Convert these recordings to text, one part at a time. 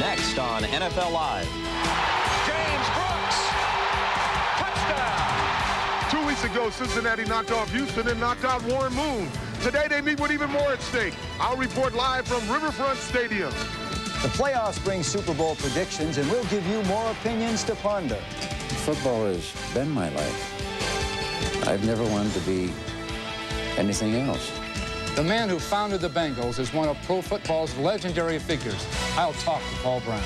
Next on NFL Live. James Brooks, touchdown. 2 weeks ago, Cincinnati knocked off Houston and knocked out Warren Moon. Today, they meet with even more at stake. I'll report live from Riverfront Stadium. The playoffs bring Super Bowl predictions, and we'll give you more opinions to ponder. Football has been my life. I've never wanted to be anything else. The man who founded the Bengals is one of pro football's legendary figures. I'll talk to Paul Brown.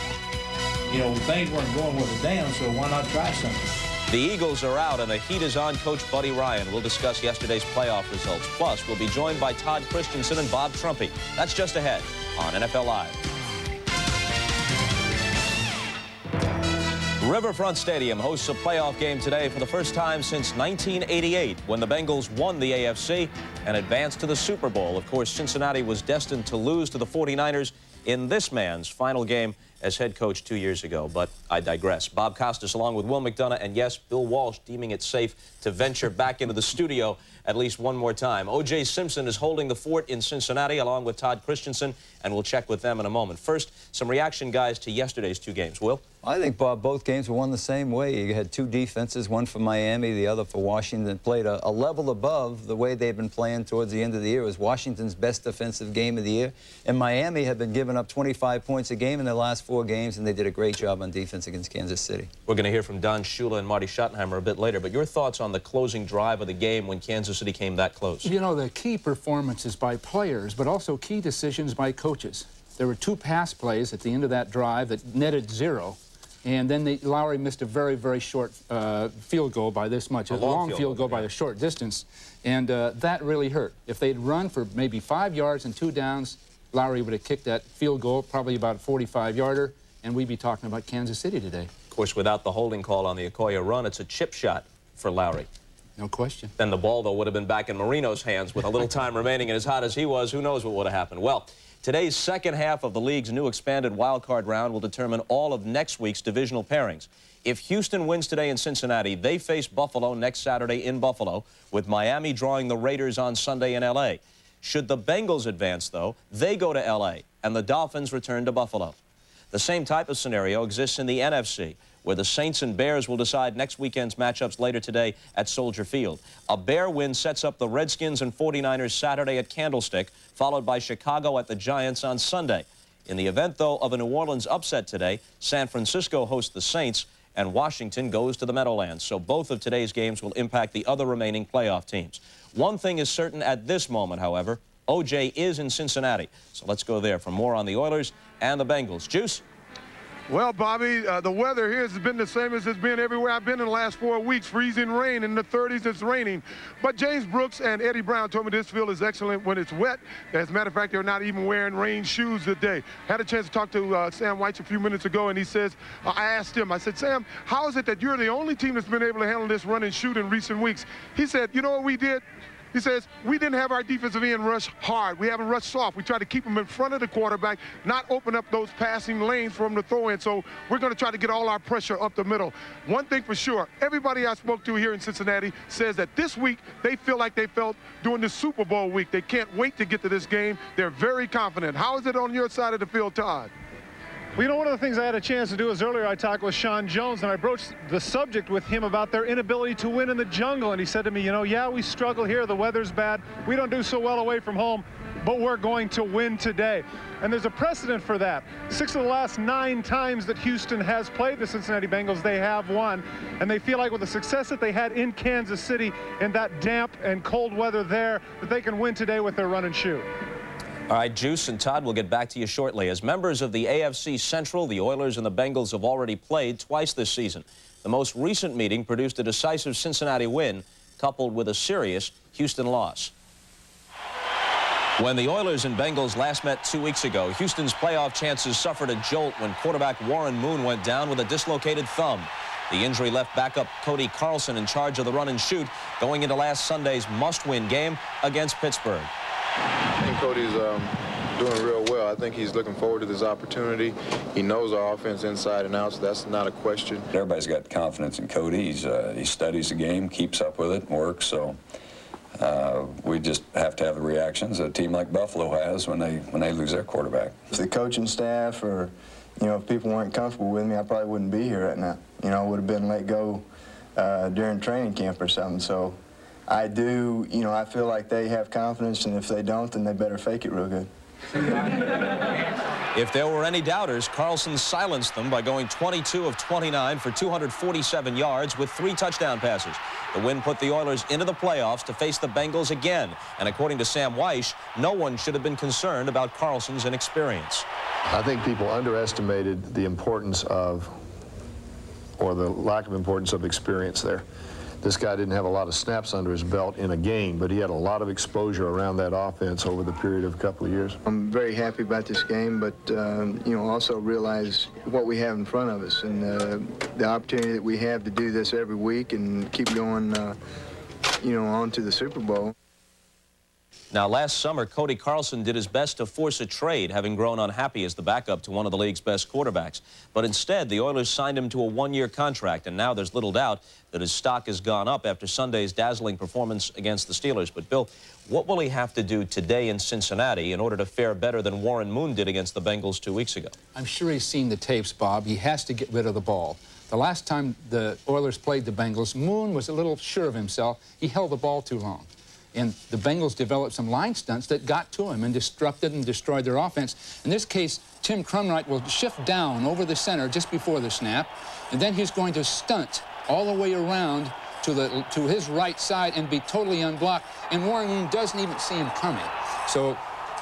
You know, things weren't going with a damn, so why not try something? The Eagles are out, and the heat is on Coach Buddy Ryan. We'll discuss yesterday's playoff results. Plus, we'll be joined by Todd Christensen and Bob Trumpy. That's just ahead on NFL Live. Riverfront Stadium hosts a playoff game today for the first time since 1988, when the Bengals won the AFC and advanced to the Super Bowl. Of course, Cincinnati was destined to lose to the 49ers in this man's final game as head coach 2 years ago, but I digress. Bob Costas along with Will McDonough and, yes, Bill Walsh deeming it safe to venture back into the studio at least one more time. O.J. Simpson is holding the fort in Cincinnati along with Todd Christensen, and we'll check with them in a moment. First, some reaction, guys, to yesterday's two games. Will? I think, Bob, both games were won the same way. You had two defenses, one for Miami, the other for Washington, played a level above the way they've been playing towards the end of the year. It was Washington's best defensive game of the year. And Miami had been giving up 25 points a game in their last 4 games, and they did a great job on defense against Kansas City. We're going to hear from Don Shula and Marty Schottenheimer a bit later, but your thoughts on the closing drive of the game when Kansas City came that close? You know, the key performances by players, but also key decisions by coaches. There were 2 pass plays at the end of that drive that netted 0. And then Lowry missed a very, very short field goal by this much, a long field goal by a short distance. And that really hurt. If they'd run for maybe 5 yards and 2 downs, Lowry would have kicked that field goal, probably about a 45-yarder, and we'd be talking about Kansas City today. Of course, without the holding call on the Okoye run, it's a chip shot for Lowry. No question. Then the ball, though, would have been back in Marino's hands with a little time remaining, and as hot as he was, who knows what would have happened. Well, today's second half of the league's new expanded wildcard round will determine all of next week's divisional pairings. If Houston wins today in Cincinnati, they face Buffalo next Saturday in Buffalo, with Miami drawing the Raiders on Sunday in L.A. Should the Bengals advance, though, they go to L.A., and the Dolphins return to Buffalo. The same type of scenario exists in the NFC, where the Saints and Bears will decide next weekend's matchups later today at Soldier Field. A Bear win sets up the Redskins and 49ers Saturday at Candlestick, followed by Chicago at the Giants on Sunday. In the event, though, of a New Orleans upset today, San Francisco hosts the Saints, and Washington goes to the Meadowlands. So both of today's games will impact the other remaining playoff teams. One thing is certain at this moment, however, O.J. is in Cincinnati. So let's go there for more on the Oilers and the Bengals. Juice? Well, Bobby, the weather here has been the same as it's been everywhere I've been in the last 4 weeks. Freezing rain in the 30s, it's raining. But James Brooks and Eddie Brown told me this field is excellent when it's wet. As a matter of fact, they're not even wearing rain shoes today. Had a chance to talk to Sam White a few minutes ago, and he says, I asked him, I said, Sam, how is it that you're the only team that's been able to handle this run and shoot in recent weeks? He said, you know what we did? He says, we didn't have our defensive end rush hard. We haven't rushed soft. We tried to keep them in front of the quarterback, not open up those passing lanes for him to throw in. So we're going to try to get all our pressure up the middle. One thing for sure, everybody I spoke to here in Cincinnati says that this week they feel like they felt during the Super Bowl week. They can't wait to get to this game. They're very confident. How is it on your side of the field, Todd? Well, you know, one of the things I had a chance to do is earlier I talked with Sean Jones, and I broached the subject with him about their inability to win in the jungle. And he said to me, you know, yeah, we struggle here. The weather's bad. We don't do so well away from home, but we're going to win today. And there's a precedent for that. 6 of the last 9 times that Houston has played the Cincinnati Bengals, they have won. And they feel like with the success that they had in Kansas City in that damp and cold weather there, that they can win today with their run and shoot. All right, Juice and Todd, we'll get back to you shortly. As members of the AFC Central, the Oilers and the Bengals have already played twice this season. The most recent meeting produced a decisive Cincinnati win, coupled with a serious Houston loss. When the Oilers and Bengals last met 2 weeks ago, Houston's playoff chances suffered a jolt when quarterback Warren Moon went down with a dislocated thumb. The injury left backup Cody Carlson in charge of the run and shoot, going into last Sunday's must-win game against Pittsburgh. I think Cody's doing real well. I think he's looking forward to this opportunity. He knows our offense inside and out, so that's not a question. Everybody's got confidence in Cody. He studies the game, keeps up with it, works. So we just have to have the reactions a team like Buffalo has when they lose their quarterback. If the coaching staff or You know, if people weren't comfortable with me, I probably wouldn't be here right now. You know, I would have been let go during training camp or something. So I do, you know, I feel like they have confidence, and if they don't, then they better fake it real good. If there were any doubters, Carlson silenced them by going 22 of 29 for 247 yards with 3 touchdown passes. The win put the Oilers into the playoffs to face the Bengals again. And according to Sam Weish, no one should have been concerned about Carlson's inexperience. I think people underestimated the importance of, or the lack of importance of, experience there. This guy didn't have a lot of snaps under his belt in a game, but he had a lot of exposure around that offense over the period of a couple of years. I'm very happy about this game, but, you know, also realize what we have in front of us and the opportunity that we have to do this every week and keep going, you know, on to the Super Bowl. Now, last summer, Cody Carlson did his best to force a trade, having grown unhappy as the backup to one of the league's best quarterbacks. But instead, the Oilers signed him to a 1-year contract, and now there's little doubt that his stock has gone up after Sunday's dazzling performance against the Steelers. But, Bill, what will he have to do today in Cincinnati in order to fare better than Warren Moon did against the Bengals 2 weeks ago? I'm sure he's seen the tapes, Bob. He has to get rid of the ball. The last time the Oilers played the Bengals, Moon was a little sure of himself. He held the ball too long. And the Bengals developed some line stunts that got to him and disrupted and destroyed their offense. In this case, Tim Crumwright will shift down over the center just before the snap, and then he's going to stunt all the way around to his right side and be totally unblocked. And Warren Moon doesn't even see him coming. So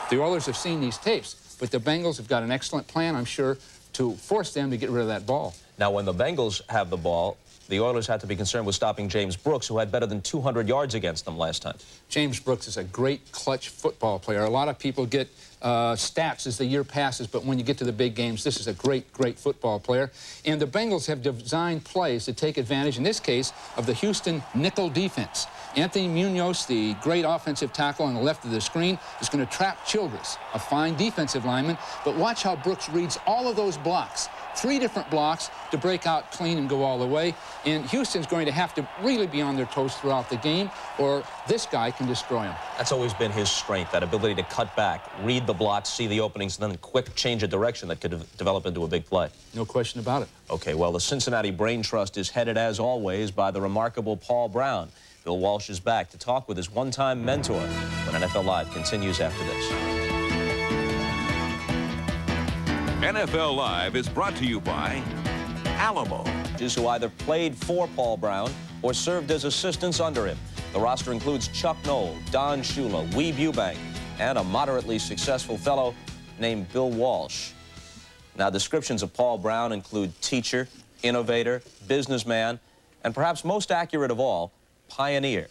the Oilers have seen these tapes, but the Bengals have got an excellent plan, I'm sure, to force them to get rid of that ball. Now, when the Bengals have the ball, the Oilers had to be concerned with stopping James Brooks, who had better than 200 yards against them last time. James Brooks is a great clutch football player. A lot of people get stats as the year passes, but when you get to the big games, this is a great, great football player. And the Bengals have designed plays to take advantage, in this case, of the Houston nickel defense. Anthony Munoz, the great offensive tackle on the left of the screen, is going to trap Childress, a fine defensive lineman. But watch how Brooks reads all of those blocks. 3 different blocks to break out clean and go all the way. And Houston's going to have to really be on their toes throughout the game, or this guy can destroy him. That's always been his strength, that ability to cut back, read the blocks, see the openings, and then quick change of direction that could develop into a big play. No question about it. Okay, well, the Cincinnati Brain Trust is headed, as always, by the remarkable Paul Brown. Bill Walsh is back to talk with his one-time mentor when NFL Live continues after this. NFL Live is brought to you by Alamo. Who either played for Paul Brown or served as assistants under him. The roster includes Chuck Noll, Don Shula, Weeb Eubank, and a moderately successful fellow named Bill Walsh. Now, descriptions of Paul Brown include teacher, innovator, businessman, and perhaps most accurate of all, pioneer.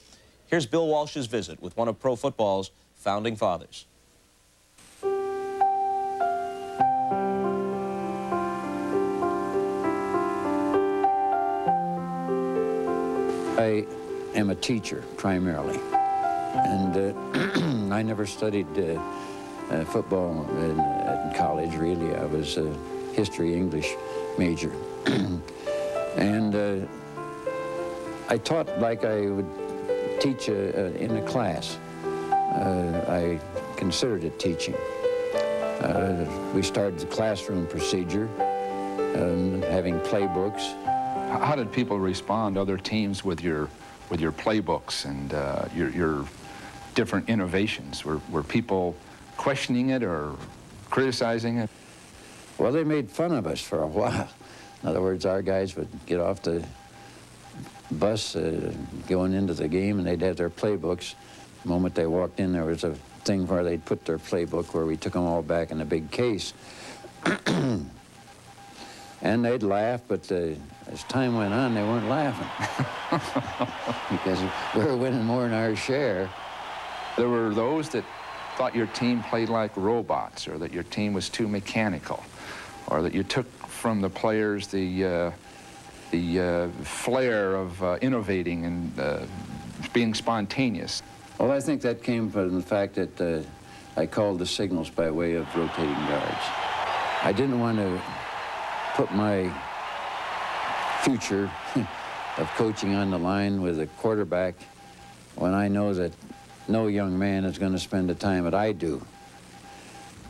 Here's Bill Walsh's visit with one of pro football's founding fathers. I am a teacher, primarily, and I never studied football in college, really. I was a history, English major, and I taught like I would teach in a class. I considered it teaching. We started the classroom procedure, having playbooks. How did people respond, other teams, with your playbooks and your different innovations? Were people questioning it or criticizing it? Well, they made fun of us for a while. In other words, our guys would get off the bus going into the game, and they'd have their playbooks. The moment they walked in, there was a thing where they'd put their playbook, where we took them all back in a big case. And they'd laugh, but as time went on, they weren't laughing. Because we were winning more than our share. There were those that thought your team played like robots, or that your team was too mechanical, or that you took from the players the flair of innovating and being spontaneous. Well, I think that came from the fact that I called the signals by way of rotating guards. I didn't want to put my future of coaching on the line with a quarterback when I know that no young man is going to spend the time that I do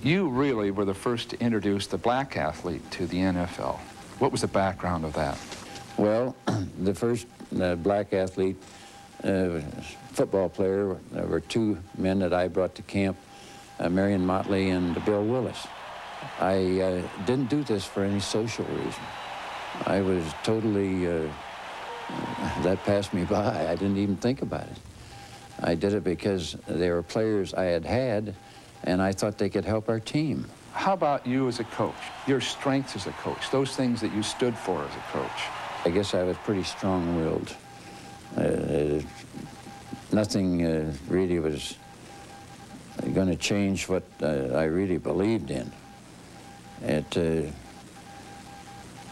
You really were the first to introduce the black athlete to the NFL. What was the background of that? Well, the first black athlete, football player, there were two men that I brought to camp, Marion Motley and Bill Willis. I didn't do this for any social reason. I was totally, that passed me by. I didn't even think about it. I did it because they were players I had, and I thought they could help our team. How about you as a coach? Your strengths as a coach, those things that you stood for as a coach? I guess I was pretty strong-willed. Nothing really was going to change what I really believed in. I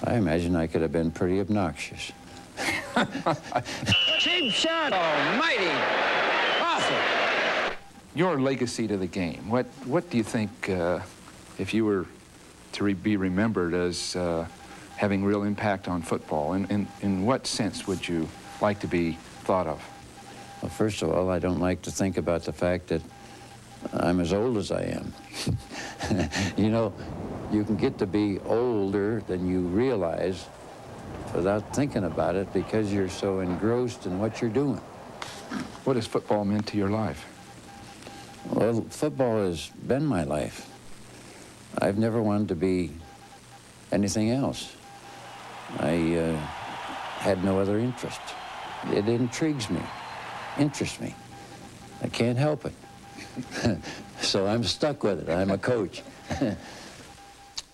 imagine I could have been pretty obnoxious. Cheap shot, almighty. Awesome. Your legacy to the game, what do you think, if you were to be remembered as having real impact on football, in what sense would you like to be thought of? Well, first of all, I don't like to think about the fact that I'm as old as I am. You know, you can get to be older than you realize without thinking about it because you're so engrossed in what you're doing. What has football meant to your life? Well, football has been my life. I've never wanted to be anything else. I had no other interest. It intrigues me, interests me. I can't help it. So I'm stuck with it. I'm a coach.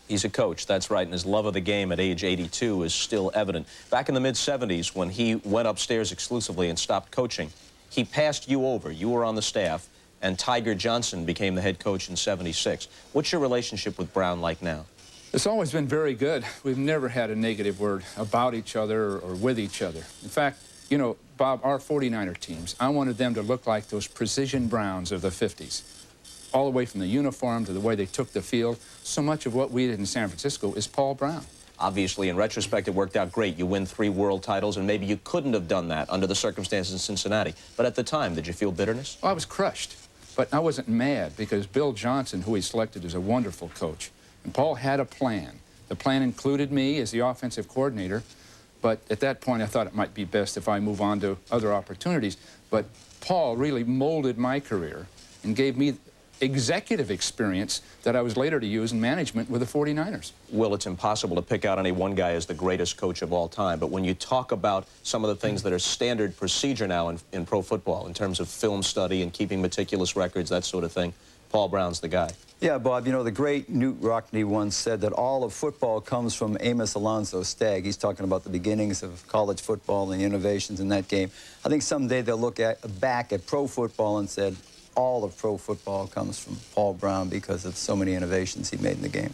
He's a coach, that's right, and his love of the game at age 82 is still evident. Back in the mid-'70s, when he went upstairs exclusively and stopped coaching, he passed you over. You were on the staff, and Tiger Johnson became the head coach in '76. What's your relationship with Brown like now? It's always been very good. We've never had a negative word about each other or with each other. In fact, you know, Bob, our 49er teams, I wanted them to look like those precision Browns of the 50s. All the way from the uniform to the way they took the field. So much of what we did in San Francisco is Paul Brown. Obviously, in retrospect, it worked out great. You win 3 world titles, and maybe you couldn't have done that under the circumstances in Cincinnati. But at the time, did you feel bitterness? Well, I was crushed. But I wasn't mad because Bill Johnson, who he selected, is a wonderful coach. And Paul had a plan. The plan included me as the offensive coordinator. But at that point, I thought it might be best if I move on to other opportunities. But Paul really molded my career and gave me executive experience that I was later to use in management with the 49ers. Will, it's impossible to pick out any one guy as the greatest coach of all time, but when you talk about some of the things that are standard procedure now in pro football, in terms of film study and keeping meticulous records, that sort of thing, Paul Brown's the guy. Yeah, Bob, you know, the great Newt Rockne once said that all of football comes from Amos Alonzo Stagg. He's talking about the beginnings of college football and the innovations in that game. I think someday they'll look back at pro football and said, all of pro football comes from Paul Brown because of so many innovations he made in the game.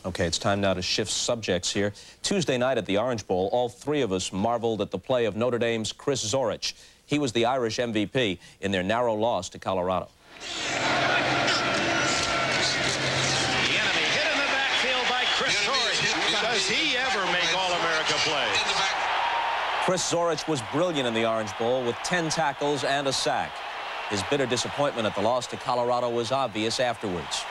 Okay, it's time now to shift subjects here. Tuesday night at the Orange Bowl, all 3 of us marveled at the play of Notre Dame's Chris Zorich. He was the Irish MVP in their narrow loss to Colorado. The enemy hit in the backfield by Chris Zorich. Does he ever make All-America play? Chris Zorich was brilliant in the Orange Bowl with 10 tackles and a sack. His bitter disappointment at the loss to Colorado was obvious afterwards.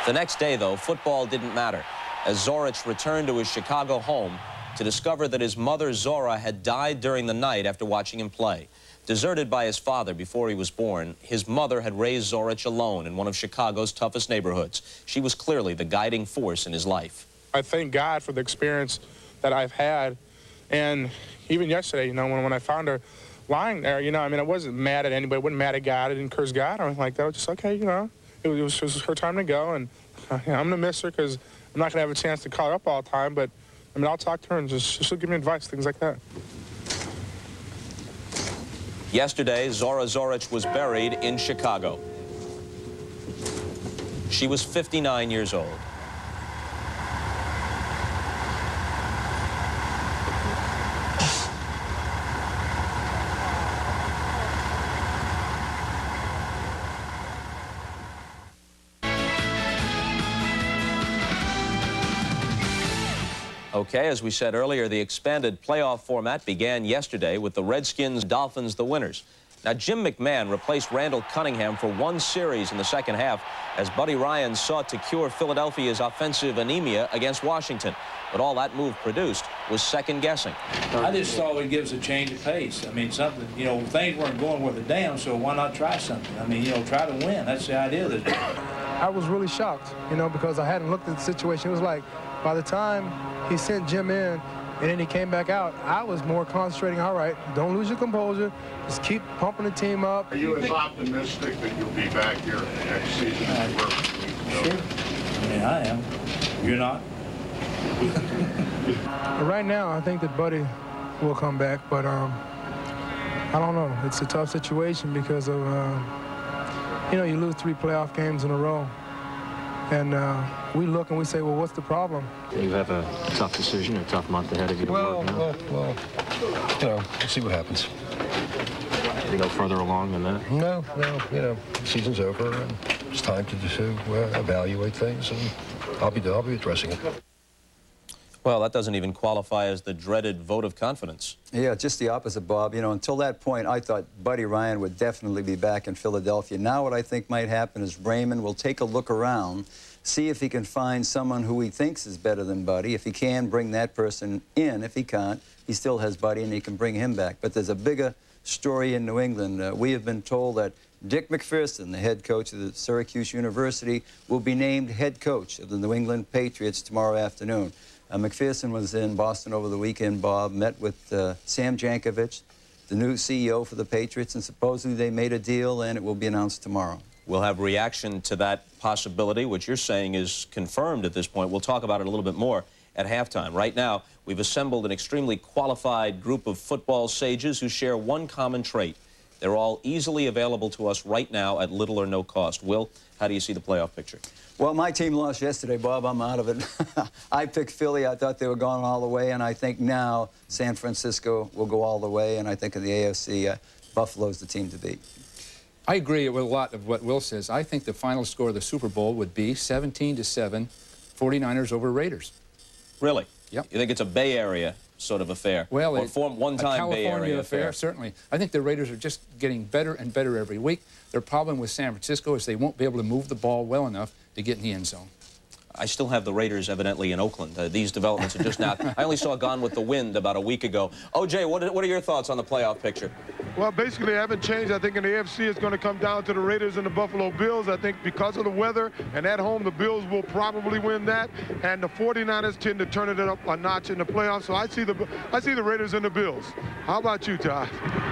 The next day, though, football didn't matter, as Zorich returned to his Chicago home to discover that his mother, Zora, had died during the night after watching him play. Deserted by his father before he was born, his mother had raised Zorich alone in one of Chicago's toughest neighborhoods. She was clearly the guiding force in his life. I thank God for the experience that I've had. And even yesterday, you know, when I found her lying there, you know, I mean, I wasn't mad at anybody. I wasn't mad at God. I didn't curse God or anything like that. I was just, okay, you know, it was just her time to go. And I'm going to miss her because I'm not going to have a chance to call her up all the time. But, I mean, I'll talk to her and she'll give me advice, things like that. Yesterday, Zora Zorich was buried in Chicago. She was 59 years old. Okay, as we said earlier, the expanded playoff format began yesterday with the Redskins, Dolphins the winners. Now, Jim McMahon replaced Randall Cunningham for one series in the second half as Buddy Ryan sought to cure Philadelphia's offensive anemia against Washington. But all that move produced was second-guessing. I just thought we'd give us a change of pace. I mean, something, you know, things weren't going worth a damn, so why not try something? I mean, you know, try to win. That's the idea of this. I was really shocked, you know, because I hadn't looked at the situation. It was like by the time he sent Jim in and then he came back out, I was more concentrating, all right, don't lose your composure, just keep pumping the team up. Are you as optimistic that you'll be back here next season as you were? Sure. I mean, I am. You're not? Right now, I think that Buddy will come back, but I don't know. It's a tough situation because of, you know, you lose 3 playoff games in a row. And we look and we say, well, what's the problem? You have a tough decision, a tough month ahead of you to work now. Well, you know, we'll see what happens. You go further along than that? No, you know, season's over, and it's time to evaluate things, and I'll be addressing it. Well, that doesn't even qualify as the dreaded vote of confidence. Yeah, just the opposite, Bob. You know, until that point, I thought Buddy Ryan would definitely be back in Philadelphia. Now what I think might happen is Raymond will take a look around, see if he can find someone who he thinks is better than Buddy. If he can, bring that person in. If he can't, he still has Buddy, and he can bring him back. But there's a bigger story in New England. We have been told that Dick McPherson, the head coach of the Syracuse University, will be named head coach of the New England Patriots tomorrow afternoon. McPherson was in Boston over the weekend, Bob, met with Sam Jankovich, the new CEO for the Patriots, and supposedly they made a deal, and it will be announced tomorrow. We'll have reaction to that possibility, which you're saying is confirmed at this point. We'll talk about it a little bit more at halftime. Right now, we've assembled an extremely qualified group of football sages who share one common trait. They're all easily available to us right now at little or no cost. Will, how do you see the playoff picture? Well, my team lost yesterday, Bob. I'm out of it. I picked Philly. I thought they were going all the way, and I think now San Francisco will go all the way, and I think in the AFC, Buffalo's the team to beat. I agree with a lot of what Will says. I think the final score of the Super Bowl would be 17-7, 49ers over Raiders. Really? Yep. You think it's a Bay Area sort of affair? Well, or one-time Bay Area affair? Certainly. I think the Raiders are just getting better and better every week. Their problem with San Francisco is they won't be able to move the ball well enough to get in the end zone. I still have the Raiders evidently in Oakland. These developments are just now. I only saw Gone with the Wind about a week ago. OJ, what are your thoughts on the playoff picture? Well, basically, they haven't changed. I think in the AFC, it's going to come down to the Raiders and the Buffalo Bills. I think because of the weather and at home, the Bills will probably win that. And the 49ers tend to turn it up a notch in the playoffs. So I see the Raiders and the Bills. How about you, Todd?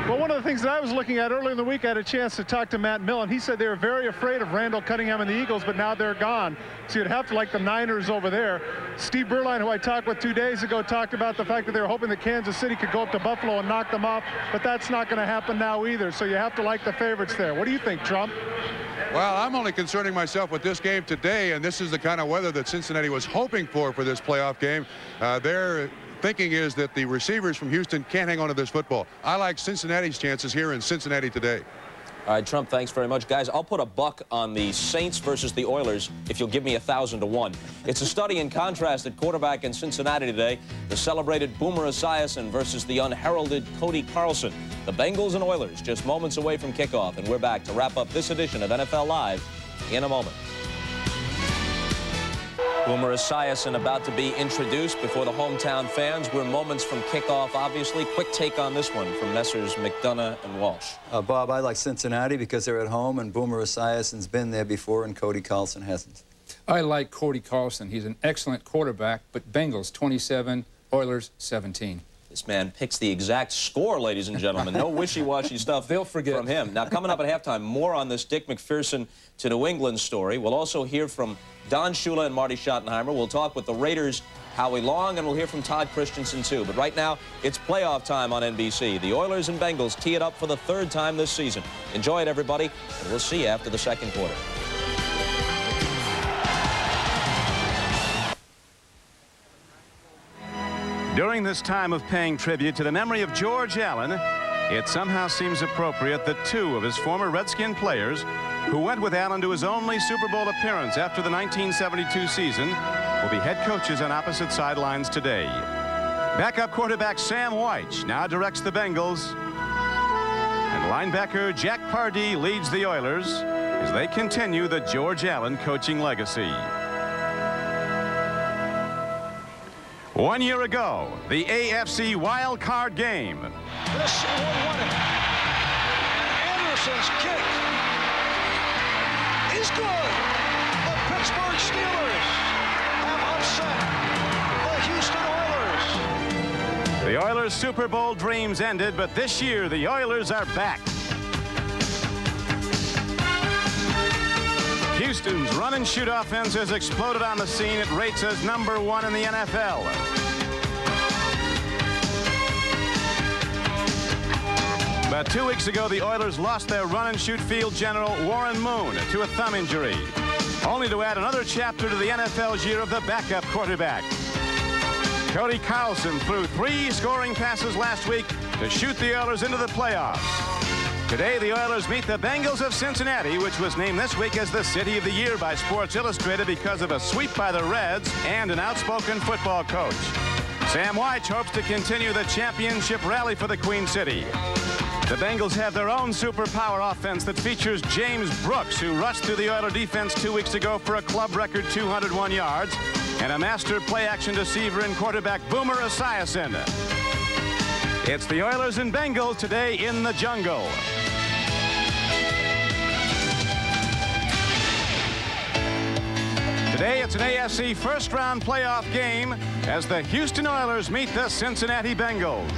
Well, one of the things that I was looking at earlier in the week, I had a chance to talk to Matt Millen. He said they were very afraid of Randall Cunningham and the Eagles, but now they're gone. So you'd have to like the Niners over there. Steve Berline, who I talked with 2 days ago, talked about the fact that they were hoping that Kansas City could go up to Buffalo and knock them off, but that's not going to happen now either. So you have to like the favorites there. What do you think, Trump? Well, I'm only concerning myself with this game today, and this is the kind of weather that Cincinnati was hoping for this playoff game. Their thinking is that the receivers from Houston can't hang on to this football. I like Cincinnati's chances here in Cincinnati today. All right, Trump, thanks very much. Guys, I'll put a buck on the Saints versus the Oilers if you'll give me 1,000 to 1. It's a study in contrast at quarterback in Cincinnati today. The celebrated Boomer Esiason versus the unheralded Cody Carlson. The Bengals and Oilers just moments away from kickoff, and we're back to wrap up this edition of NFL Live in a moment. Boomer Esiason about to be introduced before the hometown fans. We're moments from kickoff, obviously. Quick take on this one from Messrs. McDonough and Walsh. Bob, I like Cincinnati because they're at home, and Boomer Esiason's been there before, and Cody Carlson hasn't. I like Cody Carlson. He's an excellent quarterback, but Bengals 27, Oilers 17. This man picks the exact score, ladies and gentlemen. No wishy-washy stuff They'll forget. from him. Now, coming up at halftime, more on this Dick McPherson to New England story. We'll also hear from Don Shula and Marty Schottenheimer. We'll talk with the Raiders' Howie Long, and we'll hear from Todd Christensen, too. But right now, it's playoff time on NBC. The Oilers and Bengals tee it up for the 3rd time this season. Enjoy it, everybody, and we'll see you after the 2nd quarter. During this time of paying tribute to the memory of George Allen, it somehow seems appropriate that 2 of his former Redskin players who went with Allen to his only Super Bowl appearance after the 1972 season will be head coaches on opposite sidelines today. Backup quarterback Sam White now directs the Bengals, and And linebacker Jack Pardee leads the Oilers as they continue the George Allen coaching legacy. 1 year ago, the AFC wild card game. This will win it. And Anderson's kick is good. The Pittsburgh Steelers have upset the Houston Oilers. The Oilers' Super Bowl dreams ended, but this year the Oilers are back. Houston's run-and-shoot offense has exploded on the scene. It rates as #1 in the NFL. But 2 weeks ago, the Oilers lost their run-and-shoot field general, Warren Moon, to a thumb injury, only to add another chapter to the NFL's year of the backup quarterback. Cody Carlson threw 3 scoring passes last week to shoot the Oilers into the playoffs. Today, the Oilers meet the Bengals of Cincinnati, which was named this week as the City of the Year by Sports Illustrated because of a sweep by the Reds and an outspoken football coach. Sam White hopes to continue the championship rally for the Queen City. The Bengals have their own superpower offense that features James Brooks, who rushed through the Oiler defense 2 weeks ago for a club record 201 yards, and a master play-action deceiver in quarterback Boomer Esiason. It's the Oilers and Bengals today in the jungle. Today, it's an AFC first-round playoff game as the Houston Oilers meet the Cincinnati Bengals.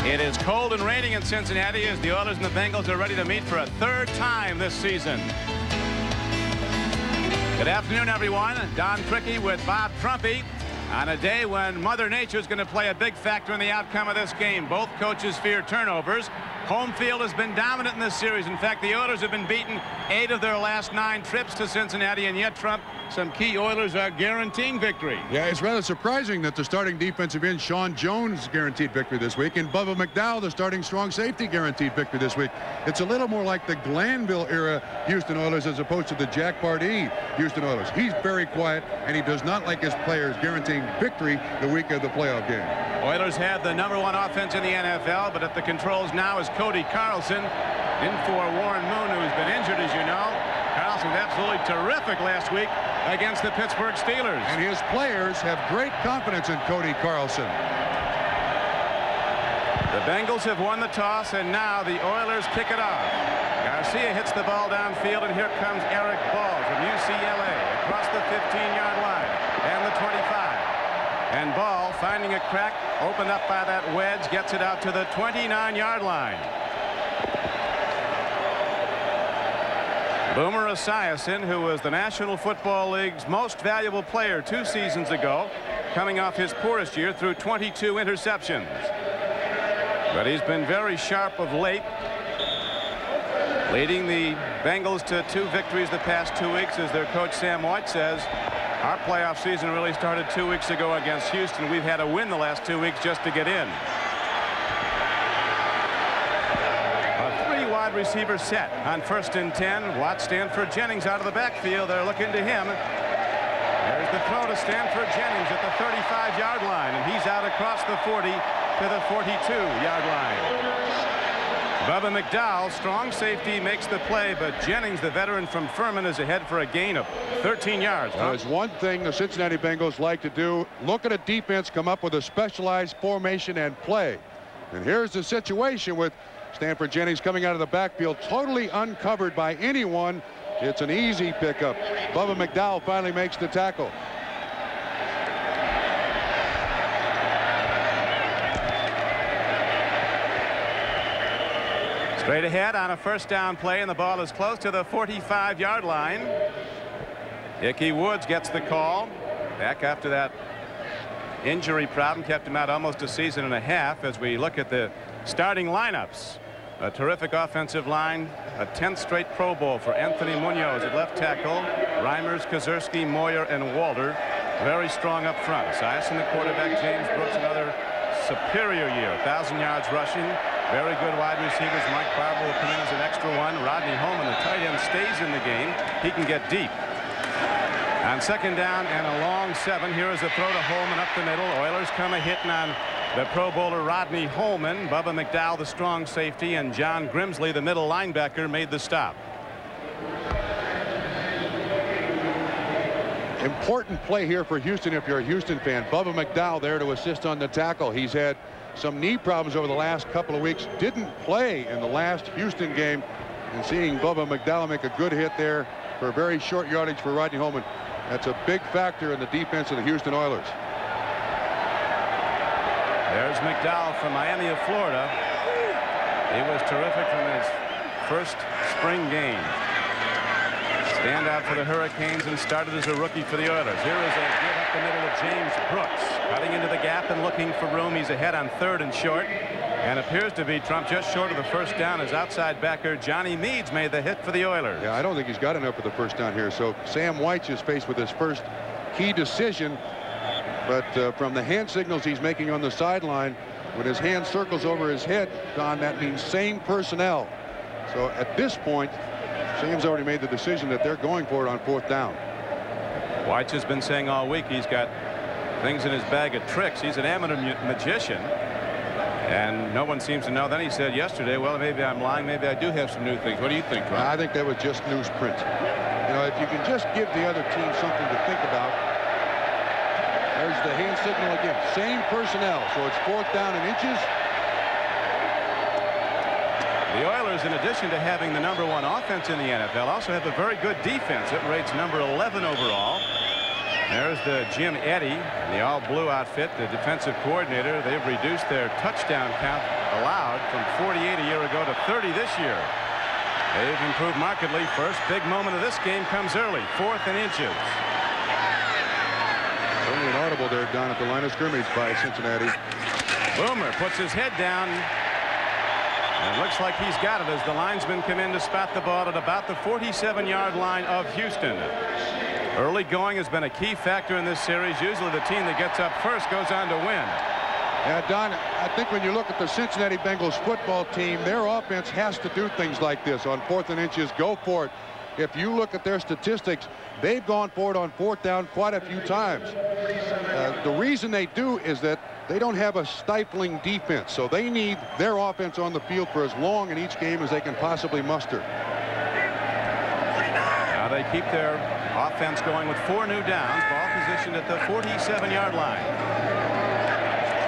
It is cold and raining in Cincinnati as the Oilers and the Bengals are ready to meet for a 3rd time this season. Good afternoon, everyone. Don Trickey with Bob Trumpy on a day when Mother Nature is going to play a big factor in the outcome of this game. Both coaches fear turnovers. Home field has been dominant in this series. In fact, the Oilers have been beaten 8 of their last 9 trips to Cincinnati, and yet, Trump, some key Oilers are guaranteeing victory. Yeah, it's rather surprising that the starting defensive end, Sean Jones, guaranteed victory this week, and Bubba McDowell, the starting strong safety, guaranteed victory this week. It's a little more like the Glanville era Houston Oilers as opposed to the Jack Pardee Houston Oilers. He's very quiet, and he does not like his players guaranteeing victory the week of the playoff game. Oilers have the #1 offense in the NFL, but at the controls now is Cody Carlson, in for Warren Moon, who's been injured, as you know. Carlson was absolutely terrific last week against the Pittsburgh Steelers. And his players have great confidence in Cody Carlson. The Bengals have won the toss, and now the Oilers kick it off. Garcia hits the ball downfield, and here comes Eric Ball from UCLA across the 15-yard line and the 25. And Ball, finding a crack, opened up by that wedge, gets it out to the 29-yard line. Boomer Esiason, who was the National Football League's most valuable player 2 seasons ago, coming off his poorest year, threw 22 interceptions. But he's been very sharp of late, leading the Bengals to 2 victories the past 2 weeks. As their coach Sam White says, our playoff season really started 2 weeks ago against Houston. We've had a win the last 2 weeks just to get in. Wide receiver set on 1st and 10. Watch Stanford Jennings out of the backfield. They're looking to him. There's the throw to Stanford Jennings at the 35-yard line, and he's out across the 40 to the 42-yard line. Bubba McDowell, strong safety, makes the play, but Jennings, the veteran from Furman, is ahead for a gain of 13 yards. There's one thing the Cincinnati Bengals like to do: look at a defense, come up with a specialized formation and play. And here's the situation with Stanford Jennings coming out of the backfield, totally uncovered by anyone. It's an easy pickup. Bubba McDowell finally makes the tackle. Straight ahead on a 1st down play, and the ball is close to the 45-yard line. Ickey Woods gets the call. Back after that injury problem, kept him out almost a season and a half. As we look at the starting lineups, a terrific offensive line, a 10th straight Pro Bowl for Anthony Munoz at left tackle, Reimers, Kazurski, Moyer, and Walter. Very strong up front. Esiason, the quarterback, James Brooks, another superior year, 1,000 yards rushing. Very good wide receivers. Mike Barber will come in as an extra one. Rodney Holman, the tight end, stays in the game. He can get deep. On 2nd down and a long 7, here is a throw to Holman up the middle. Oilers come a hitting on The Pro Bowler Rodney Holman, Bubba McDowell, the strong safety, and John Grimsley, the middle linebacker, made the stop. Important play here for Houston if you're a Houston fan. Bubba McDowell there to assist on the tackle. He's had some knee problems over the last couple of weeks. Didn't play in the last Houston game. And seeing Bubba McDowell make a good hit there for a very short yardage for Rodney Holman, that's a big factor in the defense of the Houston Oilers. There's McDowell from Miami of Florida. He was terrific from his first spring game. Standout for the Hurricanes and started as a rookie for the Oilers. Here is a get up the middle of James Brooks. Cutting into the gap and looking for room. He's ahead on 3rd and short. And appears to be Trump just short of the first down as outside backer Johnny Meads made the hit for the Oilers. Yeah, I don't think he's got enough for the first down here. So Sam White's is faced with his first key decision. But from the hand signals he's making on the sideline, when his hand circles over his head, Don, that means same personnel. So at this point, Sam's already made the decision that they're going for it on 4th down. White has been saying all week he's got things in his bag of tricks. He's an amateur magician. And no one seems to know. Then he said yesterday, well, maybe I'm lying. Maybe I do have some new things. What do you think, Ron? I think that was just newsprint. You know, if you can just give the other team something to think about. There's the hand signal again. Same personnel. So it's 4th down and inches. The Oilers, in addition to having the #1 offense in the NFL, also have a very good defense. It rates number 11 overall. There's the Jim Eddy, the all-blue outfit, the defensive coordinator. They've reduced their touchdown count allowed from 48 a year ago to 30 this year. They've improved markedly. First big moment of this game comes early, 4th and inches. Only an audible there down at the line of scrimmage by Cincinnati. Boomer puts his head down. And it looks like he's got it as the linesmen come in to spot the ball at about the 47-yard line of Houston. Early going has been a key factor in this series. Usually the team that gets up first goes on to win. Yeah, Don, I think when you look at the Cincinnati Bengals football team, their offense has to do things like this on 4th and inches. Go for it. If you look at their statistics, they've gone for it on 4th down quite a few times. The reason they do is that they don't have a stifling defense, so they need their offense on the field for as long in each game as they can possibly muster. Now they keep their offense going with 4 new downs. Ball positioned at the 47-yard line.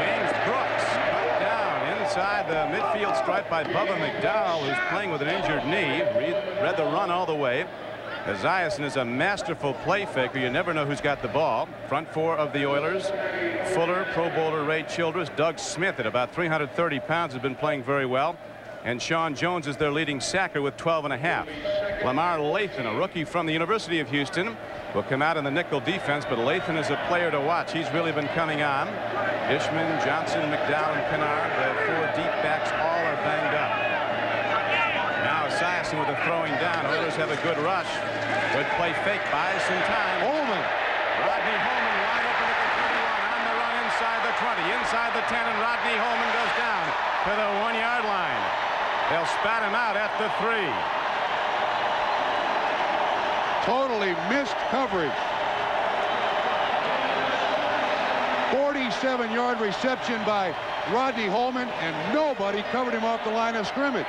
James Brooks cut down inside the midfield stripe by Bubba McDowell, who's playing with an injured knee. Read the run all the way. Esiason is a masterful play faker. You never know who's got the ball. Front 4 of the Oilers. Fuller, Pro Bowler Ray Childress, Doug Smith at about 330 pounds has been playing very well. And Sean Jones is their leading sacker with 12.5. Lamar Lathan, a rookie from the University of Houston, will come out in the nickel defense, but Lathan is a player to watch. He's really been coming on. Ishman, Johnson, McDowell, and Kennard, the 4 deep backs, all are banged up. Now Esiason with a throwing down. Oilers have a good rush. Good play fake, buys some time. Holman. Rodney Holman wide open at the 21, on the run inside the 20, inside the 10, and Rodney Holman goes down to the 1-yard line. They'll spat him out at the 3. Totally missed coverage. 47-yard reception by Rodney Holman, and nobody covered him off the line of scrimmage.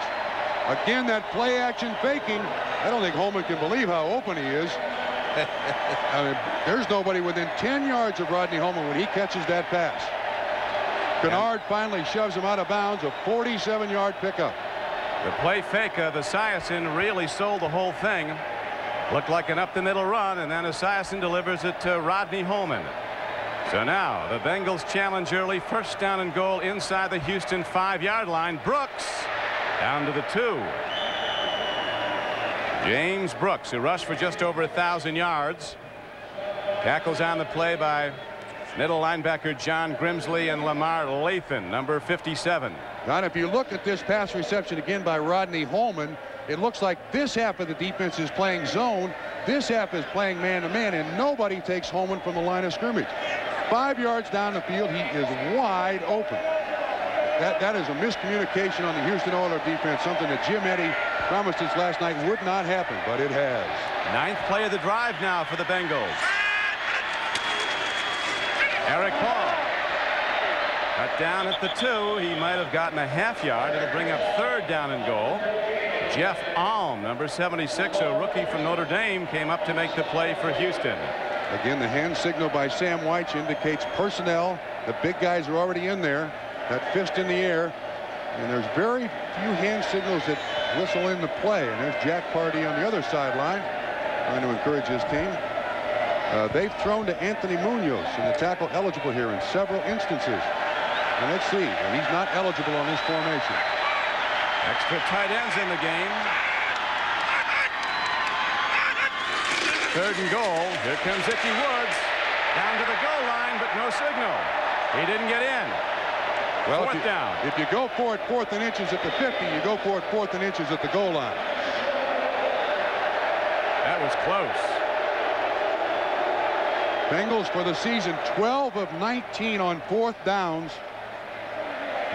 Again, that play action faking. I don't think Holman can believe how open he is. I mean, there's nobody within 10 yards of Rodney Holman when he catches that pass. Kennard finally shoves him out of bounds, a 47-yard pickup. The play fake of Esiason really sold the whole thing. Looked like an up-the-middle run, and then Esiason delivers it to Rodney Holman. So now the Bengals challenge early. First down and goal inside the Houston 5-yard line. Brooks down to the 2. James Brooks, who rushed for just over 1,000 yards. Tackles on the play by middle linebacker John Grimsley and Lamar Lathan, number 57. Now, if you look at this pass reception again by Rodney Holman, it looks like this half of the defense is playing zone. This half is playing man-to-man, and nobody takes Holman from the line of scrimmage. 5 yards down the field, he is wide open. That is a miscommunication on the Houston Oilers defense, something that Jim Eddy promised us last night would not happen, but it has. 9th play of the drive now for the Bengals. Eric Paul Cut down at the 2. He might have gotten a half yard. It'll bring up 3rd down and goal. Jeff Alm, number 76, a rookie from Notre Dame, came up to make the play for Houston. Again, the hand signal by Sam Weich indicates personnel. The big guys are already in there. That fist in the air. And there's very few hand signals that whistle in the play. And there's Jack Pardee on the other sideline trying to encourage his team. They've thrown to Anthony Munoz, and the tackle eligible here in several instances. And let's see. And he's not eligible on this formation. Extra tight ends in the game. 3rd and goal. Here comes Ickey Woods. Down to the goal line, but no signal. He didn't get in. Well, 4th down. If you go for it 4th and inches at the 50, you go for it 4th and inches at the goal line. That was close. Bengals for the season 12 of 19 on 4th downs.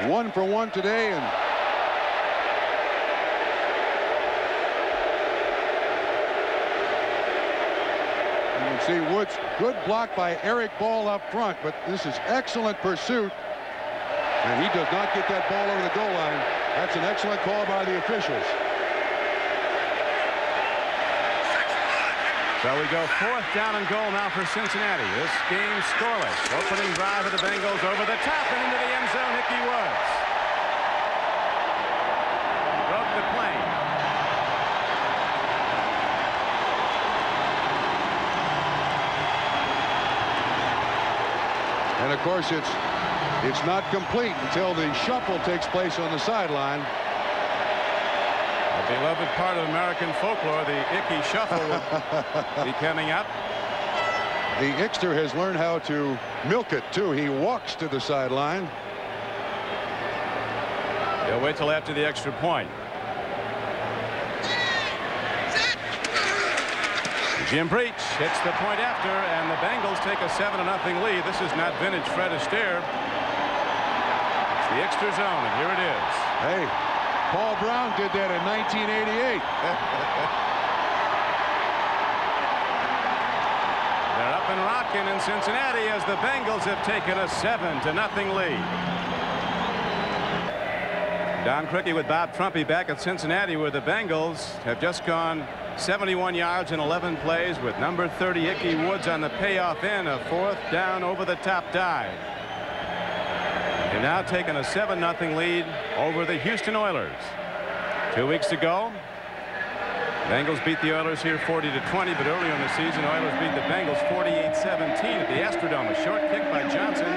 1 for 1 today, and you can see Woods, good block by Eric Ball up front, but this is excellent pursuit, and he does not get that ball over the goal line. That's an excellent call by the officials. So we go 4th down and goal now for Cincinnati. This game scoreless. Opening drive of the Bengals over the top and into the end zone. Ickey Woods broke the plane. And of course, it's not complete until the shuffle takes place on the sideline. A beloved part of American folklore, the Ickey shuffle will be coming up. The Ickster has learned how to milk it too. He walks to the sideline. He'll wait till after the extra point. Jim Breach hits the point after, and the Bengals take a 7-0 lead. This is not vintage Fred Astaire. It's the Ickster zone, and here it is. Hey, Paul Brown did that in 1988. They're up and rocking in Cincinnati as the Bengals have taken a 7-0 lead. Don Criqui with Bob Trumpy back at Cincinnati, where the Bengals have just gone 71 yards in 11 plays with number 30 Ickey Woods on the payoff in a 4th down over the top dive. They've now taken a 7-0 lead over the Houston Oilers. 2 weeks ago, Bengals beat the Oilers here 40-20, but earlier in the season, Oilers beat the Bengals 48-17 at the Astrodome. A short kick by Johnson.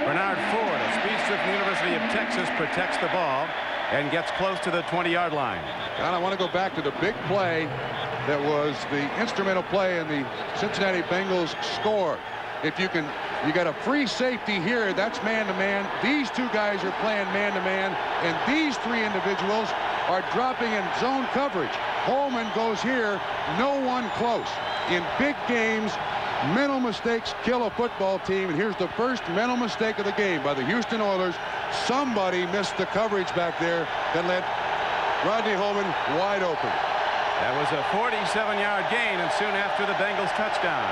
Bernard Ford, a speedster from the University of Texas, protects the ball and gets close to the 20-yard line. And I want to go back to the big play that was the instrumental play in the Cincinnati Bengals score. If you got a free safety here, that's man-to-man. These 2 guys are playing man-to-man, and these 3 individuals are dropping in zone coverage. Holman goes here, no one close. In big games, mental mistakes kill a football team, and here's the first mental mistake of the game by the Houston Oilers. Somebody missed the coverage back there that let Rodney Holman wide open. That was a 47-yard gain, and soon after the Bengals touchdown.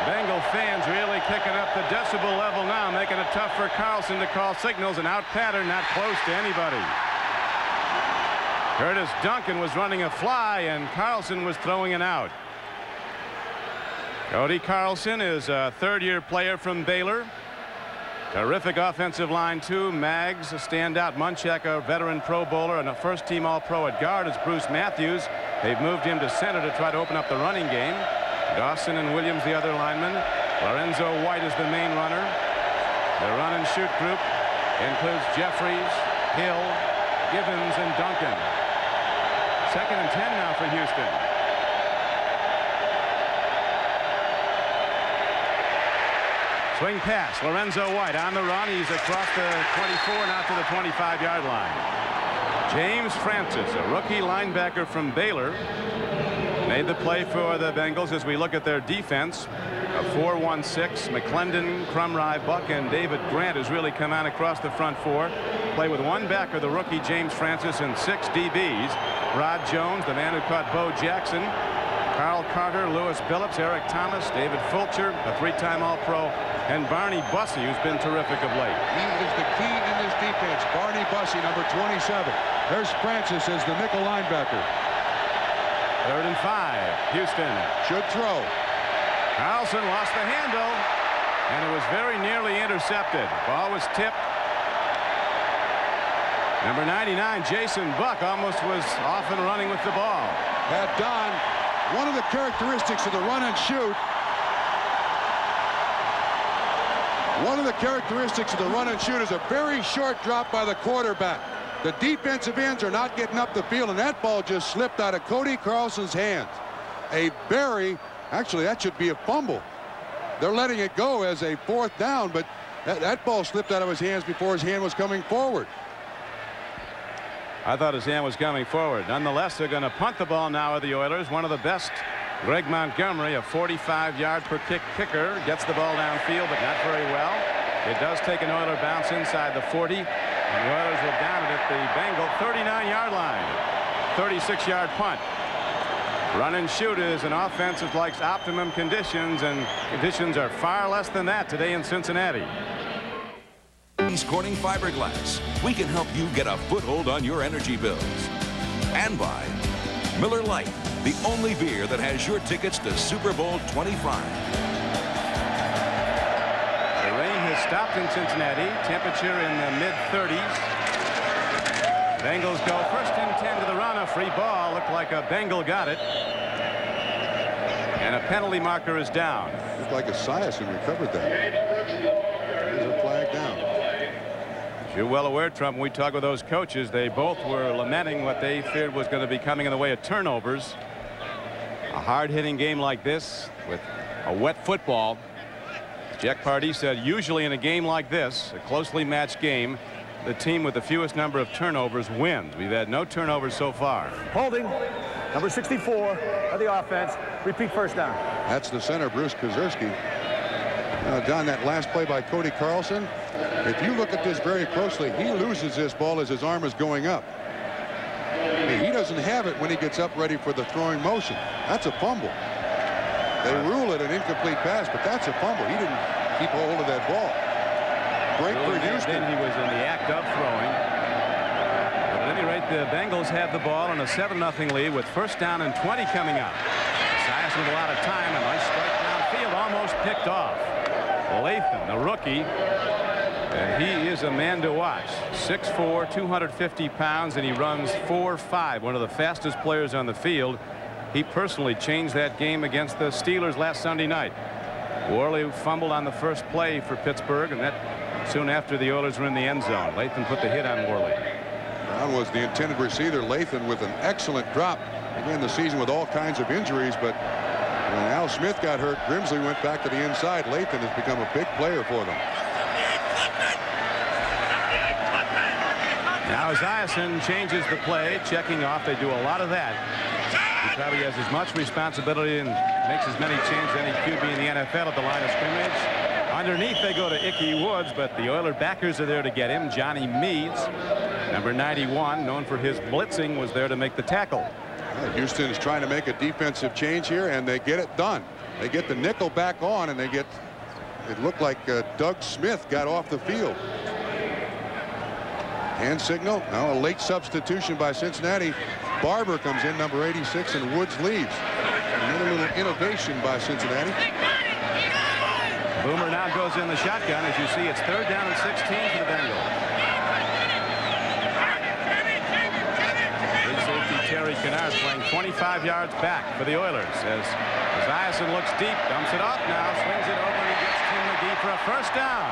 Bengal fans really kicking up the decibel level now, making it tough for Carlson to call signals. An out pattern not close to anybody. Curtis Duncan was running a fly, and Carlson was throwing an out. Cody Carlson is a 3rd-year player from Baylor. Terrific offensive line, too. Maggs, a standout. Munchak, a veteran Pro Bowler, and a first-team All-Pro at guard is Bruce Matthews. They've moved him to center to try to open up the running game. Dawson and Williams, the other linemen. Lorenzo White is the main runner. The run-and-shoot group includes Jeffries, Hill, Givens, and Duncan. 2nd and 10 now for Houston. Swing pass. Lorenzo White on the run. He's across the 24, now to the 25-yard line. James Francis, a rookie linebacker from Baylor, made the play for the Bengals. As we look at their defense, a 4-1-6. McClendon, Crumry, Buck, and David Grant has really come out across the front 4. Play with 1 backer, the rookie James Francis, and 6 DBs. Rod Jones, the man who caught Bo Jackson, Carl Carter, Lewis Billups, Eric Thomas, David Fulcher, a three-time All-Pro, and Barney Bussey, who's been terrific of late. He is the key in this defense. Barney Bussey, number 27. There's Francis as the nickel linebacker. 3rd and 5. Houston should throw. Carlson lost the handle, and it was very nearly intercepted. Ball was tipped. Number 99, Jason Buck, almost was off and running with the ball. Don, one of the characteristics of the run and shoot. One of the characteristics of the run and shoot is a very short drop by the quarterback. The defensive ends are not getting up the field, and that ball just slipped out of Cody Carlson's hands. Actually, that should be a fumble. They're letting it go as a 4th down, but that ball slipped out of his hands before his hand was coming forward. I thought his hand was coming forward. Nonetheless, they're going to punt the ball now with the Oilers. One of the best, Greg Montgomery, a 45-yard-per-kick kicker, gets the ball downfield, but not very well. It does take an Oiler bounce inside the 40, and the Oilers will down it at the Bengal 39-yard line. 36-yard punt. Run and shoot is an offense that likes optimum conditions, and conditions are far less than that today in Cincinnati. Corning fiberglass. We can help you get a foothold on your energy bills. And by Miller Lite, the only beer that has your tickets to Super Bowl 25. The rain has stopped in Cincinnati. Temperature in the mid-30s. Bengals go 1st and 10 to the run. A free ball. Looked like a Bengal got it. And a penalty marker is down. Looked like Esiason recovered that. There's a flag down. As you're well aware, Trump, when we talk with those coaches, they both were lamenting what they feared was going to be coming in the way of turnovers. A hard-hitting game like this with a wet football. Jack Pardee said usually in a game like this, a closely matched game, the team with the fewest number of turnovers wins. We've had no turnovers so far. Holding, number 64 of the offense. Repeat 1st down. That's the center, Bruce Kozerski. Don, that last play by Cody Carlson, if you look at this very closely, he loses this ball as his arm is going up. He doesn't have it when he gets up ready for the throwing motion. That's a fumble. They rule it an incomplete pass, but that's a fumble. He didn't keep a hold of that ball. Break for Houston. Then he was in the act of throwing. But at any rate, the Bengals have the ball in a 7-0 lead with 1st down and 20 coming up. Esiason with a lot of time. A nice strike downfield, almost picked off. Lathan, the rookie, and he is a man to watch. 6'4", 250 pounds, and he runs 4.5, one of the fastest players on the field. He personally changed that game against the Steelers last Sunday night. Worley fumbled on the first play for Pittsburgh, and that soon after the Oilers were in the end zone. Lathan put the hit on Worley. Brown was the intended receiver. Lathan with an excellent drop. Began the season with all kinds of injuries, but when Al Smith got hurt, Grimsley went back to the inside. Lathan has become a big player for them. Now Esiason changes the play, checking off. They do a lot of that. He probably has as much responsibility and makes as many changes as any QB in the NFL at the line of scrimmage. Underneath they go to Ickey Woods, but the Oiler backers are there to get him. Johnny Meads, number 91, known for his blitzing, was there to make the tackle. Houston is trying to make a defensive change here, and they get it done. They get the nickel back on, and they get, it looked like Doug Smith got off the field. Hand signal. Now a late substitution by Cincinnati. Barber comes in, number 86, and Woods leaves. Another little innovation by Cincinnati. Boomer now goes in the shotgun. As you see, it's 3rd down and 16 for the Bengals. Big safety Terry Kennard playing 25 yards back for the Oilers. As Esiason looks deep, dumps it off now, swings it over, and he gets Tim McGee for a 1st down.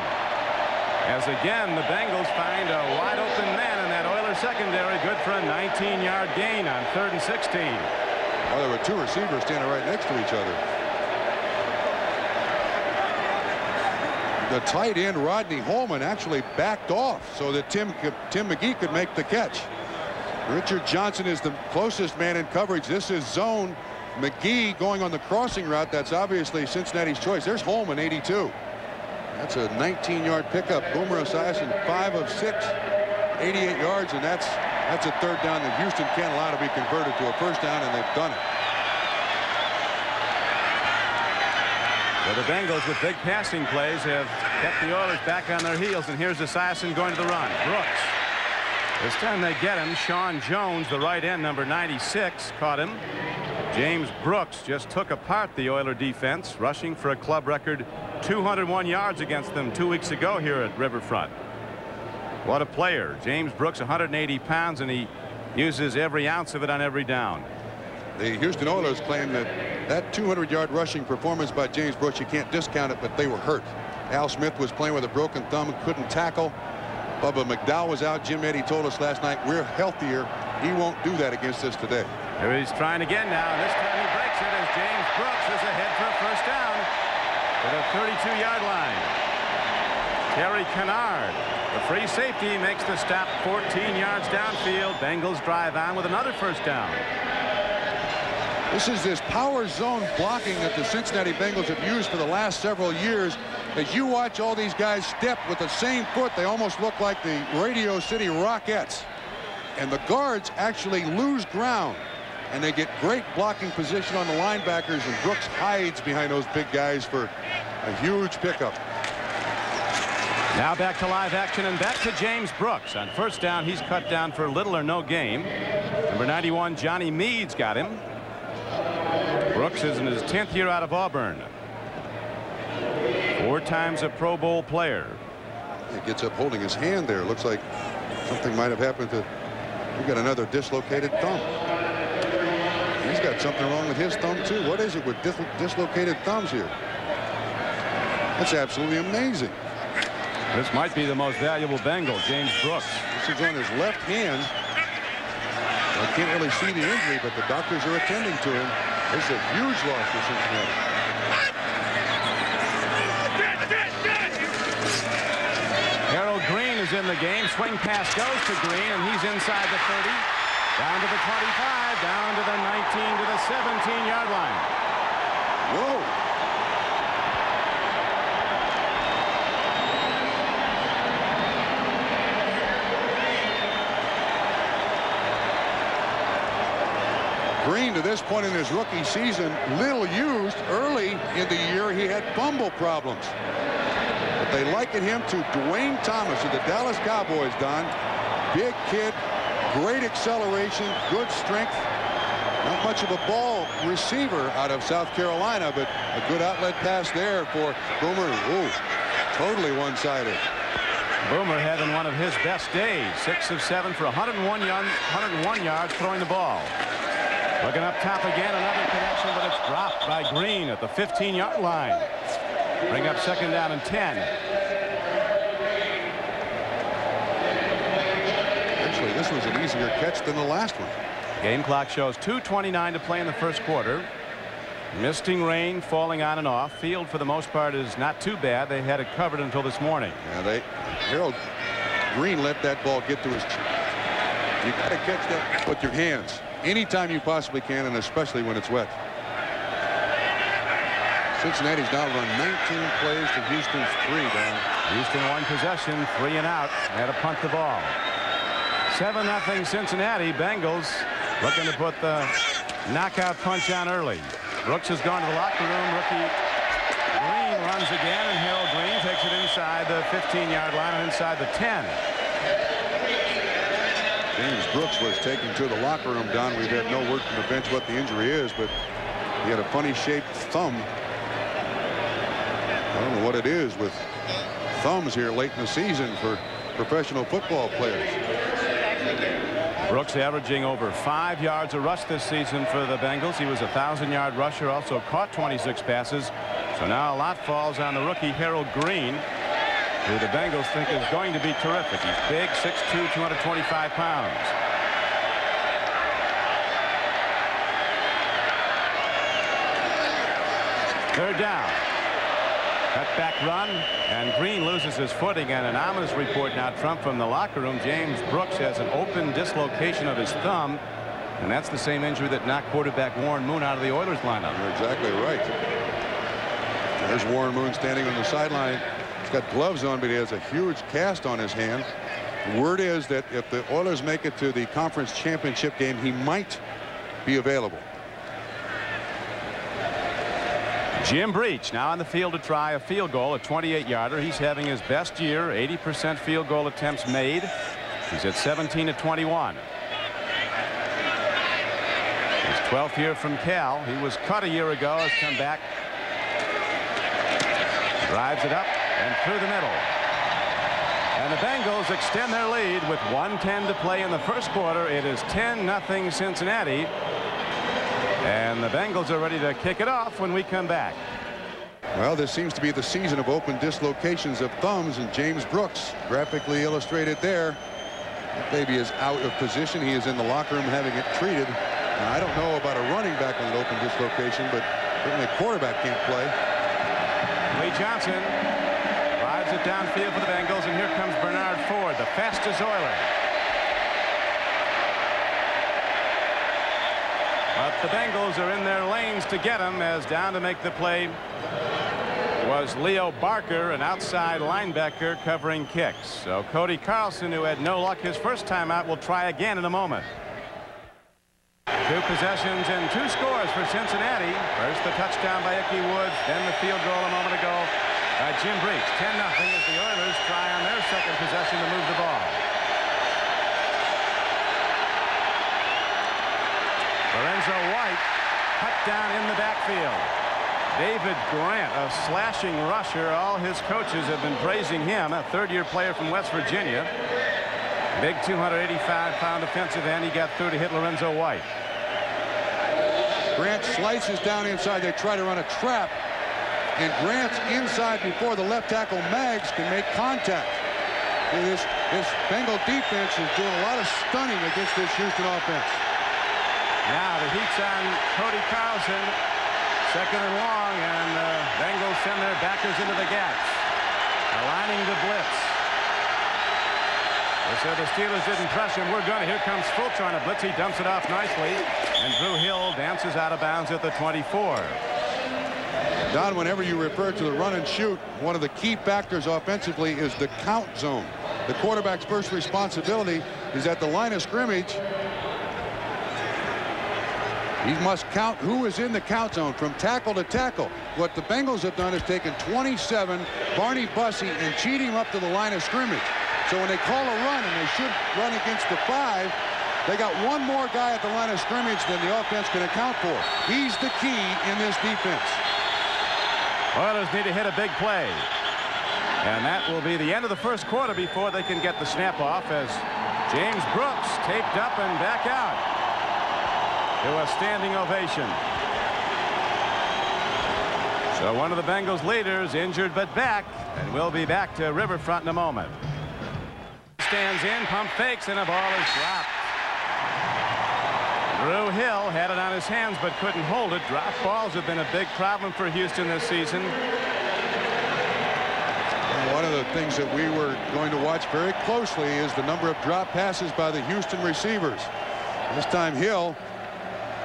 As again, the Bengals find a wide open man in that Oilers secondary. Good for a 19-yard gain on 3rd and 16. Well, there were 2 receivers standing right next to each other. The tight end Rodney Holman actually backed off so that Tim McGee could make the catch. Richard Johnson is the closest man in coverage. This is zone. McGee going on the crossing route. That's obviously Cincinnati's choice. There's Holman, 82. That's a 19-yard pickup. Boomer Esiason, 5 of 6, 88 yards, and that's a 3rd down that Houston can't allow to be converted to a 1st down, and they've done it. Well, the Bengals with big passing plays have kept the Oilers back on their heels, and here's Esiason going to the run. Brooks. This time they get him. Sean Jones, the right end, number 96, caught him. James Brooks just took apart the Oiler defense, rushing for a club record 201 yards against them 2 weeks ago here at Riverfront. What a player. James Brooks, 180 pounds, and he uses every ounce of it on every down. The Houston Oilers claim that 200-yard rushing performance by James Brooks, you can't discount it, but they were hurt. Al Smith was playing with a broken thumb and couldn't tackle. Bubba McDowell was out. Jim Eddy told us last night, we're healthier. He won't do that against us today. Here he's trying again now. This time he breaks it as James Brooks is ahead for a first down to the 32-yard line. Terry Kennard, the free safety, makes the stop 14 yards downfield. Bengals drive on with another first down. This is this power zone blocking that the Cincinnati Bengals have used for the last several years. As you watch all these guys step with the same foot, they almost look like the Radio City Rockettes. And the guards actually lose ground. And they get great blocking position on the linebackers, and Brooks hides behind those big guys for a huge pickup. Now back to live action and back to James Brooks. On first down, he's cut down for little or no gain. Number 91, Johnny Meads, got him. Brooks is in his 10th year out of Auburn. 4 times a Pro Bowl player. He gets up holding his hand there. Looks like something might have happened to. We got another dislocated thumb. He's got something wrong with his thumb too. What is it with dislocated thumbs here? That's absolutely amazing. This might be the most valuable Bengal, James Brooks. This is on his left hand. I can't really see the injury, but the doctors are attending to him. This is a huge loss for Cincinnati. Harold Green is in the game. Swing pass goes to Green, and he's inside the 30, down to the 25, down to the 19, to the 17-yard line. Whoa. Green, to this point in his rookie season, little used. Early in the year, he had fumble problems. But they liken him to Dwayne Thomas of the Dallas Cowboys, Don. Big kid, great acceleration, good strength. Not much of a ball receiver out of South Carolina, but a good outlet pass there for Boomer. Ooh, totally one-sided. Boomer having one of his best days. 6 of 7 for 101 yards throwing the ball. Looking up top again, another connection, but it's dropped by Green at the 15-yard line. Bring up second down and 10. Actually, this was an easier catch than the last one. Game clock shows 2:29 to play in the first quarter. Misting rain falling on and off. Field for the most part is not too bad. They had it covered until this morning. Yeah, Harold Green let that ball get to his chin. You got to catch that with your hands anytime you possibly can, and especially when it's wet. Cincinnati's now run 19 plays to Houston's 3 down. Houston 1 possession, 3 and out. Had to punt the ball. 7-0 Cincinnati. Bengals looking to put the knockout punch on early. Brooks has gone to the locker room. Rookie Green runs again, and Harold Green takes it inside the 15-yard line and inside the 10. James Brooks was taken to the locker room, Don. We've had no word from the bench what the injury is, but he had a funny-shaped thumb. I don't know what it is with thumbs here late in the season for professional football players. Brooks averaging over 5 yards a rush this season for the Bengals. He was a 1,000-yard rusher, also caught 26 passes. So now a lot falls on the rookie Harold Green, who the Bengals think is going to be terrific. He's big, 6'2", 225 pounds. Third down. Cutback run, and Green loses his footing, and an ominous report now, Trump, from the locker room. James Brooks has an open dislocation of his thumb, and that's the same injury that knocked quarterback Warren Moon out of the Oilers lineup. You're exactly right. There's Warren Moon standing on the sideline. He's got gloves on, but he has a huge cast on his hand. The word is that if the Oilers make it to the conference championship game, he might be available. Jim Breach now on the field to try a field goal, a 28-yarder. He's having his best year, 80% field goal attempts made. He's at 17 of 21. His 12th year from Cal. He was cut a year ago, has come back. Drives it up and through the middle. And the Bengals extend their lead with 1:10 to play in the first quarter. It is 10-0 Cincinnati. And the Bengals are ready to kick it off when we come back. Well, this seems to be the season of open dislocations of thumbs, and James Brooks graphically illustrated there. That baby is out of position. He is in the locker room having it treated. Now, I don't know about a running back with an open dislocation, but certainly a quarterback can't play. Lee Johnson drives it downfield for the Bengals, and here comes Bernard Ford, the fastest Oiler. But the Bengals are in their lanes to get him, as down to make the play was Leo Barker, an outside linebacker covering kicks. So Cody Carlson, who had no luck his first time out, will try again in a moment. 2 possessions and 2 scores for Cincinnati. First the touchdown by Ickey Woods, then the field goal a moment ago by Jim Breach. 10-0 as the Oilers try on their second possession to move the ball. Lorenzo White cut down in the backfield. David Grant, a slashing rusher. All his coaches have been praising him, a third-year player from West Virginia. Big 285-pound defensive end. He got through to hit Lorenzo White. Grant slices down inside. They try to run a trap, and Grant's inside before the left tackle Maggs can make contact. This Bengal defense is doing a lot of stunning against this Houston offense. Now the heat's on Cody Carlson. Second and long, and the Bengals send their backers into the gaps, aligning the blitz. They said the Steelers didn't press him. We're going to. Here comes Fulch on a blitz. He dumps it off nicely, and Drew Hill dances out of bounds at the 24. Don, whenever you refer to the run and shoot, one of the key factors offensively is the count zone. The quarterback's first responsibility is at the line of scrimmage. He must count who is in the count zone from tackle to tackle. What the Bengals have done is taken 27, Barney Bussey, and cheat him up to the line of scrimmage. So when they call a run, and they should run against the 5, they got one more guy at the line of scrimmage than the offense can account for. He's the key in this defense. Oilers need to hit a big play. And that will be the end of the first quarter before they can get the snap off, as James Brooks taped up and back out to a standing ovation. So one of the Bengals leaders injured but back, and we'll be back to Riverfront in a moment. Stands in, pump fakes, and a ball is dropped. Drew Hill had it on his hands but couldn't hold it. Drop balls have been a big problem for Houston this season. One of the things that we were going to watch very closely is the number of drop passes by the Houston receivers. This time Hill,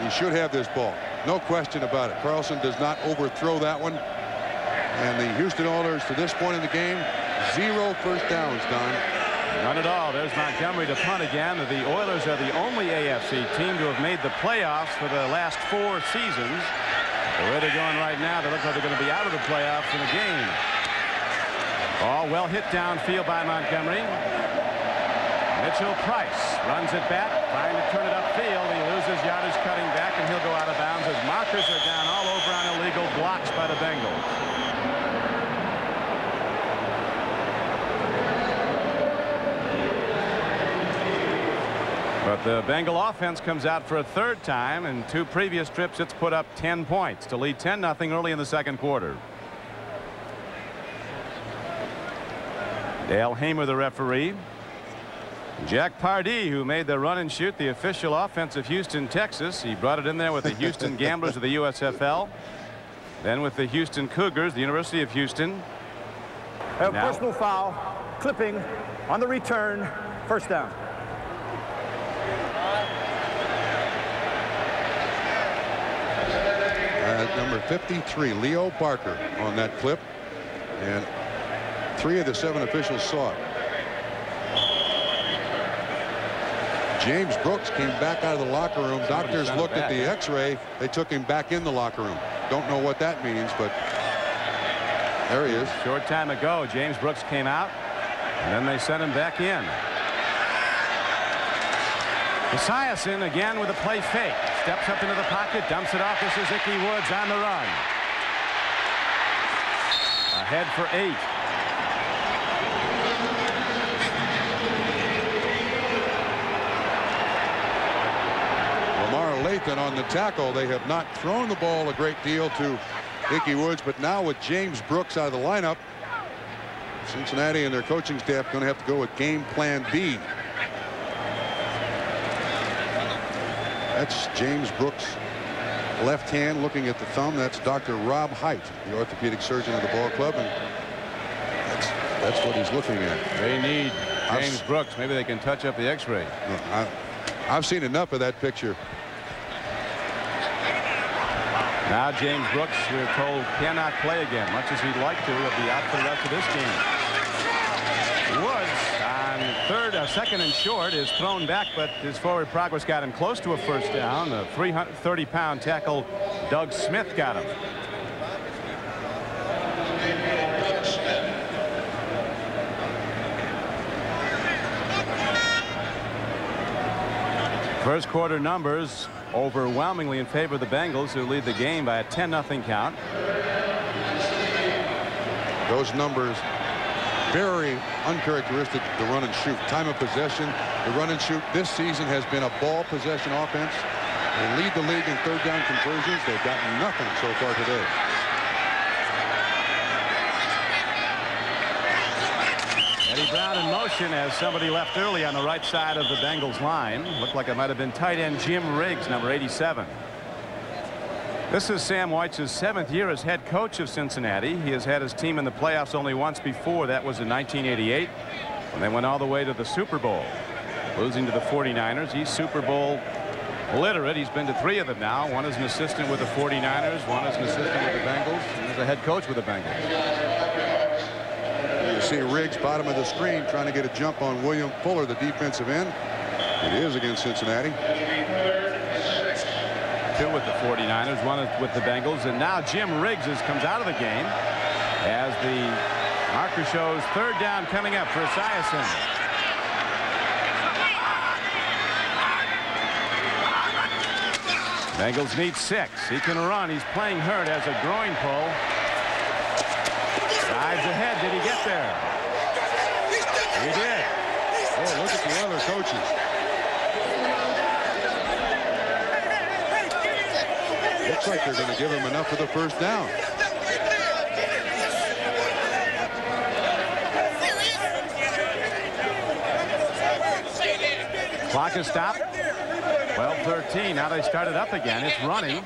he should have this ball. No question about it. Carlson does not overthrow that one. And the Houston Oilers, to this point in the game, 0 first downs, Don. None at all. There's Montgomery to punt again. The Oilers are the only AFC team to have made the playoffs for the last 4 seasons. The way they're going right now, they look like they're going to be out of the playoffs in a game. Ball well hit downfield by Montgomery. Mitchell Price runs it back, trying to turn it upfield. He loses yardage cutting back, and he'll go out of bounds as markers are down all over on illegal blocks by the Bengals. But the Bengal offense comes out for a 3rd time. In 2 previous trips, it's put up 10 points to lead 10-0 early in the second quarter. Dale Hamer, the referee. Jack Pardee, who made the run and shoot the official offense of Houston, Texas. He brought it in there with the Houston Gamblers of the USFL. Then with the Houston Cougars, the University of Houston. Personal foul, clipping on the return, first down. Number 53, Leo Barker, on that clip, and 3 of the 7 officials saw it. James Brooks came back out of the locker room. Doctors looked at the x-ray. They took him back in the locker room. don't know what that means, but there he is. Short time ago, James Brooks came out, and then they sent him back in. Esiason again with a play fake. Steps up into the pocket, dumps it off. This is Ickey Woods on the run. Ahead for 8. Lathan on the tackle. They have not thrown the ball a great deal to Ickey Woods, but now with James Brooks out of the lineup, Cincinnati and their coaching staff going to have to go with game plan B. That's James Brooks' left hand looking at the thumb. That's Dr. Rob Height, the orthopedic surgeon of the ball club, and that's what he's looking at. They need James Brooks. Maybe they can touch up the x-ray. I've seen enough of that picture. Now James Brooks, we're told, cannot play again. Much as he'd like to, he'll be out for the rest of this game. Woods on second and short is thrown back, but his forward progress got him close to a first down. The 330-pound tackle Doug Smith got him. First quarter numbers overwhelmingly in favor of the Bengals, who lead the game by a 10-0 count. Those numbers very uncharacteristic of the run and shoot. Time of possession, the run and shoot this season has been a ball possession offense. They lead the league in third down conversions. They've gotten nothing so far today. Eddie Brown in motion as somebody left early on the right side of the Bengals line. Looked like it might have been tight end Jim Riggs, number 87. This is Sam White's 7th year as head coach of Cincinnati. He has had his team in the playoffs only once before. That was in 1988 when they went all the way to the Super Bowl, losing to the 49ers. He's Super Bowl literate. He's been to 3 of them now. One as an assistant with the 49ers, one as an assistant with the Bengals, and as a head coach with the Bengals. You see Riggs, bottom of the screen, trying to get a jump on William Fuller, the defensive end. It is against Cincinnati. 2 with the 49ers, 1 with the Bengals, and now Jim Riggs comes out of the game as the marker shows third down coming up for Esiason. Bengals need 6. He can run. He's playing hurt, has a groin pull. Dives ahead. Did he get there? He did. Oh, look at the other coaches. Looks like they're going to give him enough for the first down. Clock is stopped. 12-13. Now they start it up again. It's running.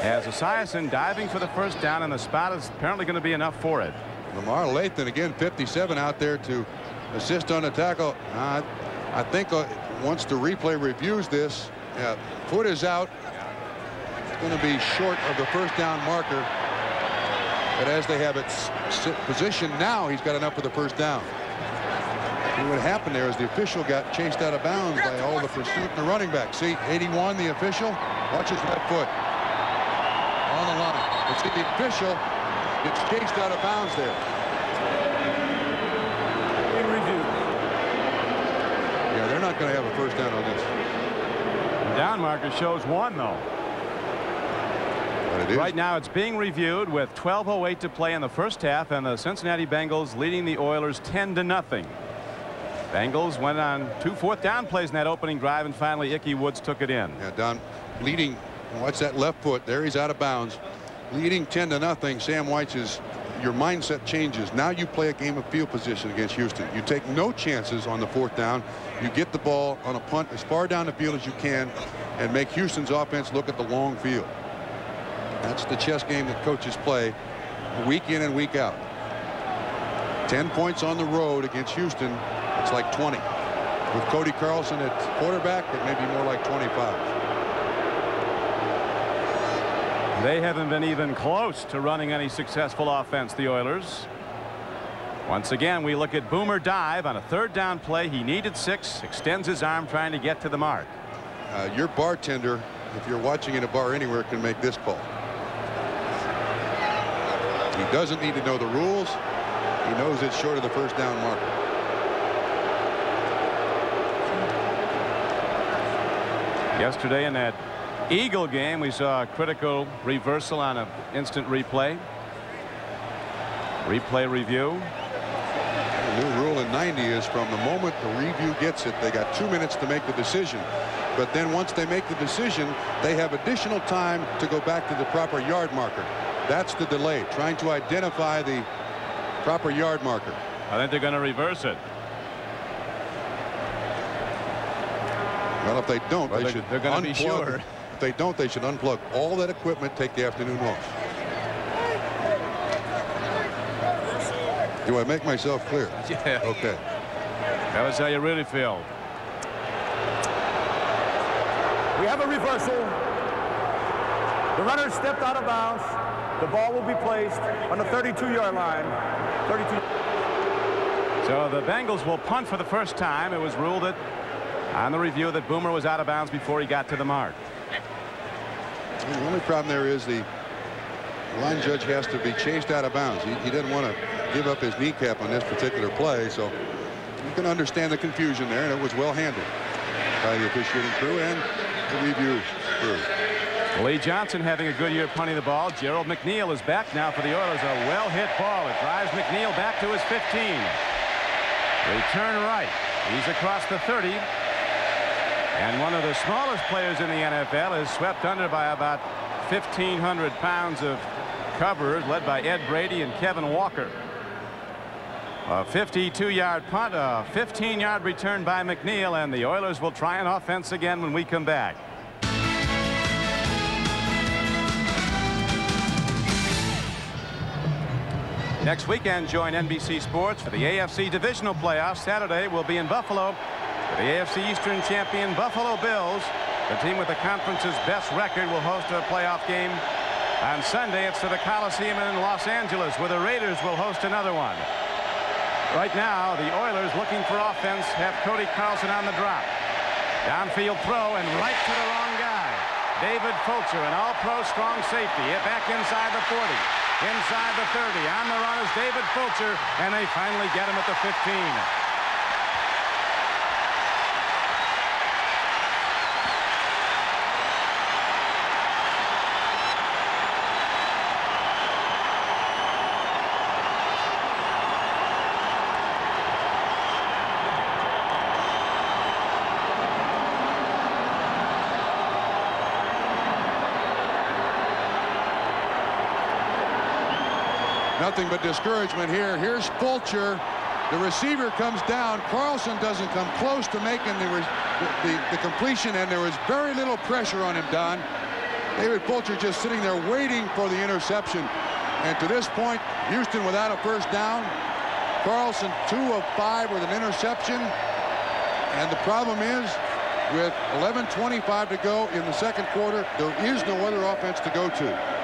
As Esiason diving for the first down, and the spot is apparently going to be enough for it. Lamar Lathan, again, 57 out there to assist on the tackle. I think once the replay reviews this, foot is out. It's going to be short of the first down marker. But as they have it positioned now, he's got enough for the first down. And what happened there is the official got chased out of bounds by all the pursuit and the running back. See, 81, the official. Watch his left foot on the line. But see, the official gets chased out of bounds there. Yeah, they're not going to have a first down on this. The down marker shows 1, though. Right now it's being reviewed with 12:08 to play in the first half, and the Cincinnati Bengals leading the Oilers 10-0. Bengals went on 2 fourth-down plays in that opening drive, and finally Ickey Woods took it in. Yeah, down leading. Watch that left foot there. He's out of bounds, leading 10-0. Sam White's your mindset changes. Now you play a game of field position against Houston. You take no chances on the fourth down. You get the ball on a punt as far down the field as you can and make Houston's offense look at the long field. That's the chess game that coaches play week in and week out. 10 points on the road against Houston. It's like 20. With Cody Carlson at quarterback, it may be more like 25. They haven't been even close to running any successful offense, the Oilers. Once again, we look at Boomer dive on a third down play. He needed 6, extends his arm trying to get to the mark. Your bartender, if you're watching in a bar anywhere, can make this call. He doesn't need to know the rules. He knows it's short of the first down marker. Yesterday in that Eagle game, we saw a critical reversal on an instant replay. Replay review. The new rule in 90 is from the moment the review gets it, they got 2 minutes to make the decision. But then once they make the decision, they have additional time to go back to the proper yard marker. That's the delay, trying to identify the proper yard marker. I think they're going to reverse it. Well, if they don't, well, they're going to be sure. If they don't, they should unplug all that equipment, take the afternoon off. Do I make myself clear? Yeah. Okay. That was how you really feel. We have a reversal. The runner stepped out of bounds. The ball will be placed on the 32-yard line. 32. So the Bengals will punt for the first time. It was ruled that on the review that Boomer was out of bounds before he got to the mark. The only problem there is the line judge has to be chased out of bounds. He didn't want to give up his kneecap on this particular play, so you can understand the confusion there, and it was well handled by the officiating crew and the review crew. Lee Johnson having a good year punting the ball. Gerald McNeil is back now for the Oilers. A well-hit ball. It drives McNeil back to his 15. Return right. He's across the 30. And one of the smallest players in the NFL is swept under by about 1,500 pounds of coverers, led by Ed Brady and Kevin Walker. A 52-yard punt, a 15-yard return by McNeil, and the Oilers will try an offense again when we come back. Next weekend, join NBC Sports for the AFC Divisional Playoffs. Saturday, we'll be in Buffalo for the AFC Eastern champion Buffalo Bills. The team with the conference's best record will host a playoff game. On Sunday, it's to the Coliseum in Los Angeles, where the Raiders will host another one. Right now, the Oilers, looking for offense, have Cody Carlson on the drop. Downfield throw and right to the wrong guy. David Fulcher, an all-pro strong safety, back inside the 40. Inside the 30. On the run is David Fulcher, and they finally get him at the 15. Nothing but discouragement here. Here's Fulcher. The receiver comes down. Carlson doesn't come close to making the completion, and there was very little pressure on him, Don. David Fulcher just sitting there waiting for the interception. And to this point, Houston without a first down. Carlson 2 of 5 with an interception. And the problem is, with 11:25 to go in the second quarter, there is no other offense to go to.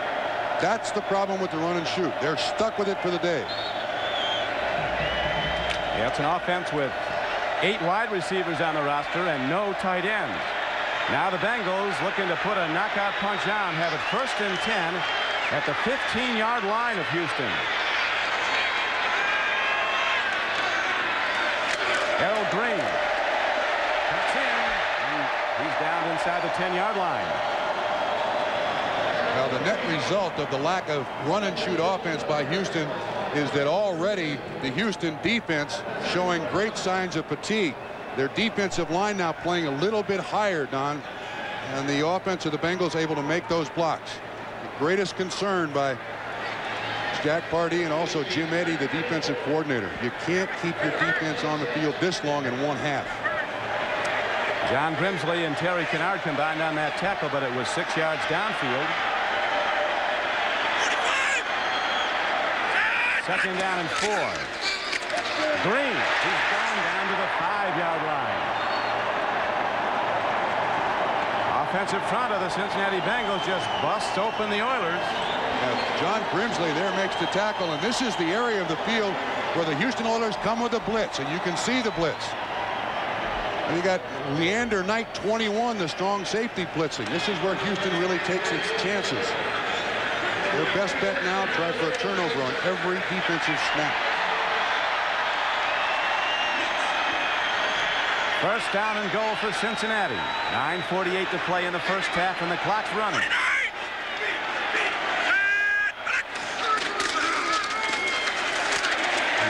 That's the problem with the run and shoot. They're stuck with it for the day. Yeah, it's an offense with 8 wide receivers on the roster and no tight ends. Now the Bengals, looking to put a knockout punch on, have it 1st and 10 at the 15-yard line of Houston. Harold Green cuts in, and he's down inside the 10-yard line. Now, the net result of the lack of run and shoot offense by Houston is that already the Houston defense showing great signs of fatigue. Their defensive line now playing a little bit higher, Don, and the offense of the Bengals able to make those blocks. The greatest concern by Jack Pardee and also Jim Eddy, the defensive coordinator. You can't keep your defense on the field this long in one half. John Grimsley and Terry Kennard combined on that tackle, but it was 6 yards downfield. 2nd down and 4. Green, he's down to the 5-yard line. Offensive front of the Cincinnati Bengals just busts open the Oilers. John Grimsley there makes the tackle, and this is the area of the field where the Houston Oilers come with a blitz, and you can see the blitz. And you got Leander Knight, 21, the strong safety blitzing. This is where Houston really takes its chances. Their best bet now, try for a turnover on every defensive snap. First down and goal for Cincinnati. 9:48 to play in the first half, and the clock's running.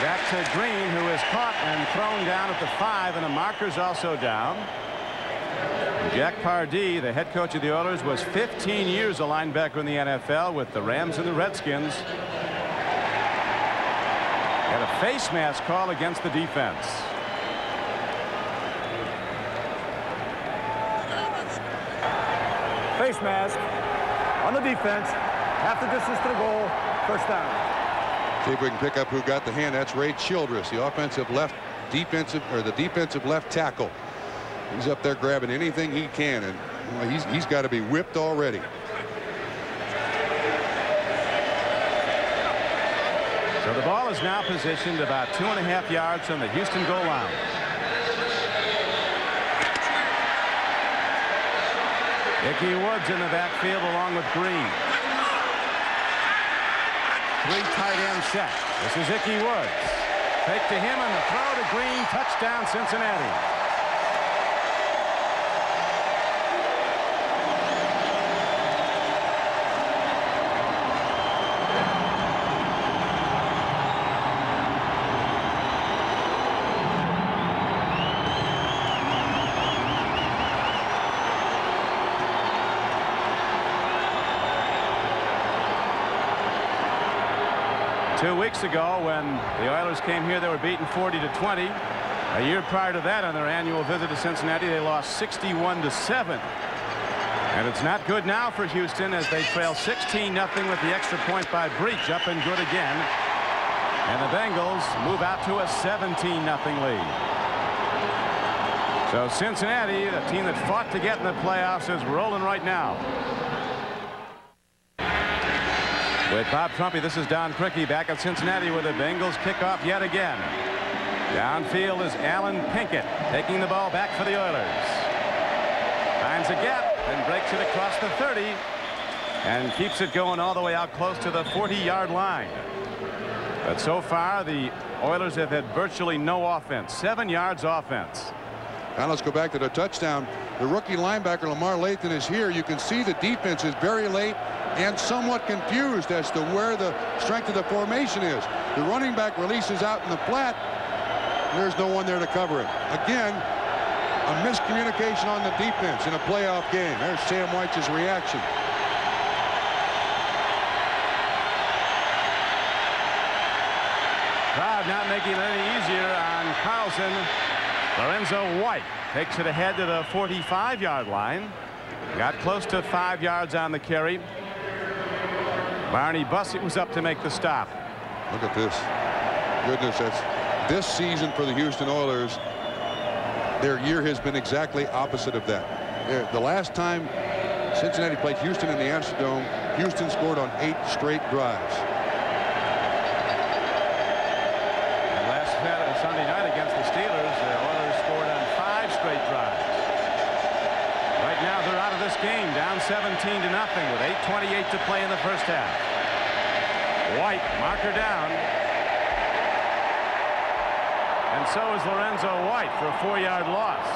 Back to Green, who is caught and thrown down at the 5, and a marker's also down. Jack Pardee, the head coach of the Oilers, was 15 years a linebacker in the NFL with the Rams and the Redskins. And a face mask call against the defense. Face mask on the defense. Half the distance to the goal. First down. See if we can pick up who got the hand. That's Ray Childress, the defensive left tackle. He's up there grabbing anything he can, and well, he's got to be whipped already. So the ball is now positioned about 2.5 yards from the Houston goal line. Ickey Woods in the backfield along with Green. 3 tight end set. This is Ickey Woods. Fake to him and the throw to Green. Touchdown Cincinnati. Two weeks ago, when the Oilers came here, they were beaten 40-20. A year prior to that, on their annual visit to Cincinnati, they lost 61-7. And it's not good now for Houston as they trail 16-0 with the extra point by Breach, up and good again. And the Bengals move out to a 17-0 lead. So Cincinnati, the team that fought to get in the playoffs, is rolling right now. With Bob Trumpy, this is Don Crickey back at Cincinnati where the Bengals kick off yet again. Downfield is Alan Pinkett taking the ball back for the Oilers. Finds a gap and breaks it across the 30 and keeps it going all the way out close to the 40-yard line. But so far, the Oilers have had virtually no offense. 7 yards offense. Now let's go back to the touchdown. The rookie linebacker Lamar Lathan is here. You can see the defense is very late and somewhat confused as to where the strength of the formation is. The running back releases out in the flat. There's no one there to cover it. Again, a miscommunication on the defense in a playoff game. There's Sam White's reaction. Crowd not making it any easier on Carlson. Lorenzo White takes it ahead to the 45-yard line. Got close to 5 yards on the carry. Barney Bussett was up to make the stop. Look at this. Goodness, that's this season for the Houston Oilers. Their year has been exactly opposite of that. The last time Cincinnati played Houston in the Astrodome, Houston scored on 8 straight drives. And last Sunday night against the Steelers, the Oilers scored on 5 straight drives. Right now they're out of this game, down 17-0 with 8:28 to play in the first half. White, marker down. And so is Lorenzo White for a 4-yard loss.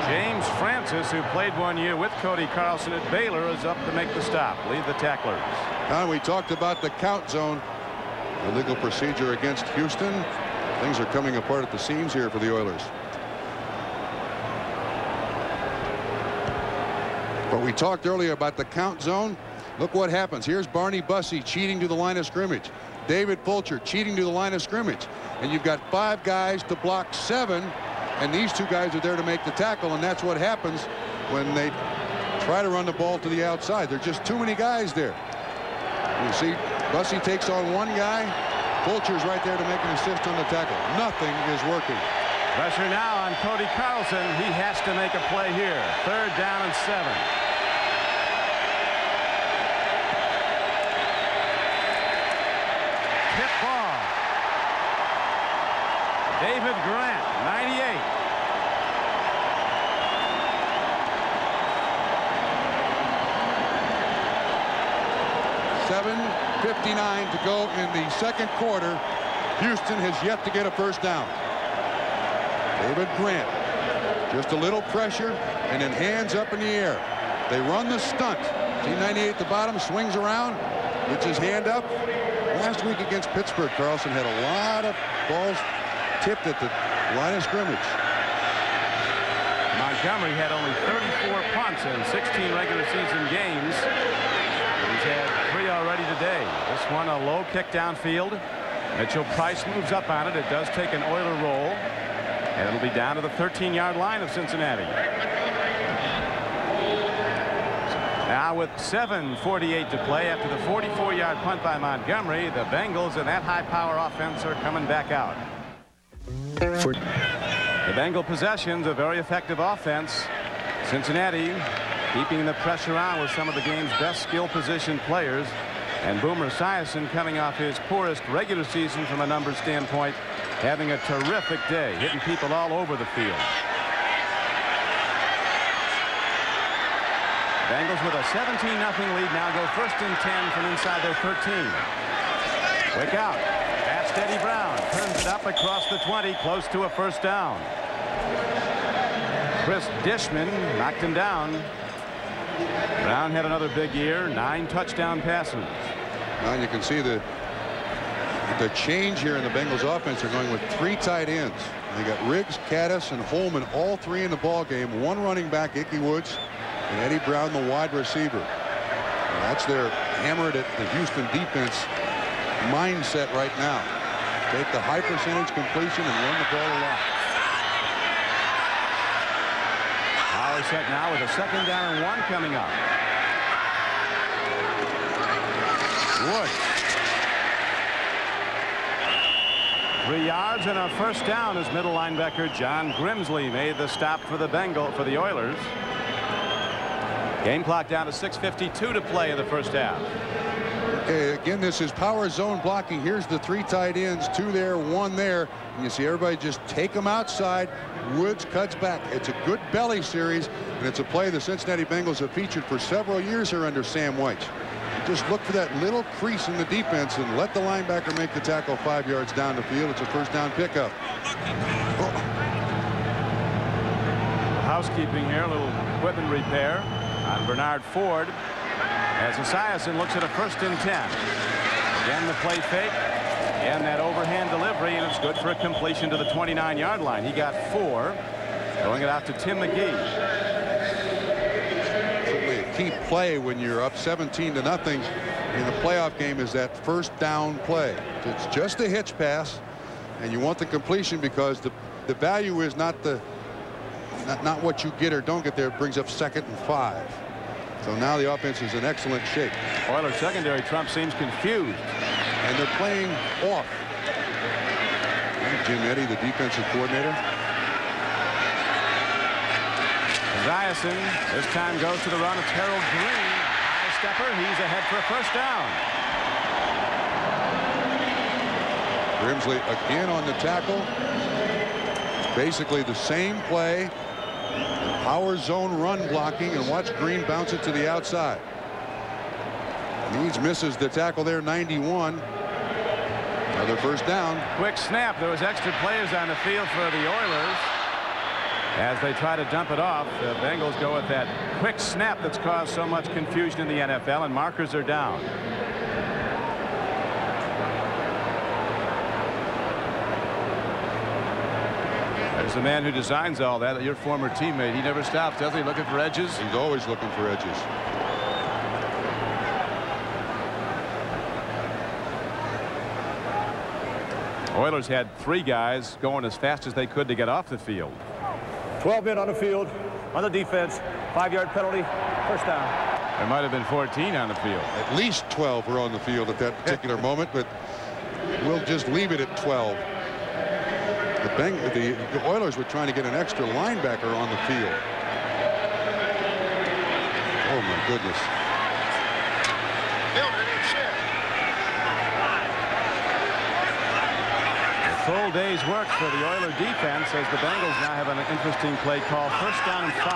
James Francis, who played 1 year with Cody Carlson at Baylor, is up to make the stop. Lead the tacklers. Now we talked about the count zone. The legal procedure against Houston. Things are coming apart at the seams here for the Oilers. But we talked earlier about the count zone. Look what happens. Here's Barney Bussey cheating to the line of scrimmage. David Fulcher cheating to the line of scrimmage. And you've got 5 guys to block 7. And these 2 guys are there to make the tackle. And that's what happens when they try to run the ball to the outside. There are just too many guys there. You see, Bussey takes on 1 guy. Fulcher's right there to make an assist on the tackle. Nothing is working. Pressure now on Cody Carlson. He has to make a play here. 3rd down and 7. Tip ball. David Grant, 98. 1:59 to go in the second quarter. Houston has yet to get a first down. David Grant, just a little pressure and then hands up in the air. They run the stunt. T98 at the bottom, swings around, gets his hand up. Last week against Pittsburgh, Carlson had a lot of balls tipped at the line of scrimmage. Montgomery had only 34 punts in 16 regular season games. He's had 3 already today. This one a low kick downfield. Mitchell Price moves up on it. It does take an Oiler roll. And it'll be down to the 13-yard line of Cincinnati. Now with 7:48 to play after the 44-yard punt by Montgomery, the Bengals and that high-power offense are coming back out. The Bengal possession's a very effective offense. Cincinnati keeping the pressure on with some of the game's best skill position players. And Boomer Esiason, coming off his poorest regular season from a numbers standpoint, having a terrific day, hitting people all over the field. Bengals with a 17-0 lead now go 1st and 10 from inside their 13. Quick out. That's Eddie Brown. Turns it up across the 20, close to a first down. Chris Dishman knocked him down. Brown had another big year, 9 touchdown passes. Now you can see the change here in the Bengals offense. They're going with 3 tight ends. They got Riggs, Caddis, and Holman, all 3 in the ball game. 1 running back, Ickey Woods, and Eddie Brown, the wide receiver. And that's their hammered at the Houston defense mindset right now. Take the high percentage completion and run the ball a lot. Howard set now with a 2nd down and 1 coming up. Woods. 3 yards and a first down as middle linebacker John Grimsley made the stop for the Oilers. Game clock down to 6:52 to play in the first half. Okay, again, this is power zone blocking. Here's the 3 tight ends, 2 there, 1 there. And you see everybody just take them outside. Woods cuts back. It's a good belly series, and it's a play the Cincinnati Bengals have featured for several years here under Sam White. Just look for that little crease in the defense and let the linebacker make the tackle 5 yards down the field. It's a first down pickup. Oh. Housekeeping here, a little equipment repair on Bernard Ford as Esiason looks at a 1st and 10. Again, the play fake and that overhand delivery, and it's good for a completion to the 29-yard line. He got 4, throwing it out to Tim McGee. Key play when you're up 17-0 in the playoff game is that first down play. It's just a hitch pass, and you want the completion because the value is not what you get or don't get there. It brings up 2nd and 5. So now the offense is in excellent shape. Oilers secondary, Trump seems confused. And they're playing off. And Jim Eddy, the defensive coordinator. Esiason this time goes to the run. It's Harold Green. High stepper. He's ahead for a first down. Grimsley again on the tackle. It's basically the same play. Power zone run blocking, and watch Green bounce it to the outside. Means misses the tackle there, 91. Another first down. Quick snap. There was extra players on the field for the Oilers. As they try to dump it off, the Bengals go with that quick snap that's caused so much confusion in the NFL, and markers are down. There's the man who designs all that, your former teammate. He never stops, does he? Looking for edges? He's always looking for edges. Oilers had 3 guys going as fast as they could to get off the field. 12 men on the field, on the defense, 5-yard penalty, first down. There might have been 14 on the field. At least 12 were on the field at that particular moment, but we'll just leave it at 12. The Oilers were trying to get an extra linebacker on the field. Oh, my goodness. Full day's work for the Oiler defense as the Bengals now have an interesting play call. First down and 5.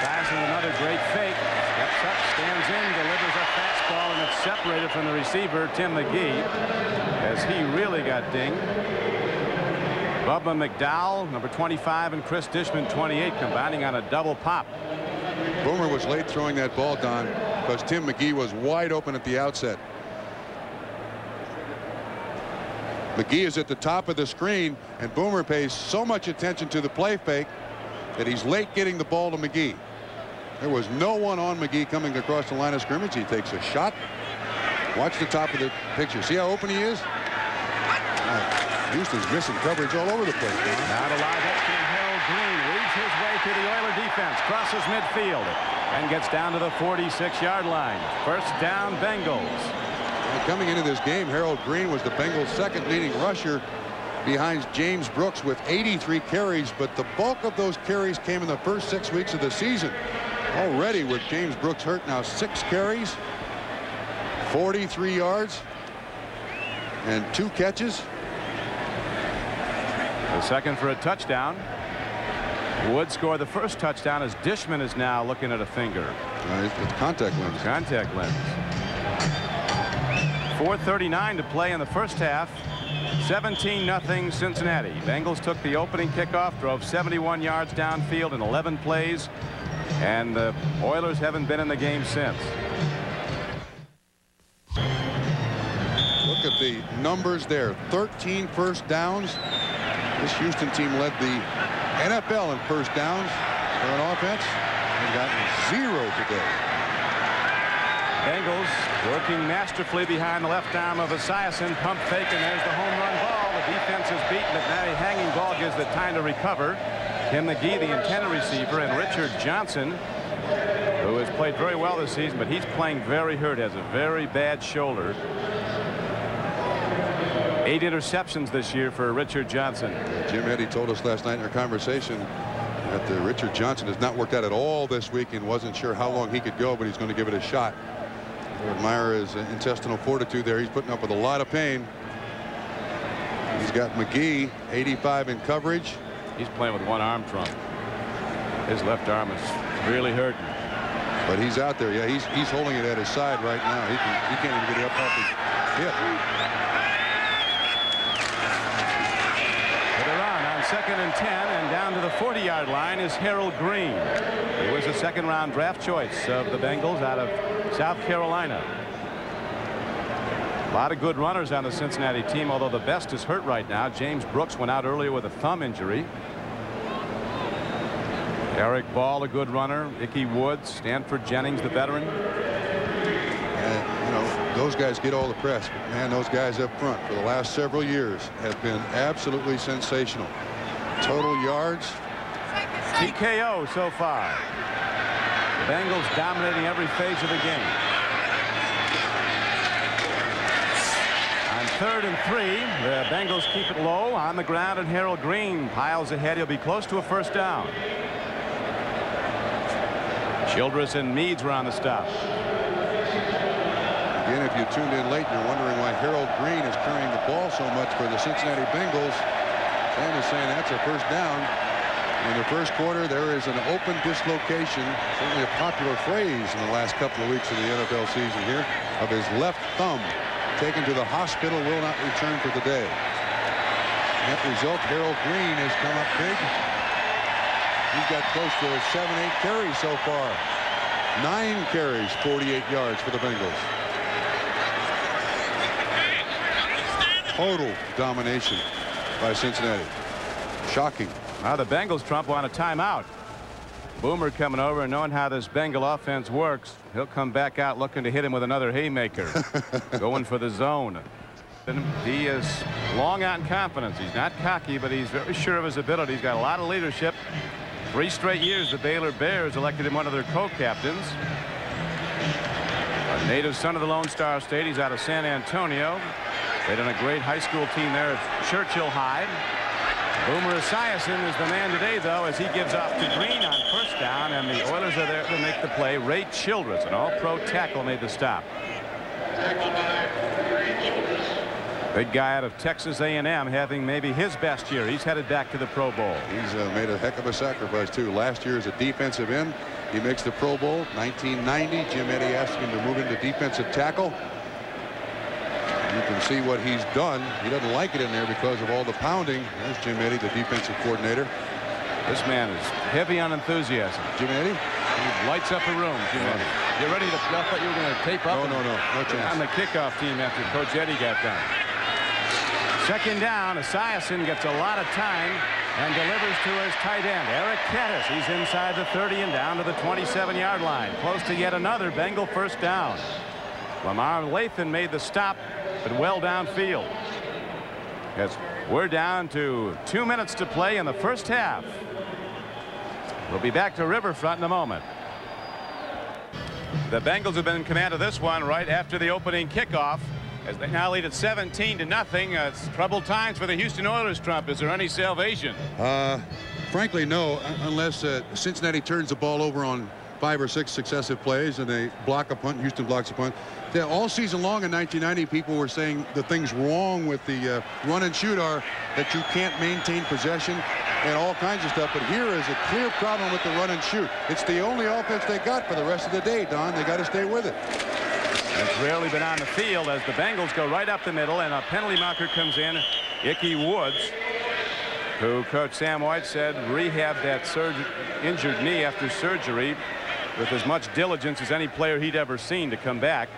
Passes another great fake. Steps up, stands in, delivers a fastball, and it's separated from the receiver, Tim McGee, as he really got dinged. Bubba McDowell, number 25, and Chris Dishman, 28, combining on a double pop. Boomer was late throwing that ball, Don, because Tim McGee was wide open at the outset. McGee is at the top of the screen, and Boomer pays so much attention to the play fake that he's late getting the ball to McGee. There was no one on McGee coming across the line of scrimmage. He takes a shot. Watch the top of the picture. See how open he is? Houston's missing coverage all over the place. Now to live action, Harold Green weaves his way to the Oiler defense, crosses midfield, and gets down to the 46-yard line. First down, Bengals. Coming into this game, Harold Green was the Bengals' second leading rusher behind James Brooks with 83 carries, but the bulk of those carries came in the first 6 weeks of the season. Already with James Brooks hurt, now 6 carries, 43 yards, and 2 catches. The second for a touchdown. Wood scored the first touchdown as Dishman is now looking at a finger. It's contact lens. Contact lens. 4:39 to play in the first half. 17-0 Cincinnati. Bengals took the opening kickoff, drove 71 yards downfield in 11 plays, and the Oilers haven't been in the game since. Look at the numbers there. 13 first downs. This Houston team led the NFL in first downs for an offense. They've gotten 0 today. Bengals working masterfully behind the left arm of Esiason. Pump fake, and there's the home run ball. The defense is beaten, but now a hanging ball gives it time to recover. Tim McGee, the intended receiver, and Richard Johnson, who has played very well this season, but he's playing very hurt, has a very bad shoulder. 8 interceptions this year for Richard Johnson. Jim Eddy told us last night in our conversation that Richard Johnson has not worked out at all this week and wasn't sure how long he could go, but he's going to give it a shot. I admire his intestinal fortitude there. He's putting up with a lot of pain. He's got McGee, 85 in coverage. He's playing with one arm trunk. His left arm is really hurting. But he's out there. Yeah, he's holding it at his side right now. He can't even get it up off his hip. They're on 2nd and 10, and down to the 40-yard line is Harold Green. He was a second-round draft choice of the Bengals out of South Carolina. A lot of good runners on the Cincinnati team, although the best is hurt right now. James Brooks went out earlier with a thumb injury. Eric Ball, a good runner. Ickey Woods, Stanford Jennings, the veteran. You know, those guys get all the press, but man, those guys up front for the last several years have been absolutely sensational. Total yards. TKO so far. The Bengals dominating every phase of the game. On 3rd and 3, the Bengals keep it low on the ground, and Harold Green piles ahead. He'll be close to a first down. Childress and Meads were on the stop. Again, if you tuned in late, you're wondering why Harold Green is carrying the ball so much for the Cincinnati Bengals. Sam is saying that's a first down. In the first quarter, there is an open dislocation, certainly a popular phrase in the last couple of weeks of the NFL season here, of his left thumb. Taken to the hospital, will not return for the day. Net result, Harold Green has come up big. He's got close to 7-8 carries so far. 9 carries, 48 yards for the Bengals. Total domination by Cincinnati. Shocking. Now the Bengals, Trump, want a timeout. Boomer coming over and knowing how this Bengal offense works, he'll come back out looking to hit him with another haymaker. Going for the zone. He is long on confidence. He's not cocky, but he's very sure of his ability. He's got a lot of leadership. 3 straight years the Baylor Bears elected him one of their co-captains. A native son of the Lone Star State. He's out of San Antonio. Played on a great high school team there at Churchill High. Boomer Esiason is the man today, though, as he gives off to Green on first down, and the Oilers are there to make the play. Ray Childress, an all-pro tackle, made the stop. Big guy out of Texas A&M, having maybe his best year. He's headed back to the Pro Bowl. He's made a heck of a sacrifice, too. Last year as a defensive end, He makes the Pro Bowl 1990. Jim Eddy asked him to move into defensive tackle. You can see what he's done. He doesn't like it in there because of all the pounding. There's Jim Eddy, the defensive coordinator. This man is heavy on enthusiasm. Jim Eddy? He lights up a room, Jim Eddy. You're ready to, I thought you were going to tape up. No chance. On the kickoff team after Coach Eddy got done. Second down, Esiason gets a lot of time and delivers to his tight end, Eric Kettis. He's inside the 30 and down to the 27-yard line. Close to yet another Bengal first down. Lamar Lathan made the stop, but well downfield. As we're down to 2 minutes to play in the first half. We'll be back to Riverfront in a moment. The Bengals have been in command of this one right after the opening kickoff, as they now lead at 17-0. It's troubled times for the Houston Oilers, Trump. Is there any salvation? Frankly, no, unless Cincinnati turns the ball over on 5 or 6 successive plays and they block a punt. Houston blocks a punt. All season long in 1990, people were saying the things wrong with the run and shoot are that you can't maintain possession and all kinds of stuff. But here is a clear problem with the run and shoot. It's the only offense they got for the rest of the day, Don. They got to stay with it. It's rarely been on the field as the Bengals go right up the middle, and a penalty marker comes in. Ickey Woods, who Coach Sam White said rehabbed that injured knee after surgery with as much diligence as any player he'd ever seen to come back.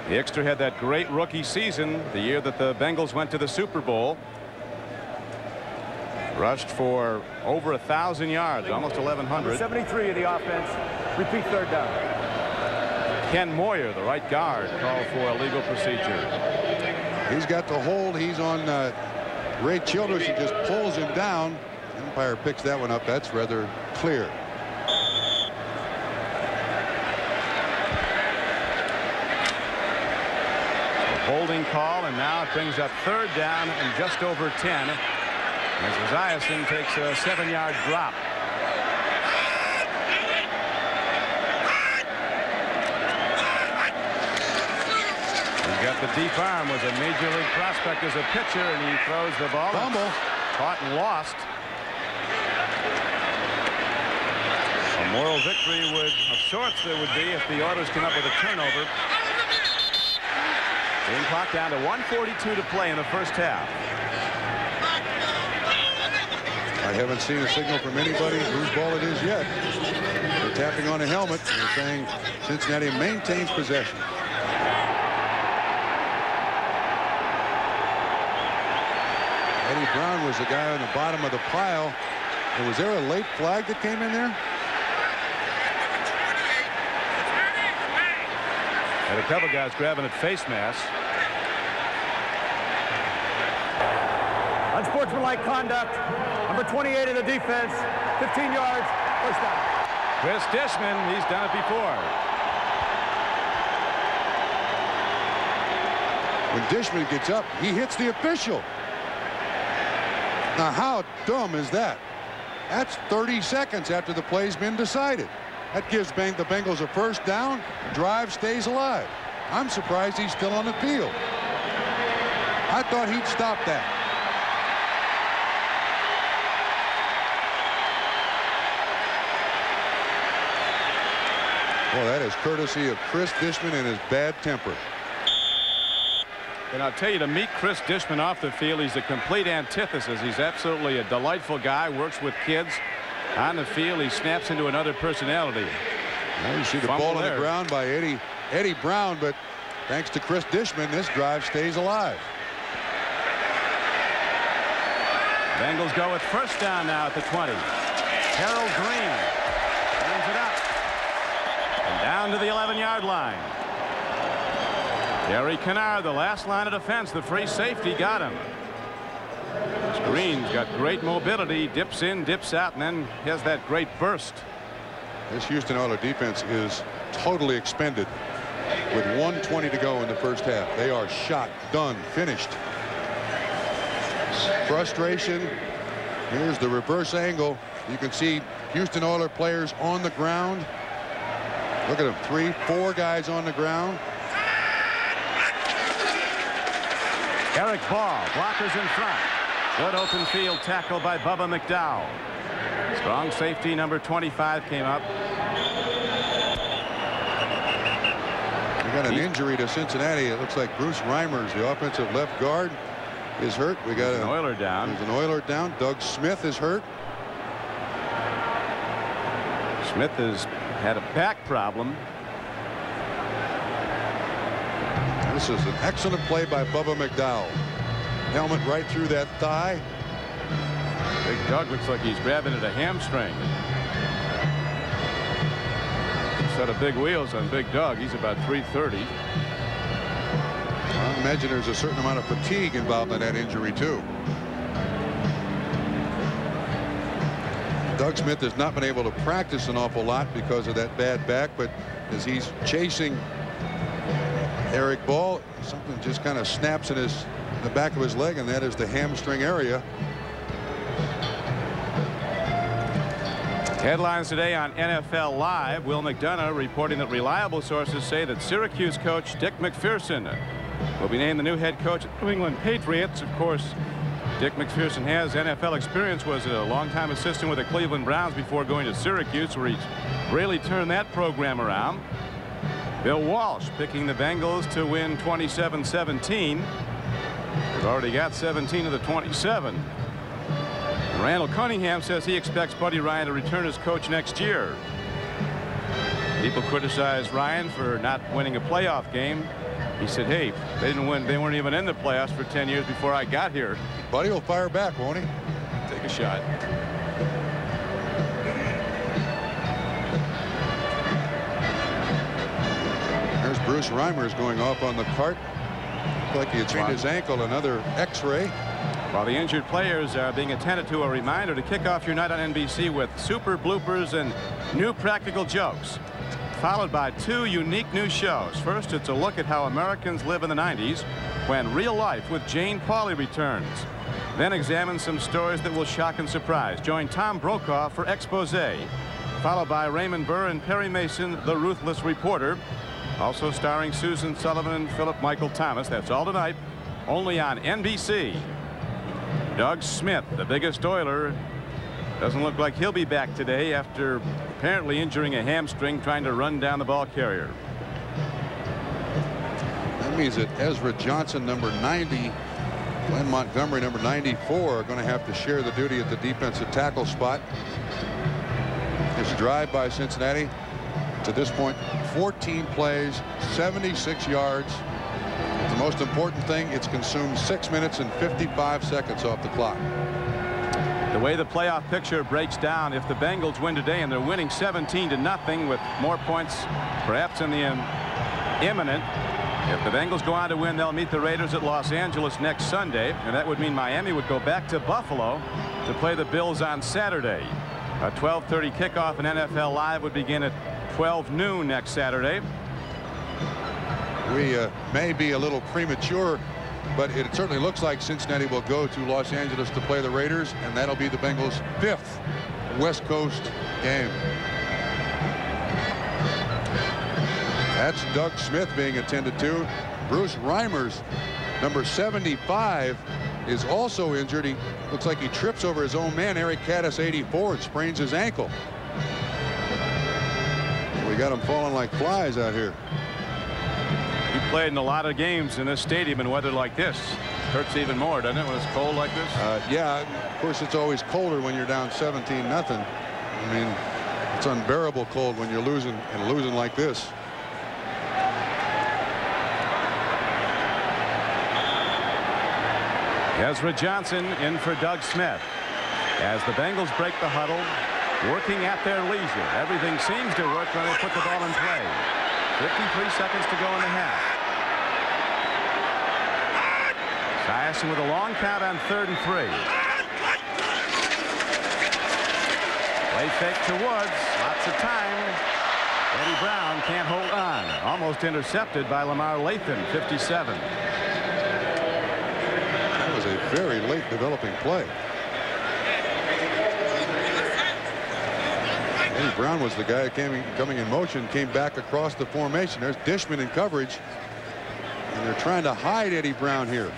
The Ickster had that great rookie season the year that the Bengals went to the Super Bowl. Rushed for over 1,000 yards, almost 1,100. 73 of the offense. Repeat third down. Ken Moyer, the right guard, called for a legal procedure. He's got the hold. He's on Ray Childress. He just pulls him down. Umpire picks that one up. That's rather clear. Holding call, and now it brings up third down and just over 10 as Esiason takes a 7-yard drop. He's got the deep arm, was a major league prospect as a pitcher, and he throws the ball. Fumble. Caught and lost. A moral victory of sorts there would be if the Oilers came up with a turnover. Game clock down to 1:42 to play in the first half. I haven't seen a signal from anybody whose ball it is yet. They're tapping on a helmet. They're saying Cincinnati maintains possession. Eddie Brown was the guy on the bottom of the pile. And was there a late flag that came in there? Had a couple guys grabbing at face masks. Unsportsmanlike conduct. Number 28 of the defense. 15 yards. First down. Chris Dishman, he's done it before. When Dishman gets up, he hits the official. Now, how dumb is that? That's 30 seconds after the play's been decided. That gives the Bengals a first down. Drive stays alive. I'm surprised he's still on the field. I thought he'd stop that. Well, that is courtesy of Chris Dishman and his bad temper. And I'll tell you, to meet Chris Dishman off the field, he's a complete antithesis. He's absolutely a delightful guy, works with kids. On the field, he snaps into another personality. Well, you see the ball on the ground by Eddie Brown, but thanks to Chris Dishman, this drive stays alive. Bengals go with first down now at the 20. Harold Green turns it up. And down to the 11-yard line. Gary Kennard, the last line of defense, the free safety, got him. Green's got great mobility, dips in, dips out, and then has that great burst. This Houston Oilers defense is totally expended with 1:20 to go in the first half. They are shot, done, finished. Frustration. Here's the reverse angle. You can see Houston Oilers players on the ground. Look at them, 3, 4 guys on the ground. Eric Ball, blockers in front. Good open field tackle by Bubba McDowell. Strong safety number 25 came up. We got an injury to Cincinnati. It looks like Bruce Reimers, the offensive left guard, is hurt. We got an Oiler down. There's an Oiler down. Doug Smith is hurt. Smith has had a back problem. This is an excellent play by Bubba McDowell. Helmet right through that thigh. Big Doug looks like he's grabbing at a hamstring. Set of big wheels on Big Doug. He's about 330. I imagine there's a certain amount of fatigue involved in that injury too. Doug Smith has not been able to practice an awful lot because of that bad back, but as he's chasing Eric Ball, something just kind of snaps in the back of his leg, and that is the hamstring area. Headlines today on NFL Live. Will McDonough reporting that reliable sources say that Syracuse coach Dick McPherson will be named the new head coach of New England Patriots. Of course, Dick McPherson has NFL experience, was a longtime assistant with the Cleveland Browns before going to Syracuse, where he's really turned that program around. Bill Walsh picking the Bengals to win 27-17. They've already got 17 of the 27. Randall Cunningham says he expects Buddy Ryan to return as coach next year. People criticize Ryan for not winning a playoff game. He said, hey, they didn't win. They weren't even in the playoffs for 10 years before I got here. Buddy will fire back, won't he? Take a shot. There's Bruce Reimers going off on the cart. Looked like he had sprained his ankle. Another X-ray. While the injured players are being attended to, a reminder to kick off your night on NBC with super bloopers and new practical jokes, followed by 2 unique new shows. First, it's a look at how Americans live in the 90s when Real Life with Jane Pauley returns. Then examine some stories that will shock and surprise. Join Tom Brokaw for Expose, followed by Raymond Burr and Perry Mason, the Ruthless Reporter. Also starring Susan Sullivan and Philip Michael Thomas. That's all tonight, only on NBC. Doug Smith, the biggest Oiler, doesn't look like he'll be back today after apparently injuring a hamstring trying to run down the ball carrier. That means that Ezra Johnson, number 90, Glenn Montgomery, number 94, are going to have to share the duty at the defensive tackle spot. This drive by Cincinnati, to this point, 14 plays, 76 yards. The most important thing, it's consumed 6 minutes and 55 seconds off the clock. The way the playoff picture breaks down, if the Bengals win today and they're winning 17-0 with more points perhaps in the imminent, if the Bengals go on to win, they'll meet the Raiders at Los Angeles next Sunday, and that would mean Miami would go back to Buffalo to play the Bills on Saturday. A 12:30 kickoff in NFL Live would begin at 12 noon next Saturday. We may be a little premature, but it certainly looks like Cincinnati will go to Los Angeles to play the Raiders, and that'll be the Bengals' 5th West Coast game. That's Doug Smith being attended to. Bruce Reimers, number 75, is also injured. He looks like he trips over his own man, Eric Caddis, 84, and sprains his ankle. We got them falling like flies out here. He played in a lot of games in this stadium in weather like this. Hurts even more, doesn't it, when it's cold like this? Yeah, of course, it's always colder when you're down 17-0. I mean, it's unbearable cold when you're losing like this. Ezra Johnson in for Doug Smith. As the Bengals break the huddle, working at their leisure. Everything seems to work when they put the ball in play. 53 seconds to go in the half. Esiason with a long count on 3rd and 3. Play fake to Woods. Lots of time. Eddie Brown can't hold on. Almost intercepted by Lamar Lathan, 57. That was a very late developing play. Eddie Brown was the guy coming in motion, came back across the formation. There's Dishman in coverage, and they're trying to hide Eddie Brown here.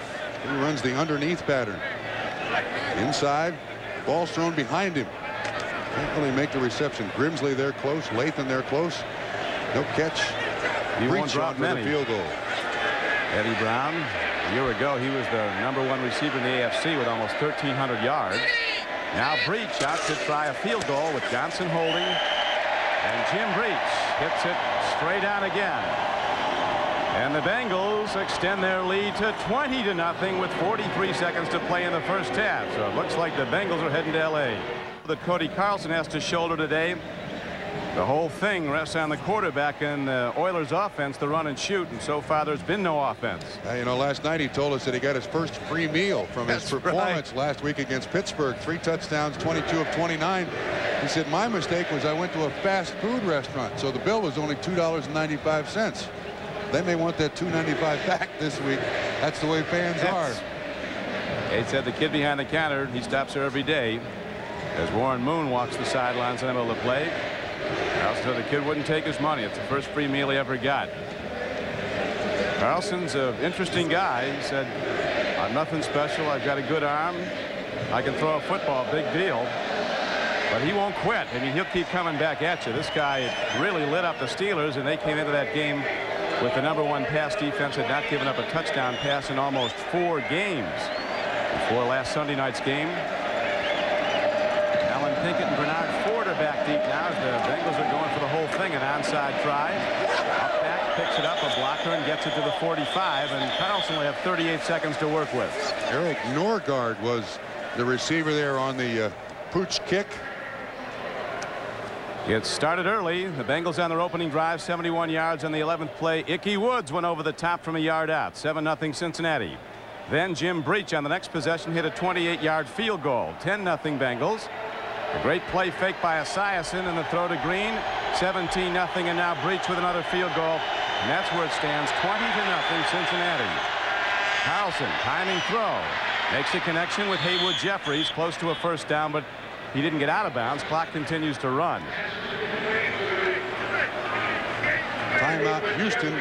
He runs the underneath pattern. Inside, ball's thrown behind him. Can't really make the reception. Grimsley there close, Lathan there close. No catch. He won't Breach drop on for the many. field goal. Eddie Brown, a year ago, he was the #1 receiver in the AFC with almost 1,300 yards. Now Breach out to try a field goal with Johnson holding. And Jim Breach hits it straight on again. And the Bengals extend their lead to 20-0 with 43 seconds to play in the first half. So it looks like the Bengals are heading to L.A. That Cody Carlson has to shoulder today. The whole thing rests on the quarterback in the Oilers offense, the run and shoot, and so far there's been no offense. You know, last night he told us that he got his first free meal from his performance last week against Pittsburgh. 3 touchdowns, 22 of 29. He said, my mistake was I went to a fast food restaurant, so the bill was only $2.95. They may want that $2.95 back this week. That's the way fans are. He said the kid behind the counter, he stops there every day. As Warren Moon walks the sidelines in the middle of the play. Carlson said the kid wouldn't take his money. It's the first free meal he ever got. Carlson's an interesting guy. He said, I'm nothing special. I've got a good arm. I can throw a football, big deal. But he won't quit. I mean, he'll keep coming back at you. This guy really lit up the Steelers, and they came into that game with the #1 pass defense, had not given up a touchdown pass in almost 4 games before last Sunday night's game. Alan Pinkett and Bernard Ford are back deep now as the Bengals are going for the whole thing. An onside try. Up back, picks it up, a blocker, and gets it to the 45. And Carlson will have 38 seconds to work with. Eric Norgard was the receiver there on the pooch kick. It started early. The Bengals on their opening drive, 71 yards on the 11th play. Ickey Woods went over the top from a yard out. 7-0 Cincinnati. Then Jim Breach on the next possession hit a 28-yard field goal. 10-0 Bengals. A great play fake by Esiason and the throw to Green. 17-0, and now Breach with another field goal. And that's where it stands, 20-0 Cincinnati. Carlson, timing throw. Makes a connection with Haywood Jeffries, close to a first down, but he didn't get out of bounds. Clock continues to run. Timeout, Houston.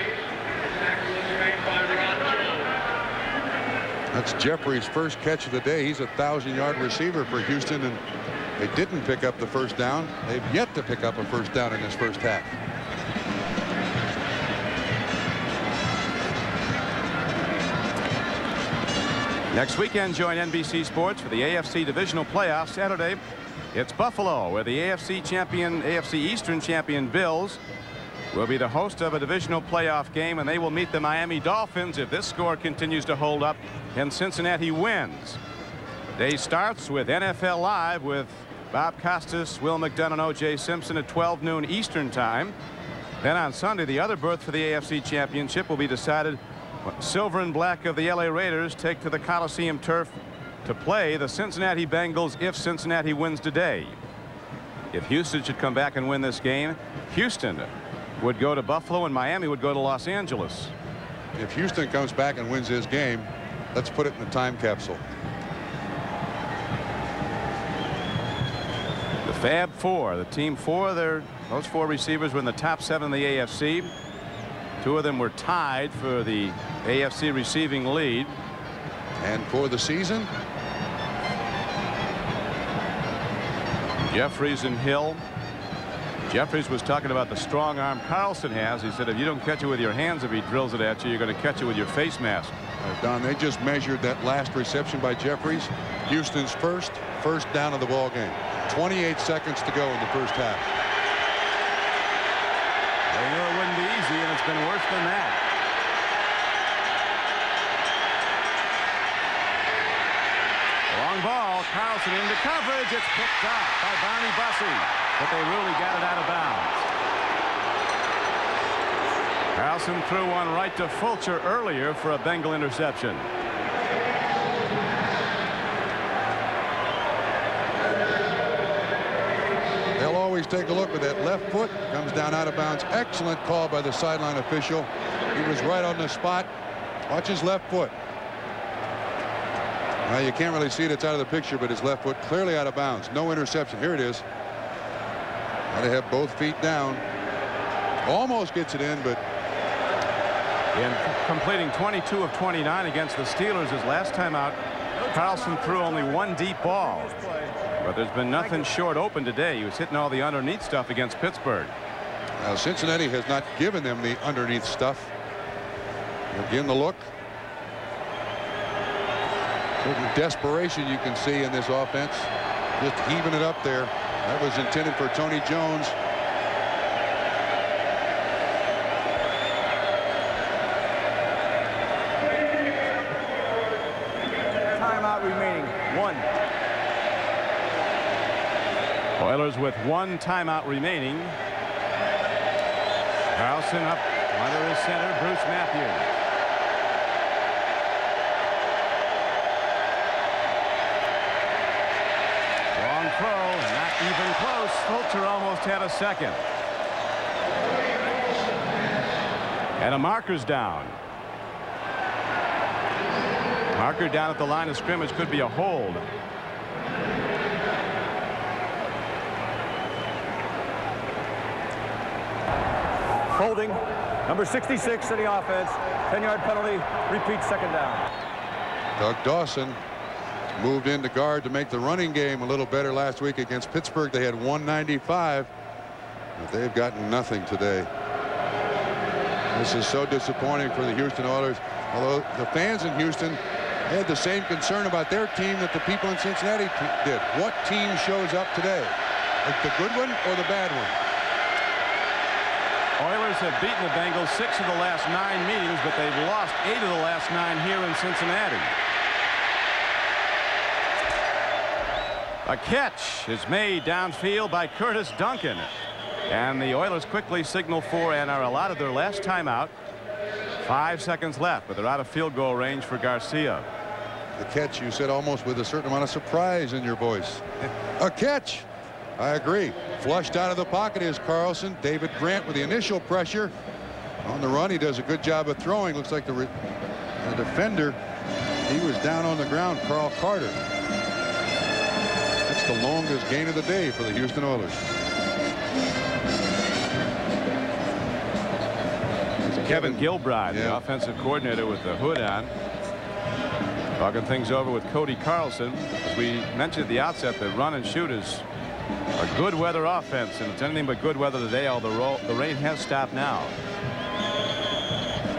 That's Jeffries' first catch of the day. He's a 1,000-yard receiver for Houston, and they didn't pick up the first down. They've yet to pick up a first down in this first half. Next weekend, join NBC Sports for the AFC divisional playoffs. Saturday, it's Buffalo, where the AFC Eastern champion Bills will be the host of a divisional playoff game, and they will meet the Miami Dolphins if this score continues to hold up and Cincinnati wins. Day starts with NFL Live with Bob Costas, Will McDonough, and O.J. Simpson at 12 noon Eastern time. Then on Sunday, the other berth for the AFC championship will be decided when Silver and Black of the L.A. Raiders take to the Coliseum turf to play the Cincinnati Bengals if Cincinnati wins today. If Houston should come back and win this game, Houston would go to Buffalo and Miami would go to Los Angeles. If Houston comes back and wins this game, let's put it in the time capsule. The Fab Four, the team four, those 4 receivers were in the top 7 in the AFC. 2 of them were tied for the AFC receiving lead. And for the season, Jeffries and Hill. Jeffries was talking about the strong arm Carlson has. He said if you don't catch it with your hands, if he drills it at you, you're going to catch it with your face mask. Don, they just measured that last reception by Jeffries. Houston's first down of the ball game. 28 seconds to go in the first half. They knew it wouldn't be easy, and it's been worse than that. Long ball, Carlson into coverage. It's picked up by Barney Bussey, but they really got it out of bounds. Carlson threw one right to Fulcher earlier for a Bengal interception. They'll always take a look at that left foot. Comes down out of bounds. Excellent call by the sideline official. He was right on the spot. Watch his left foot. Now you can't really see it. It's out of the picture, but his left foot clearly out of bounds. No interception. Here it is. Got to have both feet down. Almost gets it in, but in completing 22 of 29 against the Steelers his last time out, Carlson threw only 1 deep ball. But there's been nothing short open today. He was hitting all the underneath stuff against Pittsburgh. Now, Cincinnati has not given them the underneath stuff. Again, the look. Certain desperation you can see in this offense. Just heaving it up there. That was intended for Tony Jones. Timeout remaining. 1. Oilers with 1 timeout remaining. Carlson up under his center, Bruce Matthews. Long throw, not even close. Fulcher almost had a second. And a marker's down. Marker down at the line of scrimmage, could be a hold. Holding. Number 66 to the offense. 10-yard penalty. Repeat, second down. Doug Dawson moved into guard to make the running game a little better last week against Pittsburgh. They had 195, but they've gotten nothing today. This is so disappointing for the Houston Oilers. Although the fans in Houston had the same concern about their team that the people in Cincinnati did. What team shows up today? Like the good one or the bad one? Oilers have beaten the Bengals 6 of the last 9 meetings, but they've lost 8 of the last 9 here in Cincinnati. A catch is made downfield by Curtis Duncan. And the Oilers quickly signal for and are allotted their last timeout. 5 seconds left, but they're out of field goal range for Garcia. The catch, you said almost with a certain amount of surprise in your voice. A catch. I agree. Flushed out of the pocket is Carlson. David Grant with the initial pressure. On the run, he does a good job of throwing. Looks like the defender, he was down on the ground, Carl Carter. That's the longest gain of the day for the Houston Oilers. Kevin Gilbride, the offensive coordinator with the hood on. Talking things over with Cody Carlson. As we mentioned at the outset, the run and shoot is a good weather offense, and it's anything but good weather today, although the rain has stopped now.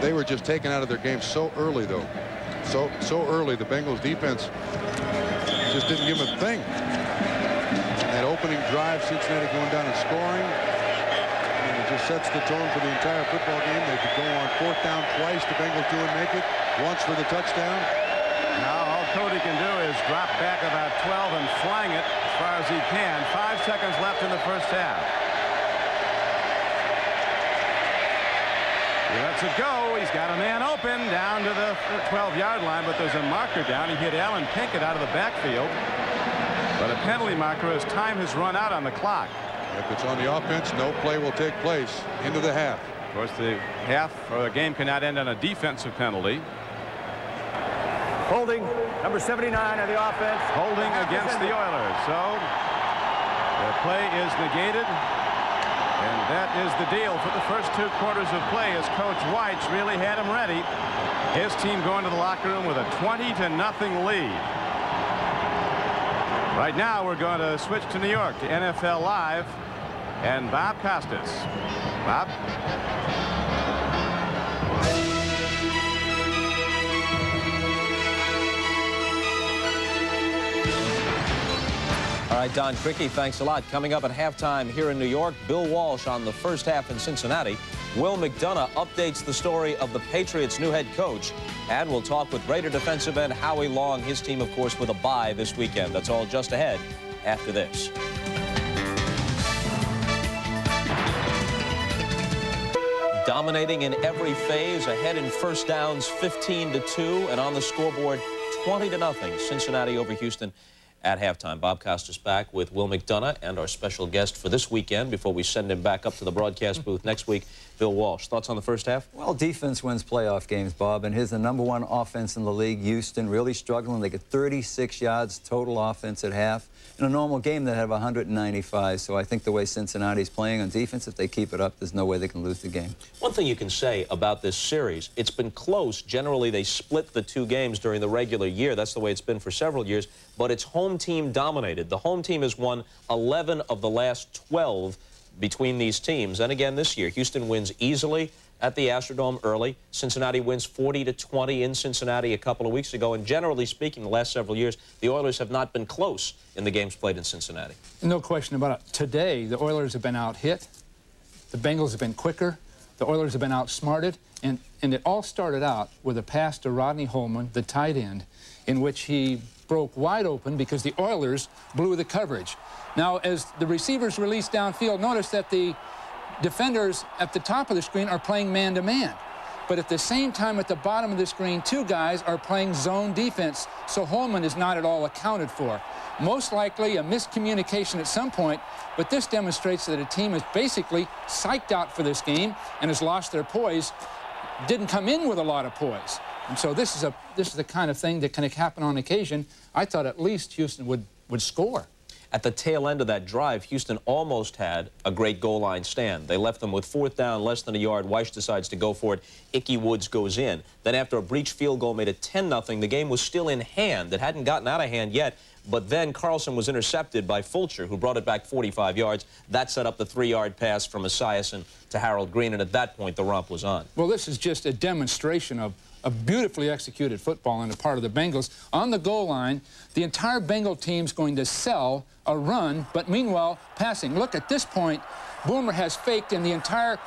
They were just taken out of their game so early, though. So early. The Bengals defense just didn't give them a thing. That opening drive, Cincinnati going down and scoring. And it just sets the tone for the entire football game. They could go on 4th down twice. The Bengals do and make it. Once for the touchdown. Now all Cody can do is drop back about 12 and flang it as far as he can. 5 seconds left in the first half. He lets it go. He's got a man open down to the 12-yard line, but there's a marker down. He hit Alan Pinkett out of the backfield. But a penalty marker as time has run out on the clock. If it's on the offense, no play will take place into the half. Of course, the half or the game cannot end on a defensive penalty. Holding. Number 79 on the offense. Holding against the Oilers. So the play is negated. And that is the deal for the first 2 quarters of play, as Coach Weitz really had him ready. His team going to the locker room with a 20-0 lead. Right now we're going to switch to New York to NFL Live and Bob Costas. Bob? All right, Don Criqui, thanks a lot. Coming up at halftime here in New York, Bill Walsh on the first half in Cincinnati. Will McDonough updates the story of the Patriots' new head coach. And we'll talk with Raider defensive end Howie Long, his team, of course, with a bye this weekend. That's all just ahead after this. Dominating in every phase, ahead in first downs 15-2, and on the scoreboard 20-0. Cincinnati over Houston at halftime. Bob Costas back with Will McDonough and our special guest for this weekend before we send him back up to the broadcast booth next week, Bill Walsh. Thoughts on the first half? Well, defense wins playoff games, Bob, and here's the #1 offense in the league. Houston really struggling. They get 36 yards total offense at half. In a normal game, they have 195. So I think the way Cincinnati's playing on defense, if they keep it up, there's no way they can lose the game. One thing you can say about this series, it's been close. Generally, they split the 2 games during the regular year. That's the way it's been for several years. But it's home team dominated. The home team has won 11 of the last 12 between these teams. And again this year, Houston wins easily at the Astrodome early. Cincinnati wins 40-20 in Cincinnati a couple of weeks ago. And generally speaking, the last several years, the Oilers have not been close in the games played in Cincinnati. No question about it. Today, the Oilers have been out-hit. The Bengals have been quicker. The Oilers have been outsmarted. And it all started out with a pass to Rodney Holman, the tight end, in which he broke wide open because the Oilers blew the coverage. Now, as the receivers released downfield, notice that the defenders at the top of the screen are playing man-to-man. But at the same time, at the bottom of the screen, two guys are playing zone defense, so Holman is not at all accounted for. Most likely a miscommunication at some point, but this demonstrates that a team is basically psyched out for this game and has lost their poise, didn't come in with a lot of poise. And so this is the kind of thing that can happen on occasion. I thought at least Houston would score. At the tail end of that drive, Houston almost had a great goal line stand. They left them with 4th down, less than a yard. Weiss decides to go for it. Ickey Woods goes in. Then after a breach field goal made it 10-0, the game was still in hand. It hadn't gotten out of hand yet, but then Carlson was intercepted by Fulcher, who brought it back 45 yards. That set up the 3-yard pass from Esiason to Harold Green, and at that point, the romp was on. Well, this is just a demonstration of a beautifully executed football on the part of the Bengals. On the goal line, the entire Bengal team's going to sell a run, but meanwhile, passing. Look, at this point, Boomer has faked, and the entire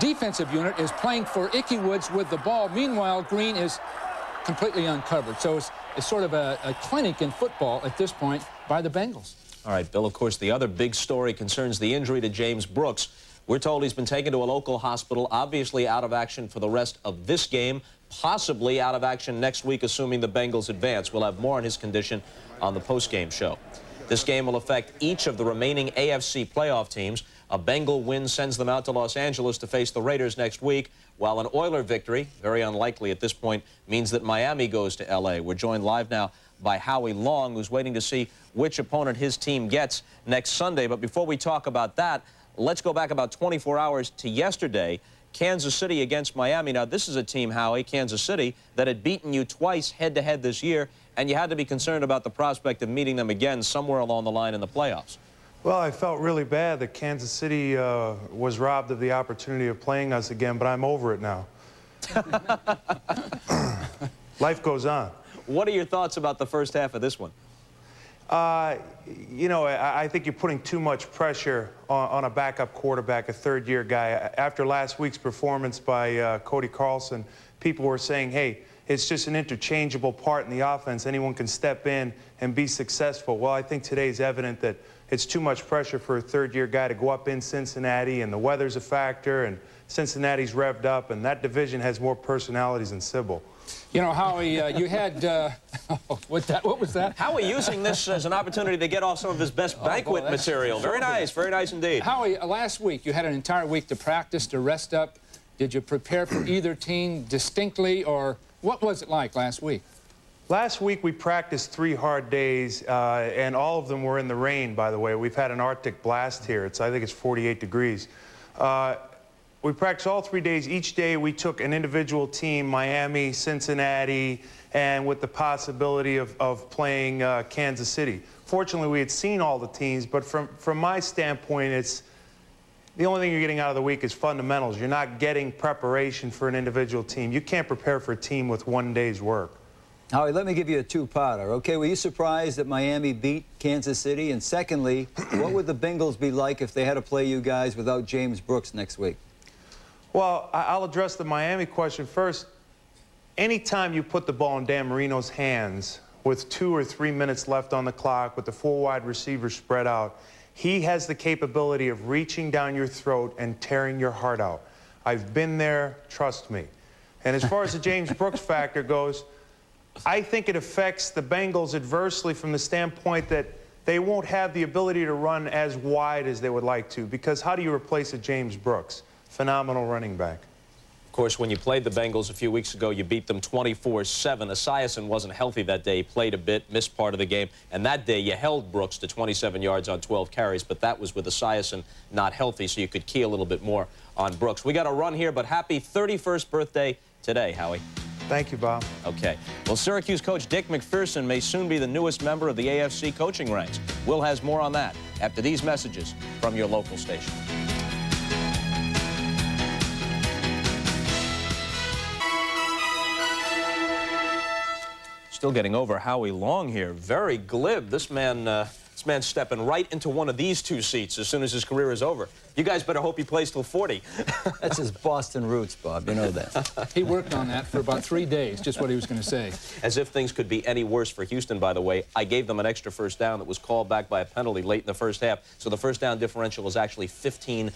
defensive unit is playing for Ickey Woods with the ball. Meanwhile, Green is completely uncovered. So it's sort of a clinic in football at this point by the Bengals. All right, Bill, of course, the other big story concerns the injury to James Brooks. We're told he's been taken to a local hospital, obviously out of action for the rest of this game, possibly out of action next week, assuming the Bengals advance. We'll have more on his condition on the post-game show. This game will affect each of the remaining AFC playoff teams. A Bengal win sends them out to Los Angeles to face the Raiders next week, while an Oiler victory, very unlikely at this point, means that Miami goes to L.A. We're joined live now by Howie Long, who's waiting to see which opponent his team gets next Sunday. But before we talk about that, let's go back about 24 hours to yesterday. Kansas City against Miami. Now, this is a team, Howie, Kansas City, that had beaten you twice head-to-head this year, and you had to be concerned about the prospect of meeting them again somewhere along the line in the playoffs. Well, I felt really bad that Kansas City was robbed of the opportunity of playing us again, but I'm over it now. Life goes on. What are your thoughts about the first half of this one? You know, I think you're putting too much pressure on a backup quarterback, a third-year guy. After last week's performance by Cody Carlson, people were saying, hey, it's just an interchangeable part in the offense. Anyone can step in and be successful. Well, I think today's evident that it's too much pressure for a third-year guy to go up in Cincinnati, and the weather's a factor, and Cincinnati's revved up, and that division has more personalities than Sybil. You know, Howie, you had, what was that? Howie using this as an opportunity to get off some of his best banquet material. Very nice indeed. Howie, last week you had an entire week to practice, to rest up. Did you prepare for either team distinctly, or what was it like last week? Last week we practiced 3 hard days, and all of them were in the rain, by the way. We've had an Arctic blast here. I think it's 48 degrees. We practiced all 3 days. Each day we took an individual team, Miami, Cincinnati, and with the possibility of playing Kansas City. Fortunately, we had seen all the teams, but from my standpoint, it's the only thing you're getting out of the week is fundamentals. You're not getting preparation for an individual team. You can't prepare for a team with 1 day's work. Howie, let me give you a two-parter. Okay, were you surprised that Miami beat Kansas City? And secondly, what would the Bengals be like if they had to play you guys without James Brooks next week? Well, I'll address the Miami question first. Anytime you put the ball in Dan Marino's hands with 2 or 3 minutes left on the clock, with the 4 wide receivers spread out, he has the capability of reaching down your throat and tearing your heart out. I've been there, trust me. And as far as the James Brooks factor goes, I think it affects the Bengals adversely from the standpoint that they won't have the ability to run as wide as they would like to, because how do you replace a James Brooks? Phenomenal running back. Of course, when you played the Bengals a few weeks ago, you beat them 24-7. Esiason wasn't healthy that day. He played a bit, missed part of the game. And that day, you held Brooks to 27 yards on 12 carries, but that was with Esiason not healthy, so you could key a little bit more on Brooks. We got to run here, but happy 31st birthday today, Howie. Thank you, Bob. Okay. Well, Syracuse coach Dick McPherson may soon be the newest member of the AFC coaching ranks. Will has more on that after these messages from your local station. Still getting over Howie Long here. Very glib. This man's stepping right into one of these two seats as soon as his career is over. You guys better hope he plays till 40. That's his Boston roots, Bob. You know that. He worked on that for about 3 days, just what he was going to say. As if things could be any worse for Houston, by the way. I gave them an extra first down that was called back by a penalty late in the first half. So the first down differential was actually 15-1.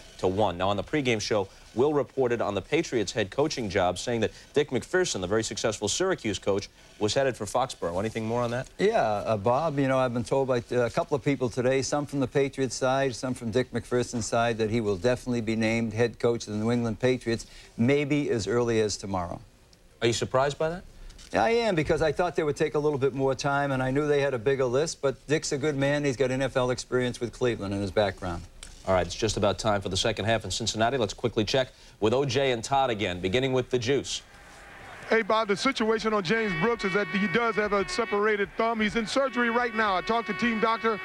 Now, on the pregame show, Will reported on the Patriots head coaching job, saying that Dick McPherson, the very successful Syracuse coach, was headed for Foxborough. Anything more on that? Yeah, Bob, you know, I've been told by a couple of people today, some from the Patriots side, some from Dick McPherson's side, that he will definitely be named head coach of the New England Patriots, maybe as early as tomorrow. Are you surprised by that? I am, because I thought they would take a little bit more time, and I knew they had a bigger list, but Dick's a good man. He's got NFL experience with Cleveland in his background. All right, it's just about time for the second half in Cincinnati. Let's quickly check with O.J. and Todd again, beginning with the juice. Hey, Bob, the situation on James Brooks is that he does have a separated thumb. He's in surgery right now. I talked to team doctor,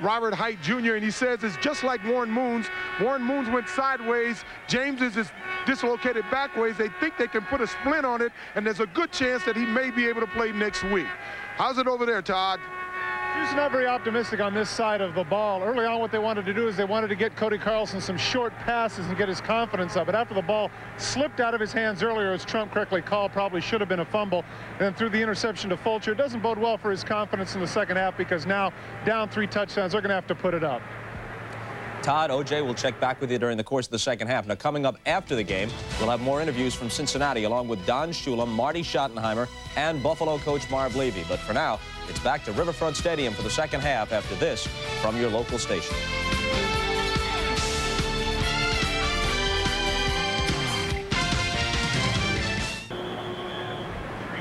Robert Height Jr., and he says it's just like Warren Moon's. Warren Moon's went sideways. James's is dislocated backways. They think they can put a splint on it, and there's a good chance that he may be able to play next week. How's it over there, Todd? He's not very optimistic on this side of the ball. Early on, what they wanted to do is they wanted to get Cody Carlson some short passes and get his confidence up. But after the ball slipped out of his hands earlier, as Trump correctly called, probably should have been a fumble. And then threw the interception to Fulcher. It doesn't bode well for his confidence in the second half, because now down 3 touchdowns, they're going to have to put it up. Todd, O.J. will check back with you during the course of the second half. Now, coming up after the game, we'll have more interviews from Cincinnati, along with Don Shula, Marty Schottenheimer, and Buffalo coach Marv Levy. But for now, it's back to Riverfront Stadium for the second half after this from your local station.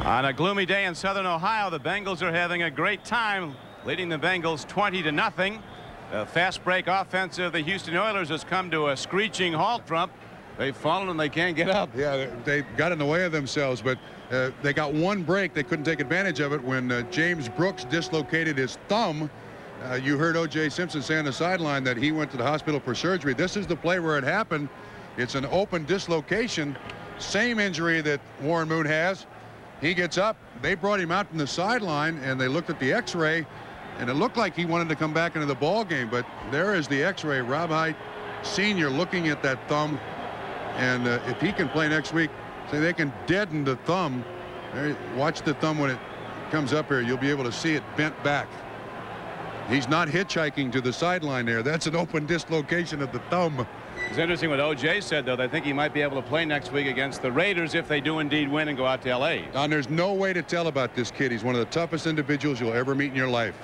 On a gloomy day in Southern Ohio, the Bengals are having a great time, leading the Bengals 20-0. The fast break offense of the Houston Oilers has come to a screeching halt, Trump. They've fallen and they can't get up. Yeah, they got in the way of themselves, but they got one break. They couldn't take advantage of it when James Brooks dislocated his thumb. You heard O.J. Simpson say on the sideline that he went to the hospital for surgery. This is the play where it happened. It's an open dislocation, same injury that Warren Moon has. He gets up. They brought him out from the sideline, and they looked at the X-ray, and it looked like he wanted to come back into the ball game, but there is the X-ray. Rob Height Sr. looking at that thumb, and if he can play next week, say they can deaden the thumb. Watch the thumb when it comes up here. You'll be able to see it bent back. He's not hitchhiking to the sideline there. That's an open dislocation of the thumb. It's interesting what O.J. said, though. They think he might be able to play next week against the Raiders if they do indeed win and go out to L.A. Don, there's no way to tell about this kid. He's one of the toughest individuals you'll ever meet in your life.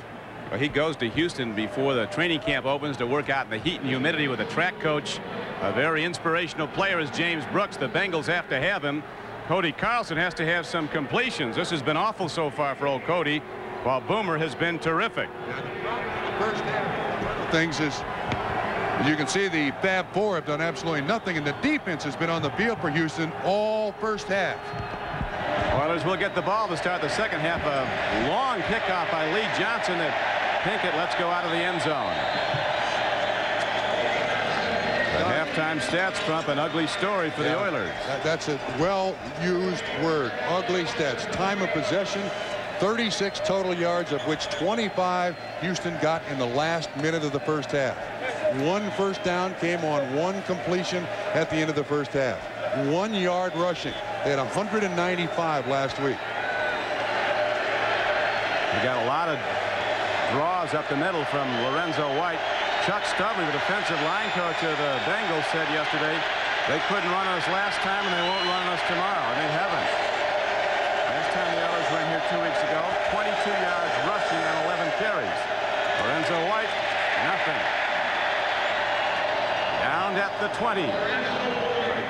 Well, he goes to Houston before the training camp opens to work out in the heat and humidity with a track coach. A very inspirational player is James Brooks. The Bengals have to have him. Cody Carlson has to have some completions. This has been awful so far for old Cody, while Boomer has been terrific. First half, things is, as you can see, the Fab Four have done absolutely nothing, and the defense has been on the field for Houston all first half. Oilers will get the ball to start the second half. A long kickoff by Lee Johnson that Pinkett lets go out of the end zone. The halftime stats, Trump, an ugly story for the Oilers. That's a well-used word. Ugly stats. Time of possession, 36 total yards, of which 25 Houston got in the last minute of the first half. 1 first down came on 1 completion at the end of the first half. 1 yard rushing. They had 195 last week. We got a lot of draws up the middle from Lorenzo White. Chuck Studley, the defensive line coach of the Bengals, said yesterday they couldn't run us last time and they won't run us tomorrow, and they haven't. Last time the Oilers were in here 2 weeks ago, 22 yards rushing on 11 carries. Lorenzo White, nothing. Down at the 20.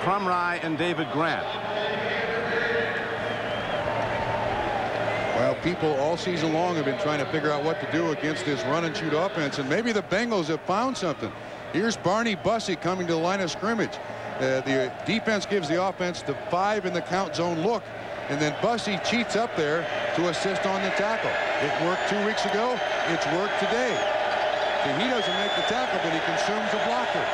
Crumry and David Grant. Well, people all season long have been trying to figure out what to do against this run and shoot offense, and maybe the Bengals have found something. Here's Barney Bussey coming to the line of scrimmage. The defense gives the offense the 5 in the count zone look, and then Bussey cheats up there to assist on the tackle. It worked 2 weeks ago. It's worked today. So he doesn't make the tackle, but he consumes a blocker.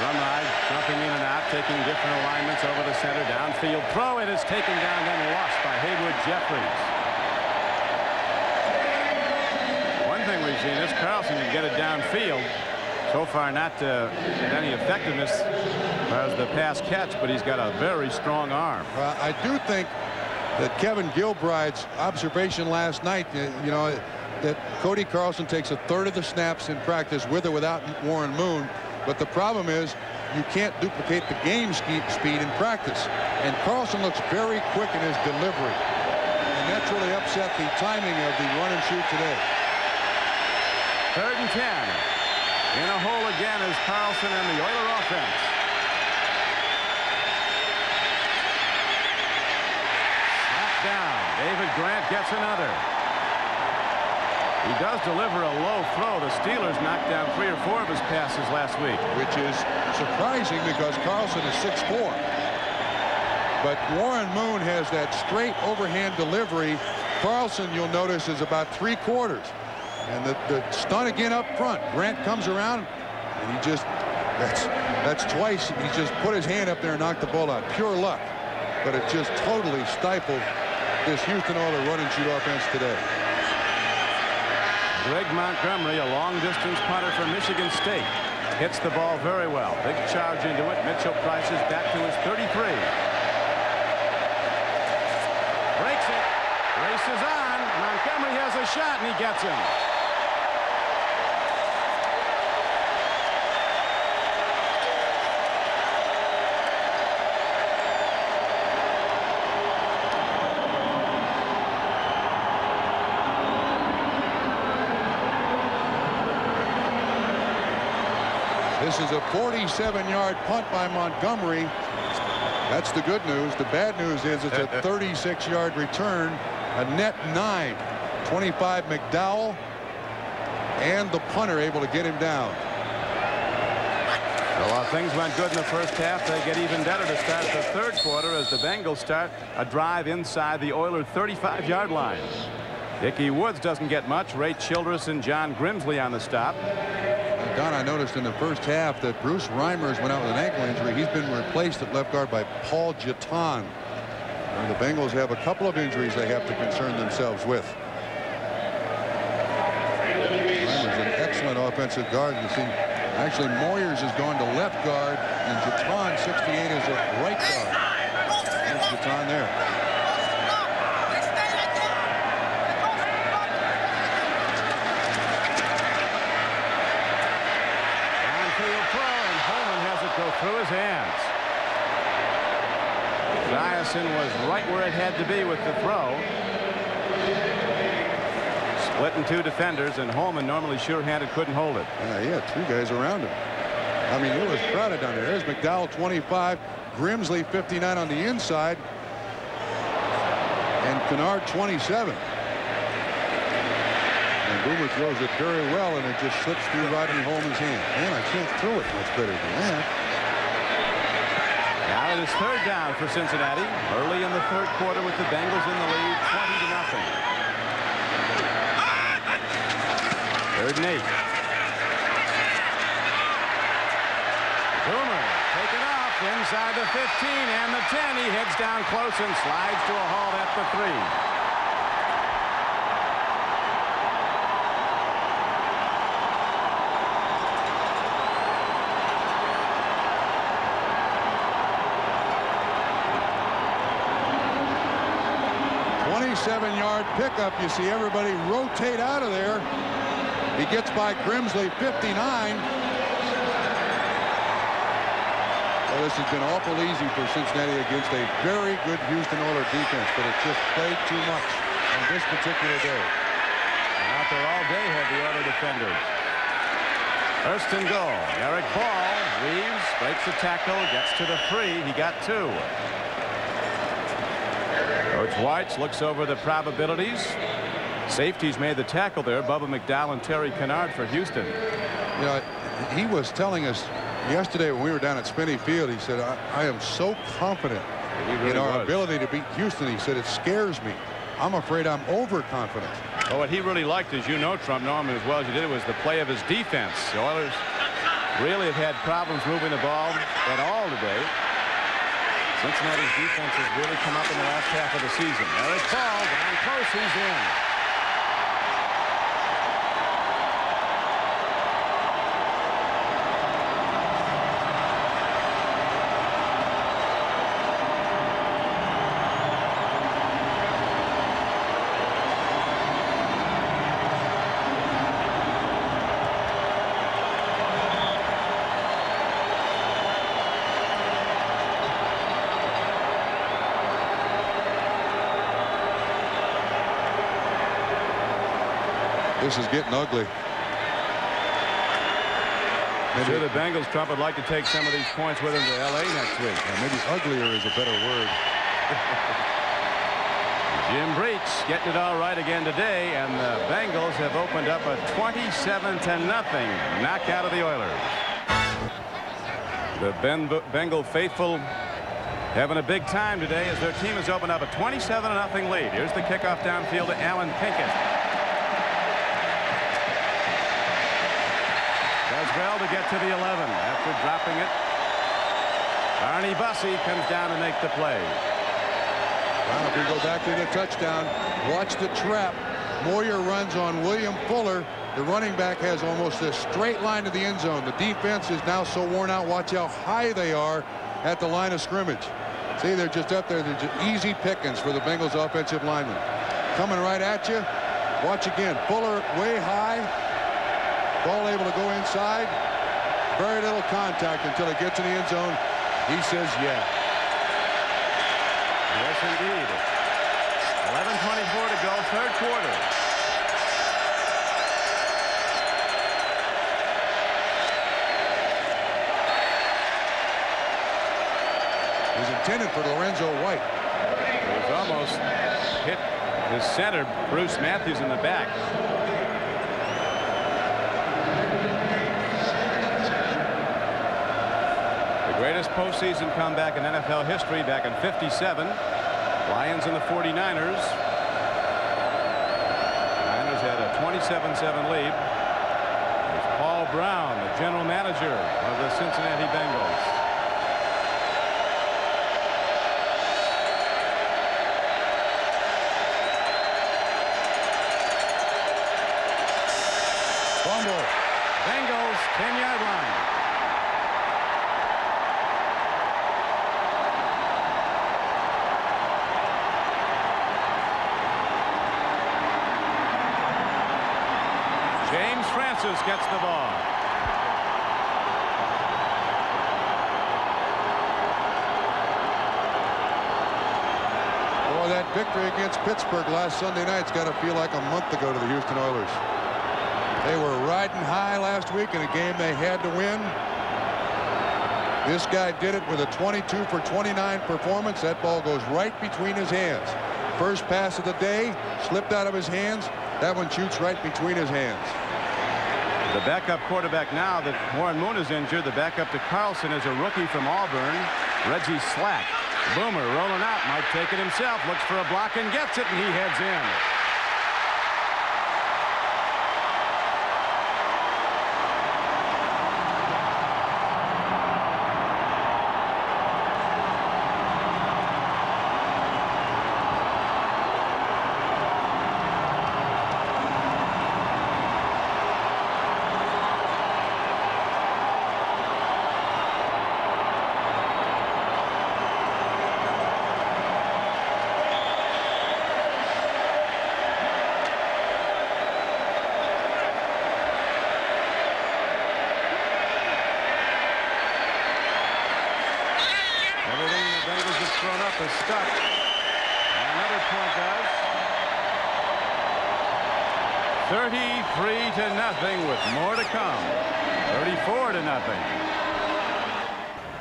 Run ride. Jumping in and out, taking different alignments over the center. Downfield throw. It is taken down and lost by Haywood Jeffries. One thing we've seen is Carlson can get it downfield. So far not with any effectiveness as the pass catch, but he's got a very strong arm. I do think that Kevin Gilbride's observation last night, you know, that Cody Carlson takes a third of the snaps in practice with or without Warren Moon. But the problem is you can't duplicate the game speed in practice. And Carlson looks very quick in his delivery. And that's really upset the timing of the run and shoot today. 3rd and 10. In a hole again is Carlson and the Oiler offense. Snap down. David Grant gets another. He does deliver a low throw. The Steelers knocked down 3 or 4 of his passes last week. Which is surprising because Carlson is 6'4". But Warren Moon has that straight overhand delivery. Carlson, you'll notice, is about 3/4. And the stunt again up front. Grant comes around and he just, that's twice. He just put his hand up there and knocked the ball out. Pure luck. But it just totally stifled this Houston Oilers run and shoot offense today. Greg Montgomery, a long-distance punter from Michigan State, hits the ball very well. Big charge into it. Mitchell Price is back to his 33. Breaks it. Races on. Montgomery has a shot, and he gets him. This is a 47-yard punt by Montgomery. That's the good news. The bad news is it's a 36-yard return, a net 9. 25 McDowell and the punter able to get him down. Well, while things went good in the first half, they get even better to start the 3rd quarter as the Bengals start a drive inside the Oilers' 35-yard line. Dickie Woods doesn't get much. Ray Childress and John Grimsley on the stop. Don, I noticed in the first half that Bruce Reimers went out with an ankle injury. He's been replaced at left guard by Paul Giton. And the Bengals have a couple of injuries they have to concern themselves with. Reimers an excellent offensive guard. You see, actually Moyers has gone to left guard, and Giton, 68, is at right guard. There's Giton there. Go through his hands. Giasson was right where it had to be with the throw. Split in 2 defenders, and Holman, normally sure-handed, couldn't hold it. He had 2 guys around him. I mean, it was crowded down there. There's McDowell, 25, Grimsley, 59 on the inside, and Kennard, 27. And Boomer throws it very well, and it just slips through Rodney Holman's hand. Man, I can't throw it much better than that. Now it is 3rd down for Cincinnati. Early in the 3rd quarter with the Bengals in the lead, 20-0. 3rd and 8. Boomer taken off inside the 15 and the 10. He heads down close and slides to a halt at the 3. Seven-yard pickup. You see everybody rotate out of there. He gets by Grimsley, 59. Well, this has been awful easy for Cincinnati against a very good Houston Oilers defense, but it just played too much on this particular day. And out there all day have the Oilers defenders. 1st and goal. Eric Ball. Reeves breaks the tackle, gets to the 3. He got 2. Coach White looks over the probabilities. Safeties made the tackle there. Bubba McDowell and Terry Kennard for Houston. You know, he was telling us yesterday when we were down at Spinney Field, he said, I am so confident in our ability to beat Houston. He said, it scares me. I'm afraid I'm overconfident. Well, what he really liked, as you know, Trump, know him as well as you did, was the play of his defense. The Oilers really have had problems moving the ball at all today. Cincinnati's defense has really come up in the last half of the season. Eric Paul down close. He's in. This is getting ugly. Maybe the Bengals, Trump, would like to take some of these points with him to L.A. next week. Maybe uglier is a better word. Jim Breach getting it all right again today, and the Bengals have opened up a 27-0 knockout of the Oilers. The Bengal faithful having a big time today as their team has opened up a 27-0 lead. Here's the kickoff downfield to Alan Pinkett. Does well to get to the 11 after dropping it. Arnie Bussey comes down to make the play. Well, if we go back to the touchdown, watch the trap. Moyer runs on William Fuller. The running back has almost a straight line to the end zone. The defense is now so worn out. Watch how high they are at the line of scrimmage. See, they're just up there. They're just easy pickings for the Bengals offensive linemen. Coming right at you. Watch again. Fuller way high. Ball able to go inside. Very little contact until it gets in the end zone. He says, yeah. Yes, indeed. 11:24 to go, third quarter. It was intended for Lorenzo White. It was almost hit his center, Bruce Matthews, in the back. Greatest postseason comeback in NFL history back in '57. Lions and the 49ers. Niners had a 27-7 lead. There's Paul Brown, the general manager of the Cincinnati Bengals. Fumble. Bengals 10-yard line. James Francis gets the ball. Boy, that victory against Pittsburgh last Sunday night's got to feel like a month ago to the Houston Oilers. They were riding high last week in a game they had to win. This guy did it with a 22 for 29 performance. That ball goes right between his hands. First pass of the day slipped out of his hands. That one shoots right between his hands. The backup quarterback now that Warren Moon is injured. The backup to Carlson is a rookie from Auburn, Reggie Slack. Boomer rolling out, might take it himself, looks for a block and gets it, and he heads in. Thrown up is stuck. Another point does. 33-0 with more to come. 34-0.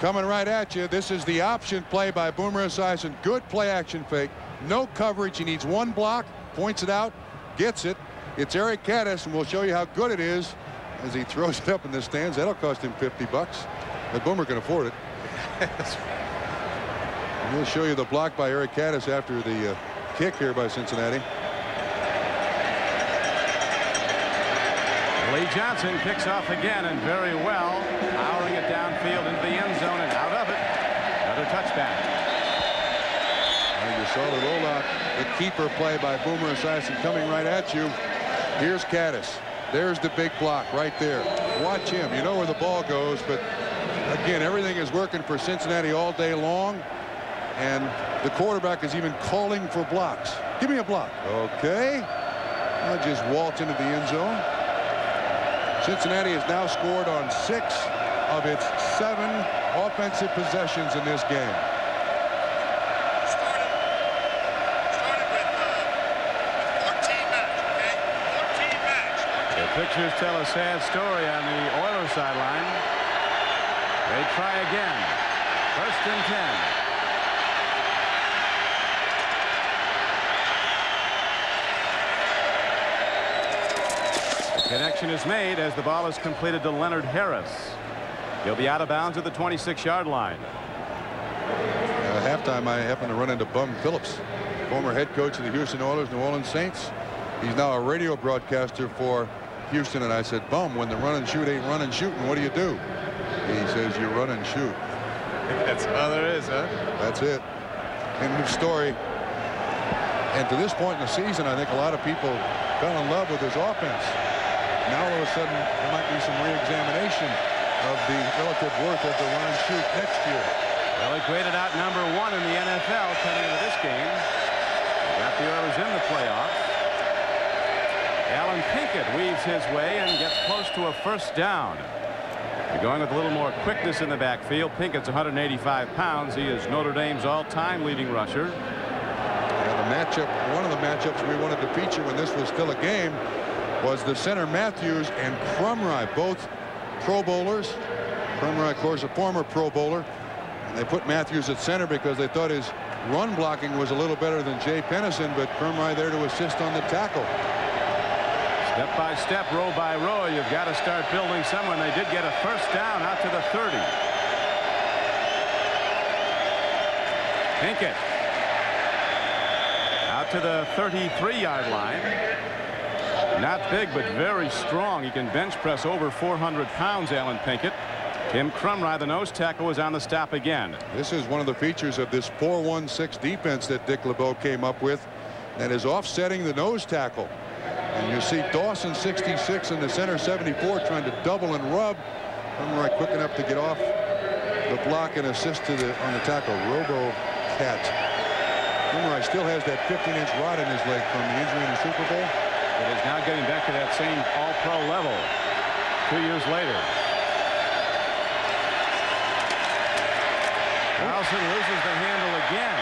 Coming right at you. This is the option play by Boomer Esiason. Good play action fake. No coverage. He needs one block. Points it out. Gets it. It's Eric Caddis, and we'll show you how good it is as he throws it up in the stands. That'll cost him $50. But Boomer can afford it. We'll show you the block by Eric Caddis after the kick here by Cincinnati. Lee Johnson kicks off again, and very well, powering it downfield into the end zone and out of it. Another touchback. And you saw the rollout, the keeper play by Boomer Esiason coming right at you. Here's Caddis. There's the big block right there. Watch him. You know where the ball goes, but again, everything is working for Cincinnati all day long, and the quarterback is even calling for blocks. Give me a block. Okay. I'll just waltz into the end zone. Cincinnati has now scored on 6 of its 7 offensive possessions in this game. Pictures tell a sad story on the Oilers sideline. They try again. 1st and 10. The connection is made as the ball is completed to Leonard Harris. He'll be out of bounds at the 26-yard line. At halftime, I happened to run into Bum Phillips, former head coach of the Houston Oilers, New Orleans Saints. He's now a radio broadcaster for Houston, and I said, Bum, when the run and shoot ain't run and shooting, what do you do? He says, you run and shoot. That's all there is, huh? That's it. End of story. And to this point in the season, I think a lot of people fell in love with his offense. Now all of a sudden, there might be some re-examination of the relative worth of the run and shoot next year. Well, he graded out #1 in the NFL coming into this game. Got the Oilers in the playoffs. Alan Pinkett weaves his way and gets close to a 1st down. They're going with a little more quickness in the backfield. Pinkett's 185 pounds. He is Notre Dame's all-time leading rusher. And the matchup, one of the matchups we wanted to feature when this was still a game, was the center Matthews and Crumry, both Pro Bowlers. Crumry, of course, a former Pro Bowler. And they put Matthews at center because they thought his run blocking was a little better than Jay Pennison, but Crumry there to assist on the tackle. Step by step, row by row, you've got to start building someone. They did get a 1st down out to the 30. Pinkett out to the 33-yard line. Not big, but very strong. He can bench press over 400 pounds, Alan Pinkett. Tim Crumry, the nose tackle, was on the stop again. This is one of the features of this 4-1-6 defense that Dick LeBeau came up with, that is offsetting the nose tackle. And you see Dawson 66 and the center 74 trying to double and rub. Crumry quick enough to get off the block and assist to on the tackle. Robo Cat. Crumry still has that 15-inch rod in his leg from the injury in the Super Bowl. It is now getting back to that same all-pro level 2 years later. Carlson loses the handle again.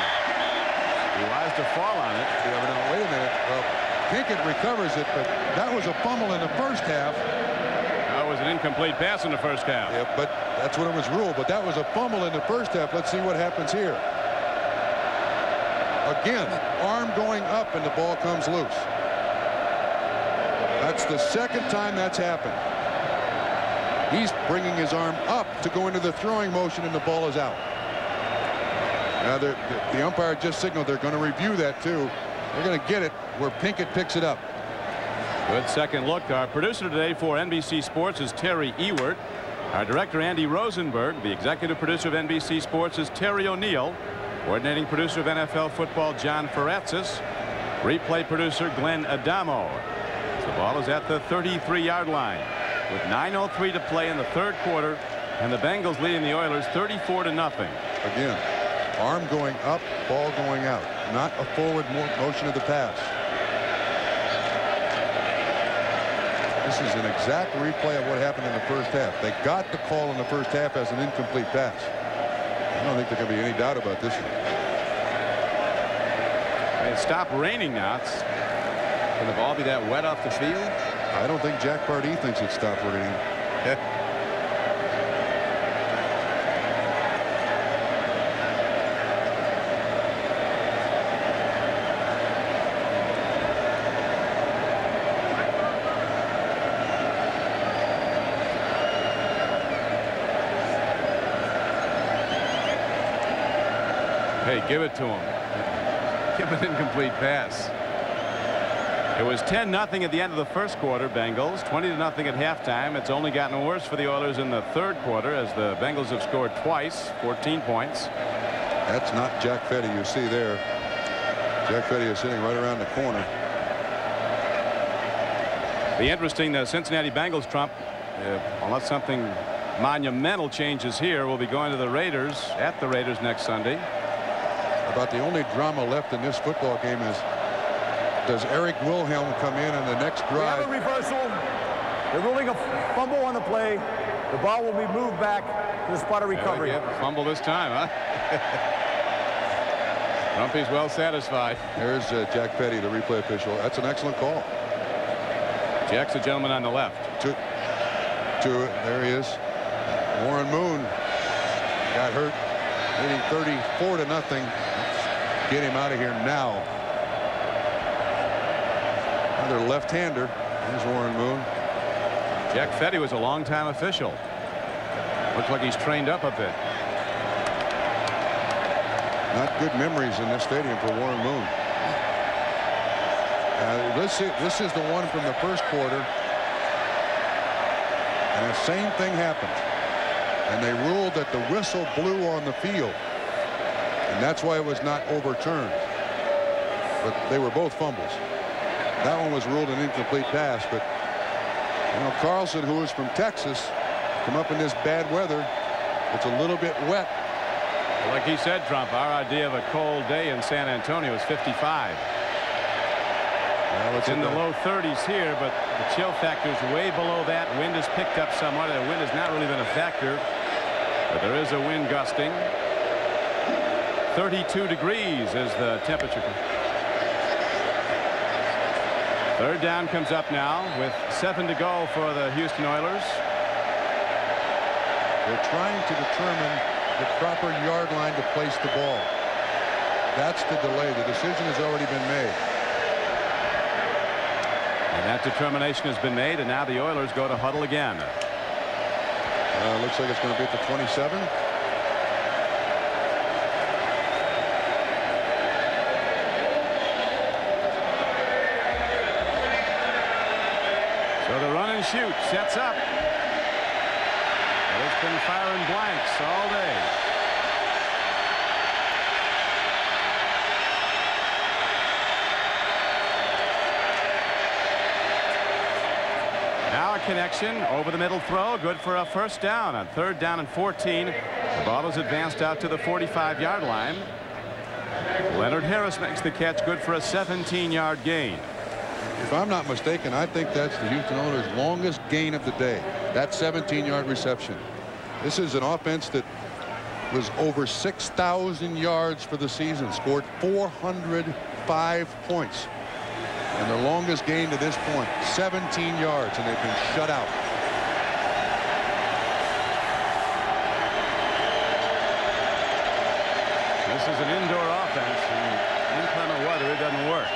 He was to fall on it. Yeah, but now, wait a minute. Well, Pinkett recovers it, but that was a fumble in the 1st half. That was an incomplete pass in the 1st half. Yeah, but that's what it was ruled. But that was a fumble in the 1st half. Let's see what happens here. Again, arm going up and the ball comes loose. That's the 2nd time that's happened. He's bringing his arm up to go into the throwing motion and the ball is out. Now the umpire just signaled they're going to review that too. They're going to get it where Pinkett picks it up. Good second look. Our producer today for NBC Sports is Terry Ewert. Our director Andy Rosenberg. The executive producer of NBC Sports is Terry O'Neill. Coordinating producer of NFL football John Faratzis. Replay producer Glenn Adamo. The ball is at the 33-yard line with 9:03 to play in the 3rd quarter, and the Bengals leading the Oilers 34-0. Again, arm going up, ball going out, not a forward motion of the pass. This is an exact replay of what happened in the 1st half. They got the call in the 1st half as an incomplete pass. I don't think there can be any doubt about this one. It stopped raining now. Can the ball be that wet off the field? I don't think Jack Pardee thinks it stopped raining. Hey, give it to him. Give an incomplete pass. It was 10-0 at the end of the first quarter, Bengals. 20-0 at halftime. It's only gotten worse for the Oilers in the third quarter as the Bengals have scored twice, 14 points. That's not Jack Fetty you see there. Jack Fetty is sitting right around the corner. The interesting Cincinnati Bengals, Trump, unless something monumental changes here, will be going to the Raiders at the Raiders next Sunday. About the only drama left in this football game is, does Eric Wilhelm come in on the next drive? We have a reversal. They're ruling a fumble on the play. The ball will be moved back to the spot of recovery. Fumble this time, huh? Rumpy's well satisfied. There's Jack Petty, the replay official. That's an excellent call. Jack's the gentleman on the left. There he is. Warren Moon got hurt, leading 34-0. Let's get him out of here now. Another left-hander. There's Warren Moon. Jack Fetty was a long-time official. Looks like he's trained up a bit. Not good memories in this stadium for Warren Moon. This is the one from the first quarter. And the same thing happened. And they ruled that the whistle blew on the field. And that's why it was not overturned. But they were both fumbles. That one was ruled an incomplete pass. But, you know, Carlson, who is from Texas, come up in this bad weather. It's a little bit wet. Like he said, Trump, our idea of a cold day in San Antonio is 55. Well, it's in the low 30s here, but the chill factor is way below that. Wind has picked up somewhat. The wind has not really been a factor, but there is a wind gusting. 32 degrees is the temperature. Third down comes up now with 7 to go for the Houston Oilers. They're trying to determine the proper yard line to place the ball. That's the delay. The decision has already been made. And that determination has been made, and now the Oilers go to huddle again. Looks like it's going to be at the 27. So the run and shoot sets up. But it's been firing blanks all day. Now a connection over the middle throw, good for a first down on 3rd down and 14. The ball is advanced out to the 45-yard line. Leonard Harris makes the catch, good for a 17-yard gain. If I'm not mistaken, I think that's the Houston Oilers' longest gain of the day. That 17-yard reception. This is an offense that was over 6,000 yards for the season, scored 405 points. And their longest gain to this point, 17 yards, and they've been shut out. This is an indoor offense, and inclement weather, it doesn't work.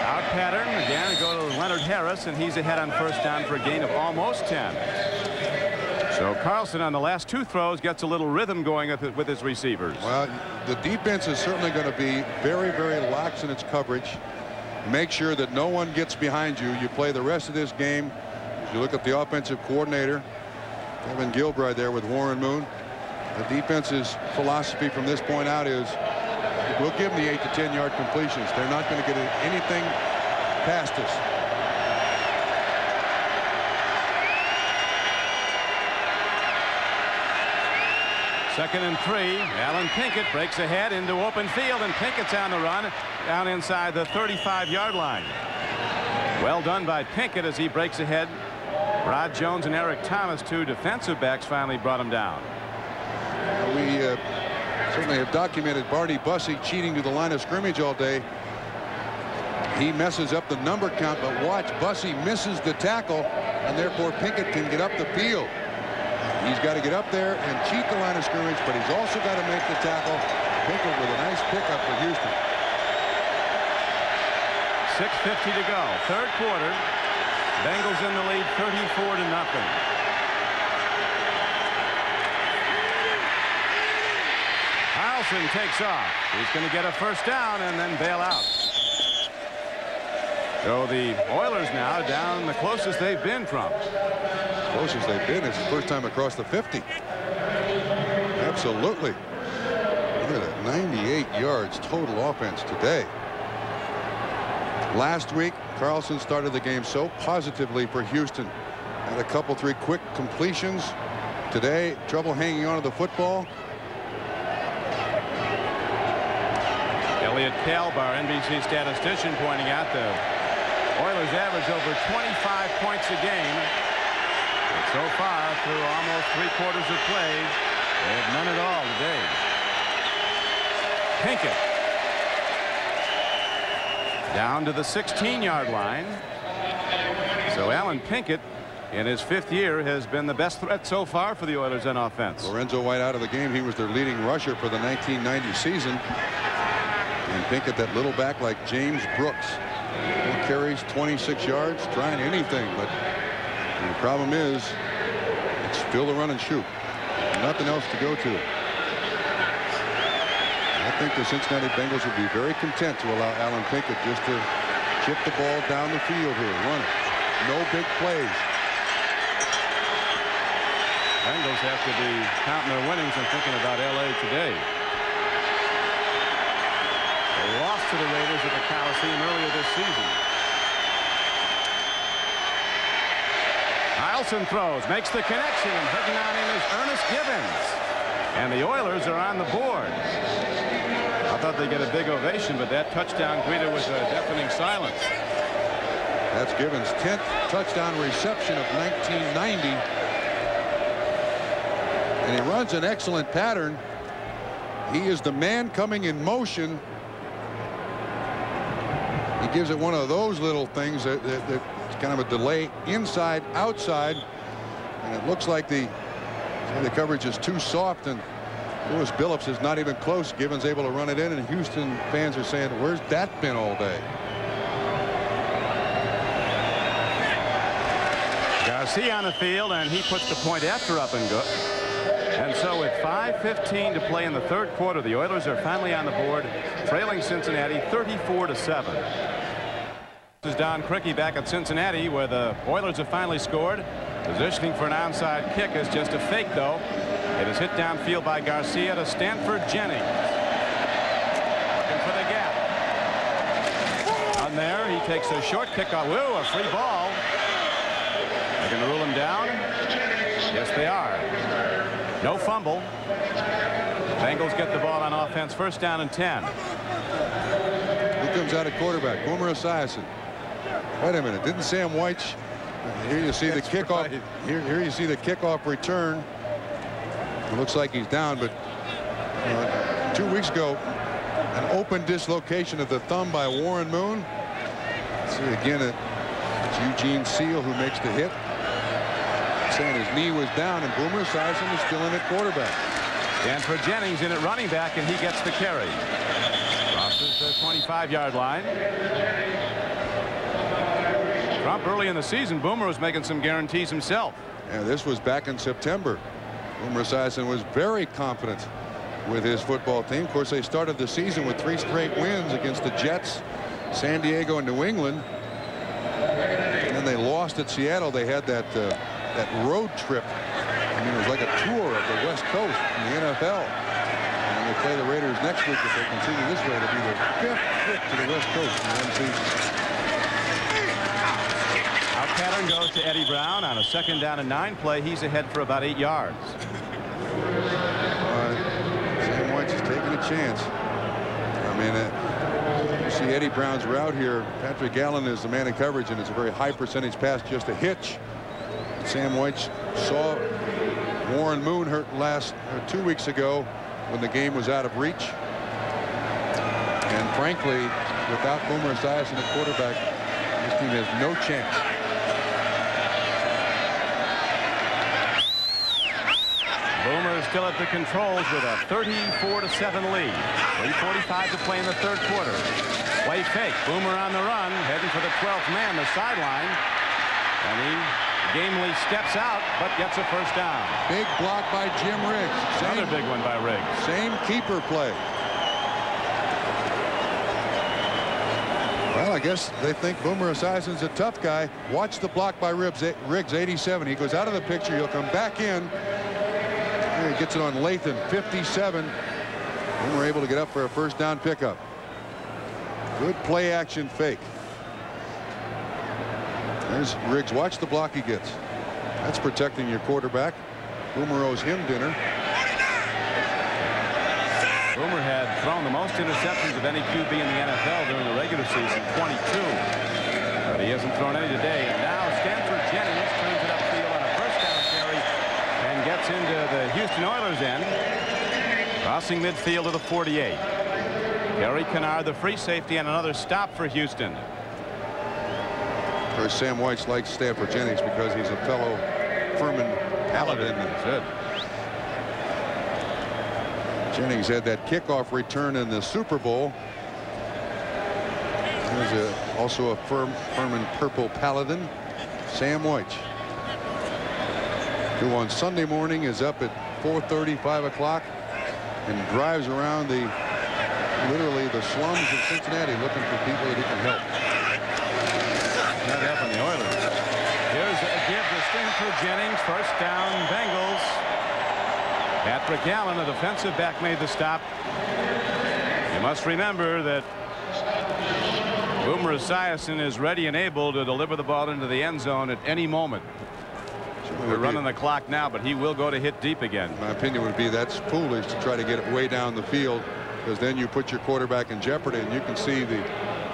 Out pattern, again, go to Leonard Harris, and he's ahead on first down for a gain of almost 10. So Carlson on the last 2 throws gets a little rhythm going with his receivers. Well, the defense is certainly going to be very, very lax in its coverage. Make sure that no one gets behind you. You play the rest of this game. You look at the offensive coordinator, Kevin Gilbride there with Warren Moon. The defense's philosophy from this point out is we'll give them the 8 to 10-yard completions. They're not going to get anything past us. Second and 3. Alan Pinkett breaks ahead into open field, and Pinkett's on the run down inside the 35-yard line. Well done by Pinkett as he breaks ahead. Rod Jones and Eric Thomas, 2 defensive backs, finally brought him down. We certainly have documented Barney Bussey cheating to the line of scrimmage all day. He messes up the number count, but watch, Bussey misses the tackle, and therefore Pinkett can get up the field. He's got to get up there and cheat the line of scrimmage, but he's also got to make the tackle. Pinkett with a nice pickup for Houston. 6:50 to go. Third quarter. Bengals in the lead 34-0. Carlson takes off. He's going to get a first down and then bail out. So the Oilers now down the closest they've been from. Closest they've been is the first time across the 50. Absolutely. Look at that, 98 yards total offense today. Last week, Carlson started the game so positively for Houston. Had a couple, 3 quick completions. Today, trouble hanging on to the football. Elliot Kalbar, NBC statistician, pointing out the Oilers average over 25 points a game. But so far, through almost 3/4 of plays, they have none at all today. Pinkett down to the 16-yard line. So Alan Pinkett, in his 5th year, has been the best threat so far for the Oilers on offense. Lorenzo White out of the game. He was their leading rusher for the 1990 season. And Pinkett, that little back like James Brooks. 4 carries, 26 yards, trying anything. But the problem is, it's still the run and shoot. Nothing else to go to. I think the Cincinnati Bengals would be very content to allow Alan Pinkett just to chip the ball down the field here, run it. No big plays. Bengals have to be counting their winnings and thinking about L.A. today. They lost to the Raiders at the Coliseum earlier this season. Eielson throws, makes the connection, and hitting on him is Ernest Gibbons. And the Oilers are on the board. I thought they'd get a big ovation, but that touchdown greeted with a deafening silence. That's Gibbons' 10th touchdown reception of 1990. And he runs an excellent pattern. He is the man coming in motion. He gives it one of those little things that's kind of a delay inside, outside. And it looks like the coverage is too soft, and Lewis Billups is not even close. Gibbons able to run it in, and Houston fans are saying, where's that been all day? Garcia on the field, and he puts the point after up and good. And so with 5:15 to play in the 3rd quarter, the Oilers are finally on the board, trailing Cincinnati 34-7. This is Don Criqui back at Cincinnati, where the Oilers have finally scored. Positioning for an onside kick is just a fake, though. It is hit downfield by Garcia to Stanford Jennings. Looking for the gap. On there, he takes a short kickoff. Woo, a free ball. They're going to rule him down. Yes, they are. No fumble. Bengals get the ball on offense. 1st down and 10. Who comes out at quarterback? Boomer Esiason. Wait a minute. Didn't Sam White? Here you see the kickoff. Right. Here you see the kickoff return. It looks like he's down, but 2 weeks ago, an open dislocation of the thumb by Warren Moon. See again, it's Eugene Seal who makes the hit. Saying his knee was down, and Boomer Esiason is still in at quarterback. Stanford Jennings in at running back, and he gets the carry. Crosses the 25-yard line. Trump early in the season, Boomer was making some guarantees himself. Yeah, this was back in September. Boomer Esiason was very confident with his football team. Of course, they started the season with 3 straight wins against the Jets, San Diego, and New England. And then they lost at Seattle. They had that road trip. I mean, it was like a tour of the West Coast in the NFL. And they play the Raiders next week. If they continue this way, it'll be their 5th trip to the West Coast in one season. Out pattern goes to Eddie Brown on a 2nd down and 9 play. He's ahead for about 8 yards. Sam White is taking a chance. I mean, you see Eddie Brown's route here. Patrick Allen is the man in coverage, and it's a very high percentage pass, just a hitch. Sam White saw Warren Moon hurt 2 weeks ago when the game was out of reach. And frankly, without Boomer Esiason at quarterback, this team has no chance. Boomer is still at the controls with a 34-7 lead. 3:45 to play in the 3rd quarter. Play fake. Boomer on the run, heading for the 12th man, the sideline. And he gamely steps out, but gets a 1st down. Big block by Jim Riggs. Another big one by Riggs. Same keeper play. Well, I guess they think Boomer Esiason's a tough guy. Watch the block by Riggs, 87. He goes out of the picture. He'll come back in. He gets it on Lathan, 57. Boomer able to get up for a first down pickup. Good play action fake. There's Riggs. Watch the block he gets. That's protecting your quarterback. Boomer owes him dinner. Boomer had thrown the most interceptions of any QB in the NFL during the regular season, 22. But he hasn't thrown any today. And now Stanford Jennings turns it upfield on a first down carry and gets into the Houston Oilers end, crossing midfield to the 48. Gary Kennard, the free safety, and another stop for Houston. Of course, Sam White likes Stanford Jennings because he's a fellow Furman Paladin. That's it. Jennings had that kickoff return in the Super Bowl. There's also a Furman Purple Paladin, Sam White, who on Sunday morning is up at 4:30, 5 o'clock, and drives around literally the slums of Cincinnati looking for people that he can help. Not helping the Oilers. Here's a give to Stanford Jennings. First down, Bengals. Patrick Allen, a defensive back, made the stop. You must remember that Boomer Esiason is ready and able to deliver the ball into the end zone at any moment. We're running the clock now, but he will go to hit deep again. My opinion would be that's foolish to try to get it way down the field, because then you put your quarterback in jeopardy. And you can see the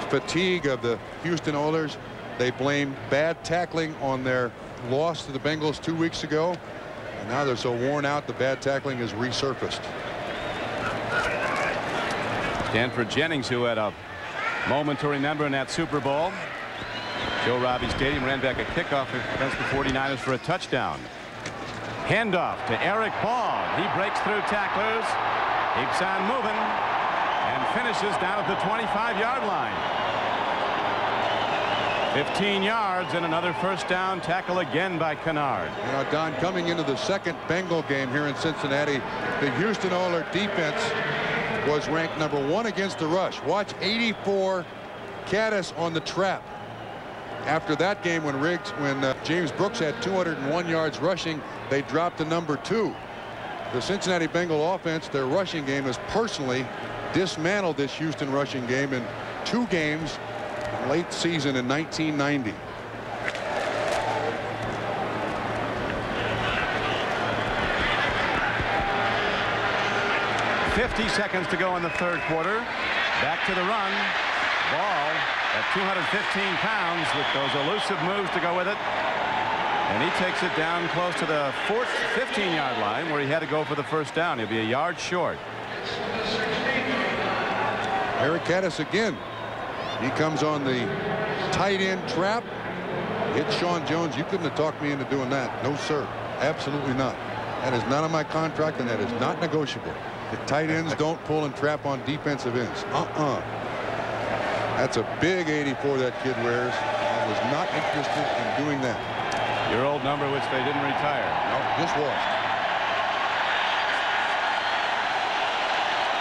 fatigue of the Houston Oilers. They blame bad tackling on their loss to the Bengals 2 weeks ago. And now they're so worn out, the bad tackling has resurfaced. Stanford Jennings, who had a moment to remember in that Super Bowl. Joe Robbie Stadium, ran back a kickoff against the 49ers for a touchdown. Handoff to Eric Ball. He breaks through tacklers, keeps on moving, and finishes down at the 25-yard line. 15 yards and another first down, tackle again by Kennard. You know, Don, coming into the second Bengal game here in Cincinnati, the Houston Oilers defense was ranked #1 against the rush. Watch 84 Caddis on the trap. After that game, when James Brooks had 201 yards rushing, they dropped to #2. The Cincinnati Bengal offense, their rushing game, has personally dismantled this Houston rushing game in 2 games late season in 1990. .50 seconds to go in the third quarter. Back to the run. Ball at 215 pounds with those elusive moves to go with it. And he takes it down close to the 15-yard line where he had to go for the first down. He'll be a yard short. Eric Caddis again. He comes on the tight end trap. Hit Sean Jones. You couldn't have talked me into doing that. No, sir. Absolutely not. That is not on my contract, and that is not negotiable. The tight ends don't pull and trap on defensive ends. That's a big 84 that kid wears. I was not interested in doing that. Your old number, which they didn't retire. No, just was.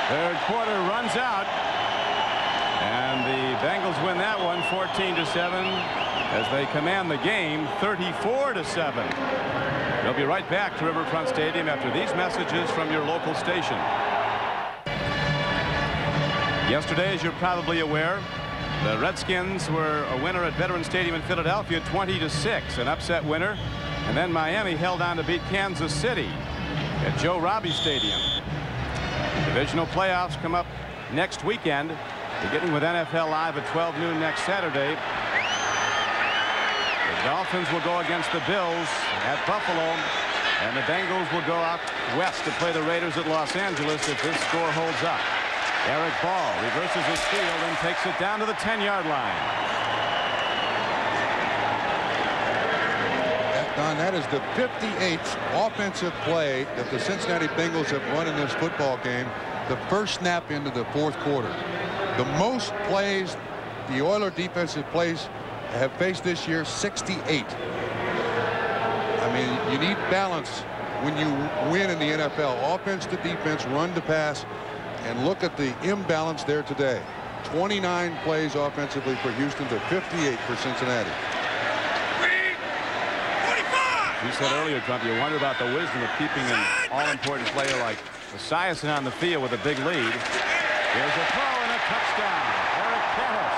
Third quarter runs out. And the Bengals win that one 14-7 as they command the game 34-7. They'll be right back to Riverfront Stadium after these messages from your local station. Yesterday, as you're probably aware, the Redskins were a winner at Veterans Stadium in Philadelphia 20-6, an upset winner. And then Miami held on to beat Kansas City at Joe Robbie Stadium. Divisional playoffs come up next weekend, beginning with NFL Live at 12 noon next Saturday. The Dolphins will go against the Bills at Buffalo, and the Bengals will go out west to play the Raiders at Los Angeles if this score holds up. Eric Ball reverses his field and takes it down to the 10-yard line. Don, that is the 58th offensive play that the Cincinnati Bengals have run in this football game, the first snap into the fourth quarter. The most plays the Oilers defensive plays have faced this year, 68. I mean, you need balance when you win in the NFL. Offense to defense, run to pass, and look at the imbalance there today. 29 plays offensively for Houston to 58 for Cincinnati. You said earlier, Trump, you wonder about the wisdom of keeping an all-important player like Esiason on the field with a big lead. Here's a throw and a touchdown. Eric Pettis.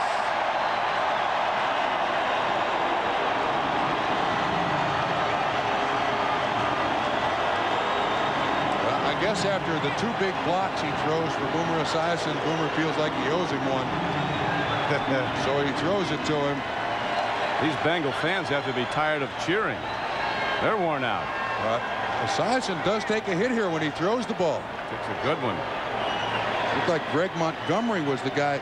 Well, I guess after the 2 big blocks he throws for Boomer Esiason, Boomer feels like he owes him one. So he throws it to him. These Bengal fans have to be tired of cheering. They're worn out. Esiason does take a hit here when he throws the ball. It's a good one. Looked like Glenn Montgomery was the guy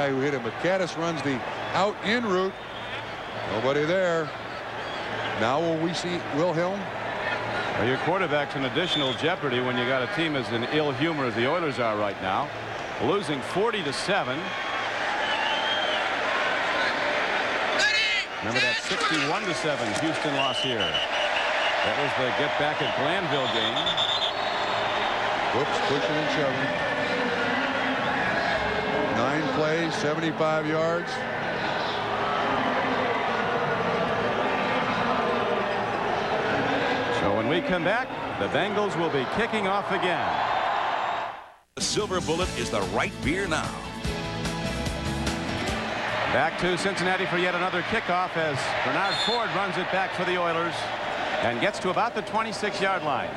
who hit him, but Caddis runs the out-in route. Nobody there. Now will we see Wilhelm? Well, your quarterback's in additional jeopardy when you got a team as in ill humor as the Oilers are right now, losing 40-7. Remember that 61-7 Houston loss here. That was the get back at Glanville game. Whoops, pushing and shoving. 9 plays, 75 yards. So when we come back, the Bengals will be kicking off again. The Silver Bullet is the right beer now. Back to Cincinnati for yet another kickoff as Bernard Ford runs it back for the Oilers and gets to about the 26-yard line.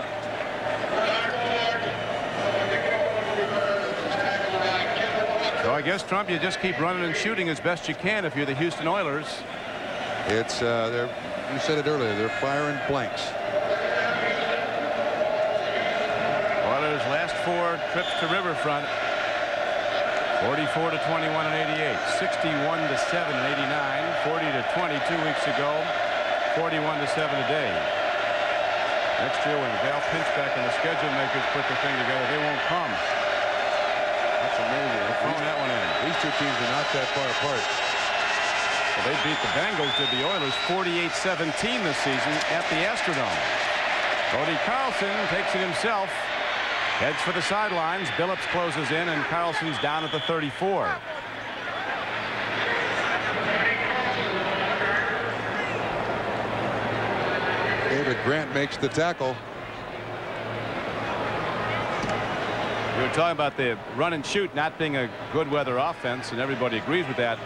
So I guess, Trump, you just keep running and shooting as best you can if you're the Houston Oilers. It's you said it earlier, they're firing blanks. Oilers last 4 trips to Riverfront. 44-21 in '88, 61-7 in '89, 40-20 2 weeks ago, 41-7 today. Next year, when Val Pinchback and the schedule makers put the thing together, they won't come. That's amazing. They're throwing that one in. These 2 teams are not that far apart. Well, they beat the Bengals, did the Oilers 48-17 this season at the Astrodome. Cody Carlson takes it himself. Heads for the sidelines. Billups closes in, and Carlson's down at the 34. David Grant makes the tackle. We were talking about the run and shoot not being a good weather offense, and everybody agrees with that.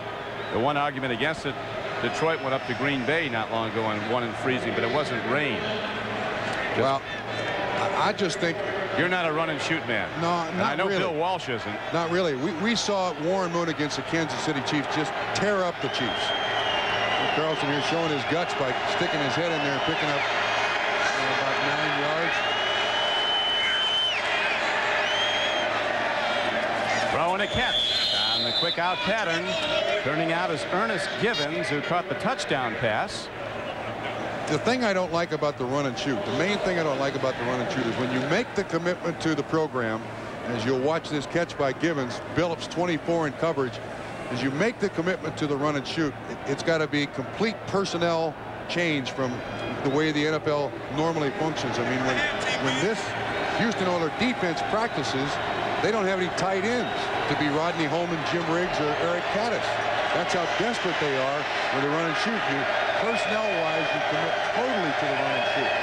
The one argument against it, Detroit went up to Green Bay not long ago and won in freezing, but it wasn't rain. Well, I just think you're not a run and shoot man. No, not I know really. Bill Walsh isn't. Not really. We saw Warren Moon against the Kansas City Chiefs just tear up the Chiefs. And Carlson here showing his guts by sticking his head in there and picking up about 9 yards. Throwing a catch on the quick out pattern. Turning out is Ernest Givens, who caught the touchdown pass. The thing I don't like about the run and shoot, the main thing I don't like about the run and shoot is when you make the commitment to the program, as you'll watch this catch by Givens, Billups 24 in coverage, as you make the commitment to the run and shoot, it's got to be complete personnel change from the way the NFL normally functions. I mean, when this Houston Oilers defense practices, they don't have any tight ends to be Rodney Holman, Jim Riggs, or Eric Caddis. That's how desperate they are with the run and shoot. Personnel-wise, you commit totally to the run and shoot.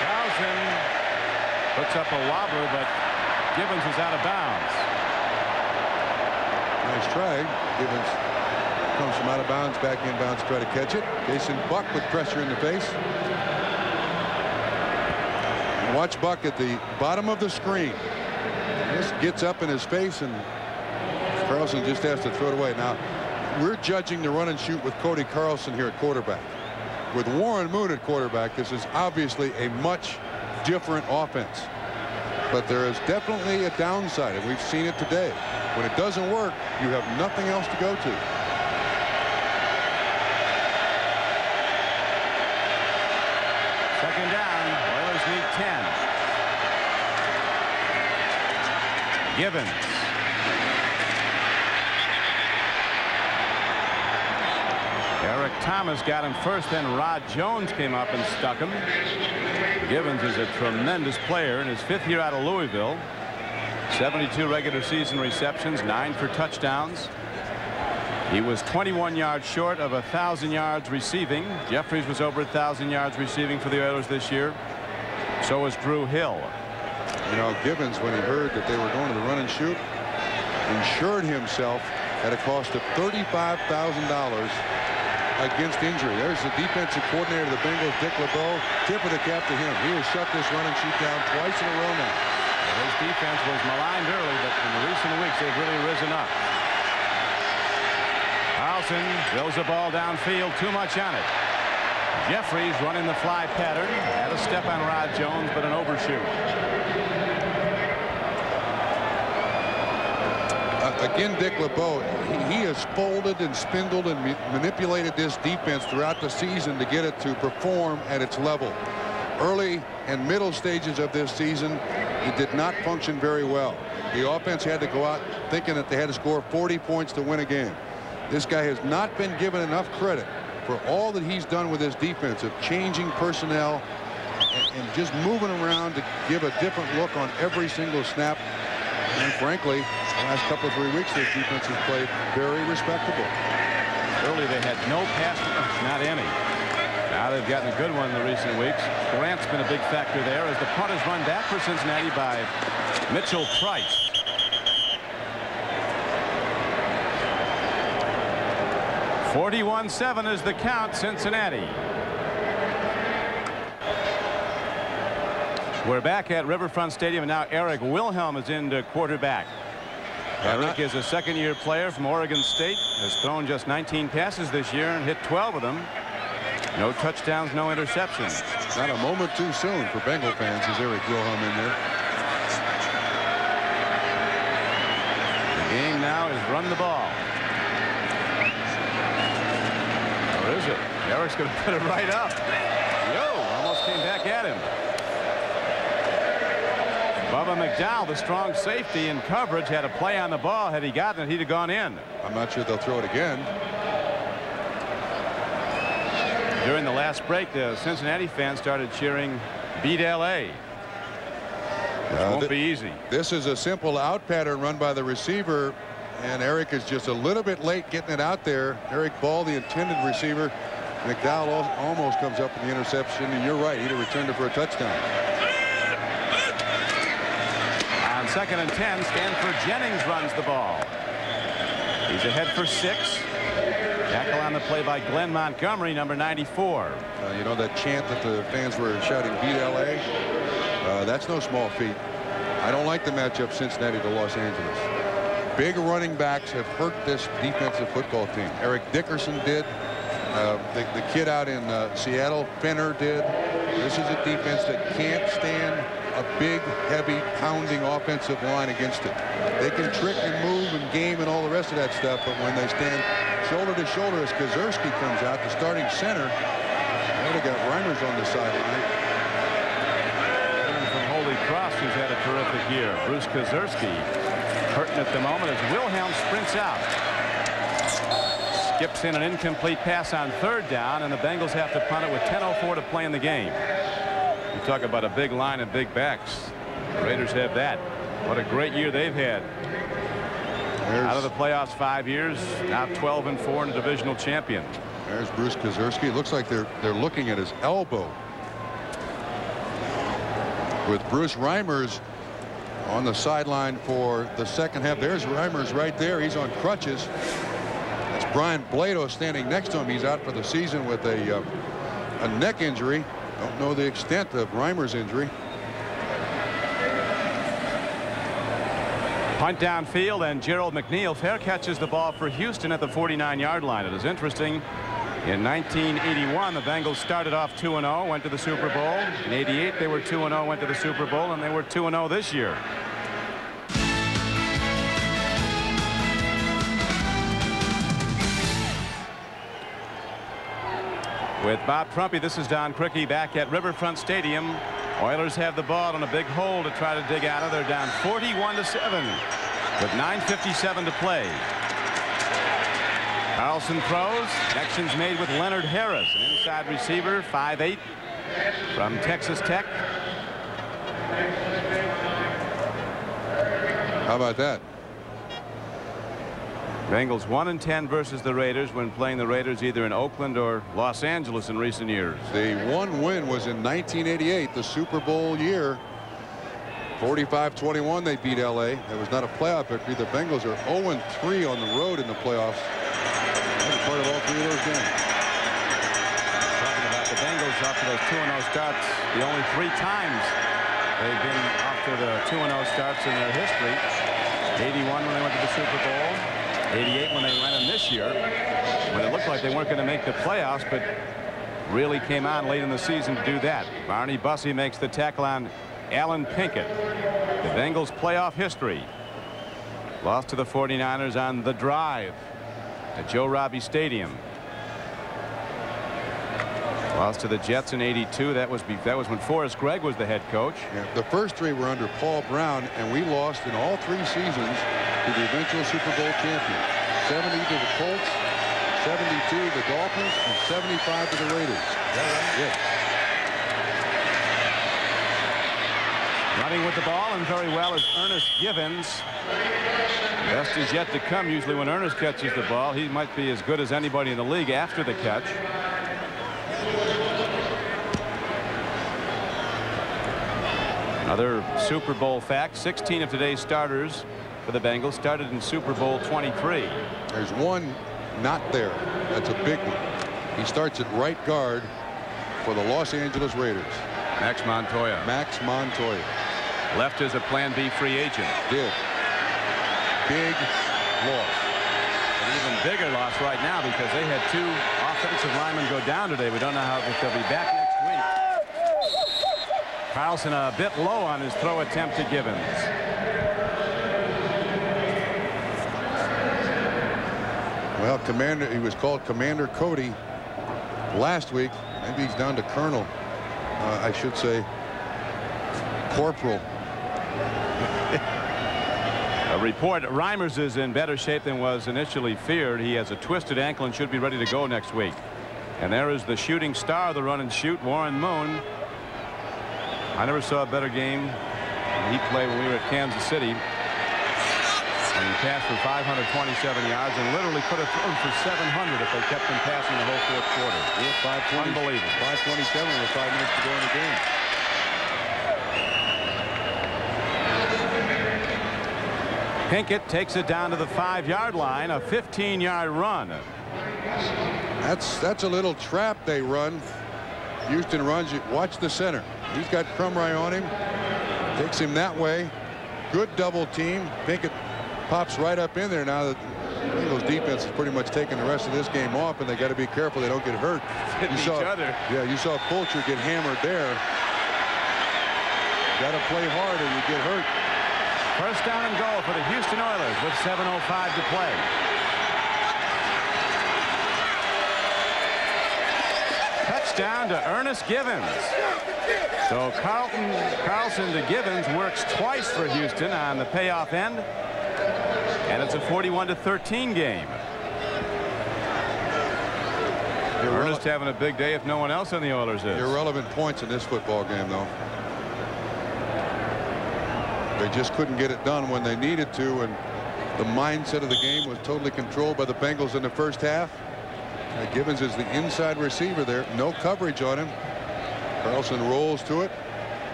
Carlson puts up a wobbler, but Givens was out of bounds. Nice try. Givens comes from out of bounds, back in bounds to try to catch it. Jason Buck with pressure in the face. And watch Buck at the bottom of the screen. This gets up in his face, and Carlson just has to throw it away. Now, we're judging the run and shoot with Cody Carlson here at quarterback. With Warren Moon at quarterback, this is obviously a much different offense. But there is definitely a downside, and we've seen it today. When it doesn't work, you have nothing else to go to. Second down. Oilers need 10. Givens. Eric Thomas got him first, then Rod Jones came up and stuck him. Givens is a tremendous player in his 5th year out of Louisville. 72 regular season receptions, 9 for touchdowns. He was 21 yards short of 1,000 yards receiving. Jeffries was over 1,000 yards receiving for the Oilers this year. So was Drew Hill. You know, Gibbons, when he heard that they were going to the run and shoot, insured himself at a cost of $35,000 against injury. There's the defensive coordinator of the Bengals, Dick LeBeau. Tip of the cap to him. He has shut this run and shoot down twice in a row now. His defense was maligned early, but in the recent weeks they've really risen up. Carlson drills the ball downfield, too much on it. Jeffries running the fly pattern. Had a step on Rod Jones, but an overshoot. Again, Dick LeBeau, he has folded and spindled and manipulated this defense throughout the season to get it to perform at its level. Early and middle stages of this season, it did not function very well. The offense had to go out thinking that they had to score 40 points to win a game. This guy has not been given enough credit for all that he's done with his defense of changing personnel and just moving around to give a different look on every single snap. And frankly, the last couple of 3 weeks, this defense has played very respectable. Early they had no pass, not any. Now they've gotten a good one in the recent weeks. Grant's been a big factor there as the punt is run back for Cincinnati by Mitchell Price. .41-7 is the count, Cincinnati. We're back at Riverfront Stadium, and now Eric Wilhelm is in to quarterback. Eric is a second-year player from Oregon State, has thrown just 19 passes this year and hit 12 of them. No touchdowns, no interceptions. Not a moment too soon for Bengal fans as Eric Wilhelm in there. The game now is run the ball. Or is it? Eric's going to put it right up. Yo, almost came back at him. Bubba McDowell, the strong safety in coverage, had a play on the ball. Had he gotten it, he'd have gone in. I'm not sure they'll throw it again. During the last break, the Cincinnati fans started cheering, "Beat L.A." Won't be easy. This is a simple out pattern run by the receiver, and Eric is just a little bit late getting it out there. Eric Ball, the intended receiver. McDowell almost comes up with the interception, and you're right, he'd have returned it for a touchdown. On 2nd and 10, Stanford Jennings runs the ball. He's ahead for 6. Tackle on the play by Glenn Montgomery, number 94. You know that chant that the fans were shouting, "Beat L.A.? That's no small feat. I don't like the matchup Cincinnati to Los Angeles. Big running backs have hurt this defensive football team. Eric Dickerson did. The kid out in Seattle, Fenner, did. This is a defense that can't stand a big, heavy, pounding offensive line against it. They can trick and move and game and all the rest of that stuff, but when they stand shoulder to shoulder as Kozerski comes out, the starting center, they got Reimers on the sideline. From Holy Cross, who's had a terrific year. Bruce Kozerski hurting at the moment as Wilhelm sprints out. Skips in an incomplete pass on 3rd down, and the Bengals have to punt it with 10:04 to play in the game. You talk about a big line and big backs. The Raiders have that. What a great year they've had. Out of the playoffs 5 years, now 12-4 and a divisional champion. There's Bruce Kozerski. It looks like they're looking at his elbow. With Bruce Reimers on the sideline for the second half. There's Reimers right there. He's on crutches. That's Brian Blado standing next to him. He's out for the season with a neck injury. Don't know the extent of Reimers' injury. Punt downfield, and Gerald McNeil fair catches the ball for Houston at the 49-yard line. It is interesting. In 1981, the Bengals started off 2-0, went to the Super Bowl. In '88, they were 2-0, went to the Super Bowl, and they were 2-0 this year. With Bob Trumpy, this is Don Crickey back at Riverfront Stadium. Oilers have the ball on a big hole to try to dig out of. They're down 41-7 with 9:57 to play. Carlson throws. Connections made with Leonard Harris, an inside receiver, 5'8", from Texas Tech. How about that? Bengals 1-10 versus the Raiders when playing the Raiders either in Oakland or Los Angeles in recent years. The one win was in 1988, the Super Bowl year. 45-21 they beat LA. It was not a playoff victory. The Bengals are 0-3 on the road in the playoffs. That was part of all three of those games. Talking about the Bengals after those 2-0 starts, the only 3 times they've been after the 2-0 starts in their history. 81 when they went to the Super Bowl. 88 when they went in this year, when it looked like they weren't going to make the playoffs, but really came on late in the season to do that. Barney Bussey makes the tackle on Alan Pinkett. The Bengals playoff history. Lost to the 49ers on the drive at Joe Robbie Stadium. Lost to the Jets in '82. That was when Forrest Gregg was the head coach. Yeah, the first 3 were under Paul Brown, and we lost in all 3 seasons to the eventual Super Bowl champion. 70 to the Colts, 72 to the Dolphins, and 75 to the Raiders. Right? Yes. Running with the ball and very well is Ernest Givens. Best is yet to come. Usually when Ernest catches the ball, he might be as good as anybody in the league after the catch. Another Super Bowl fact, 16 of today's starters for the Bengals started in Super Bowl 23. There's one not there. That's a big one. He starts at right guard for the Los Angeles Raiders. Max Montoya. Max Montoya. Left as a Plan B free agent. Did. Big loss. An even bigger loss right now because they had 2 offensive linemen go down today. We don't know if they'll be back next week. Carlson a bit low on his throw attempt to Givens. Well, he was called Commander Cody last week. Maybe he's down to Colonel. I should say Corporal. A report, Reimers is in better shape than was initially feared. He has a twisted ankle and should be ready to go next week. And there is the shooting star of the run and shoot, Warren Moon. I never saw a better game he played when we were at Kansas City. And he passed for 527 yards and literally could have thrown for 700 if they kept him passing the whole 4th quarter. Yeah, unbelievable. 5:27 with 5 minutes to go in the game. Pinkett takes it down to the 5-yard line, a 15-yard run. That's a little trap they run. Houston runs. Watch the center. He's got Crumry on him. Takes him that way. Good double team. Pinkett pops right up in there. Now that Eagles defense is pretty much taking the rest of this game off, and they got to be careful they don't get hurt. Hitting each other. Yeah, you saw Fulcher get hammered there. Got to play hard or you get hurt. First down and goal for the Houston Oilers with 7:05 to play. Touchdown to Ernest Givens. So Carlson to Givens works twice for Houston on the payoff end. And it's a 41-13 game. Ernest having a big day if no one else on the Oilers is. Irrelevant points in this football game, though. They just couldn't get it done when they needed to, and the mindset of the game was totally controlled by the Bengals in the first half. Givens is the inside receiver there. No coverage on him. Carlson rolls to it.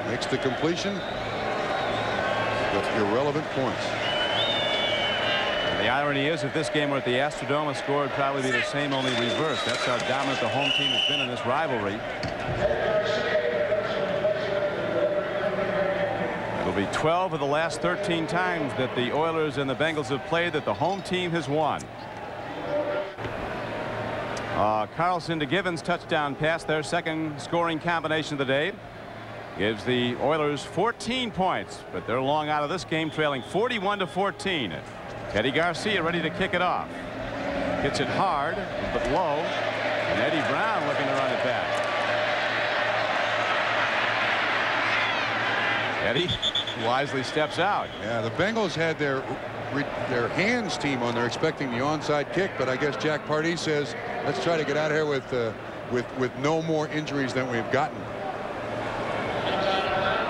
Makes the completion. But irrelevant points. And the irony is, if this game were at the Astrodome, the score would probably be the same, only reversed. That's how dominant the home team has been in this rivalry. It'll be 12 of the last 13 times that the Oilers and the Bengals have played that the home team has won. Carlson to Givens, touchdown pass, their second scoring combination of the day. Gives the Oilers 14 points, but they're long out of this game, trailing 41-14. Eddie Garcia ready to kick it off. Hits it hard, but low. And Eddie Brown looking to run it back. Eddie wisely steps out. Yeah, the Bengals had their hands team on. They're expecting the onside kick, but I guess Jack Pardee says, let's try to get out of here with no more injuries than we've gotten.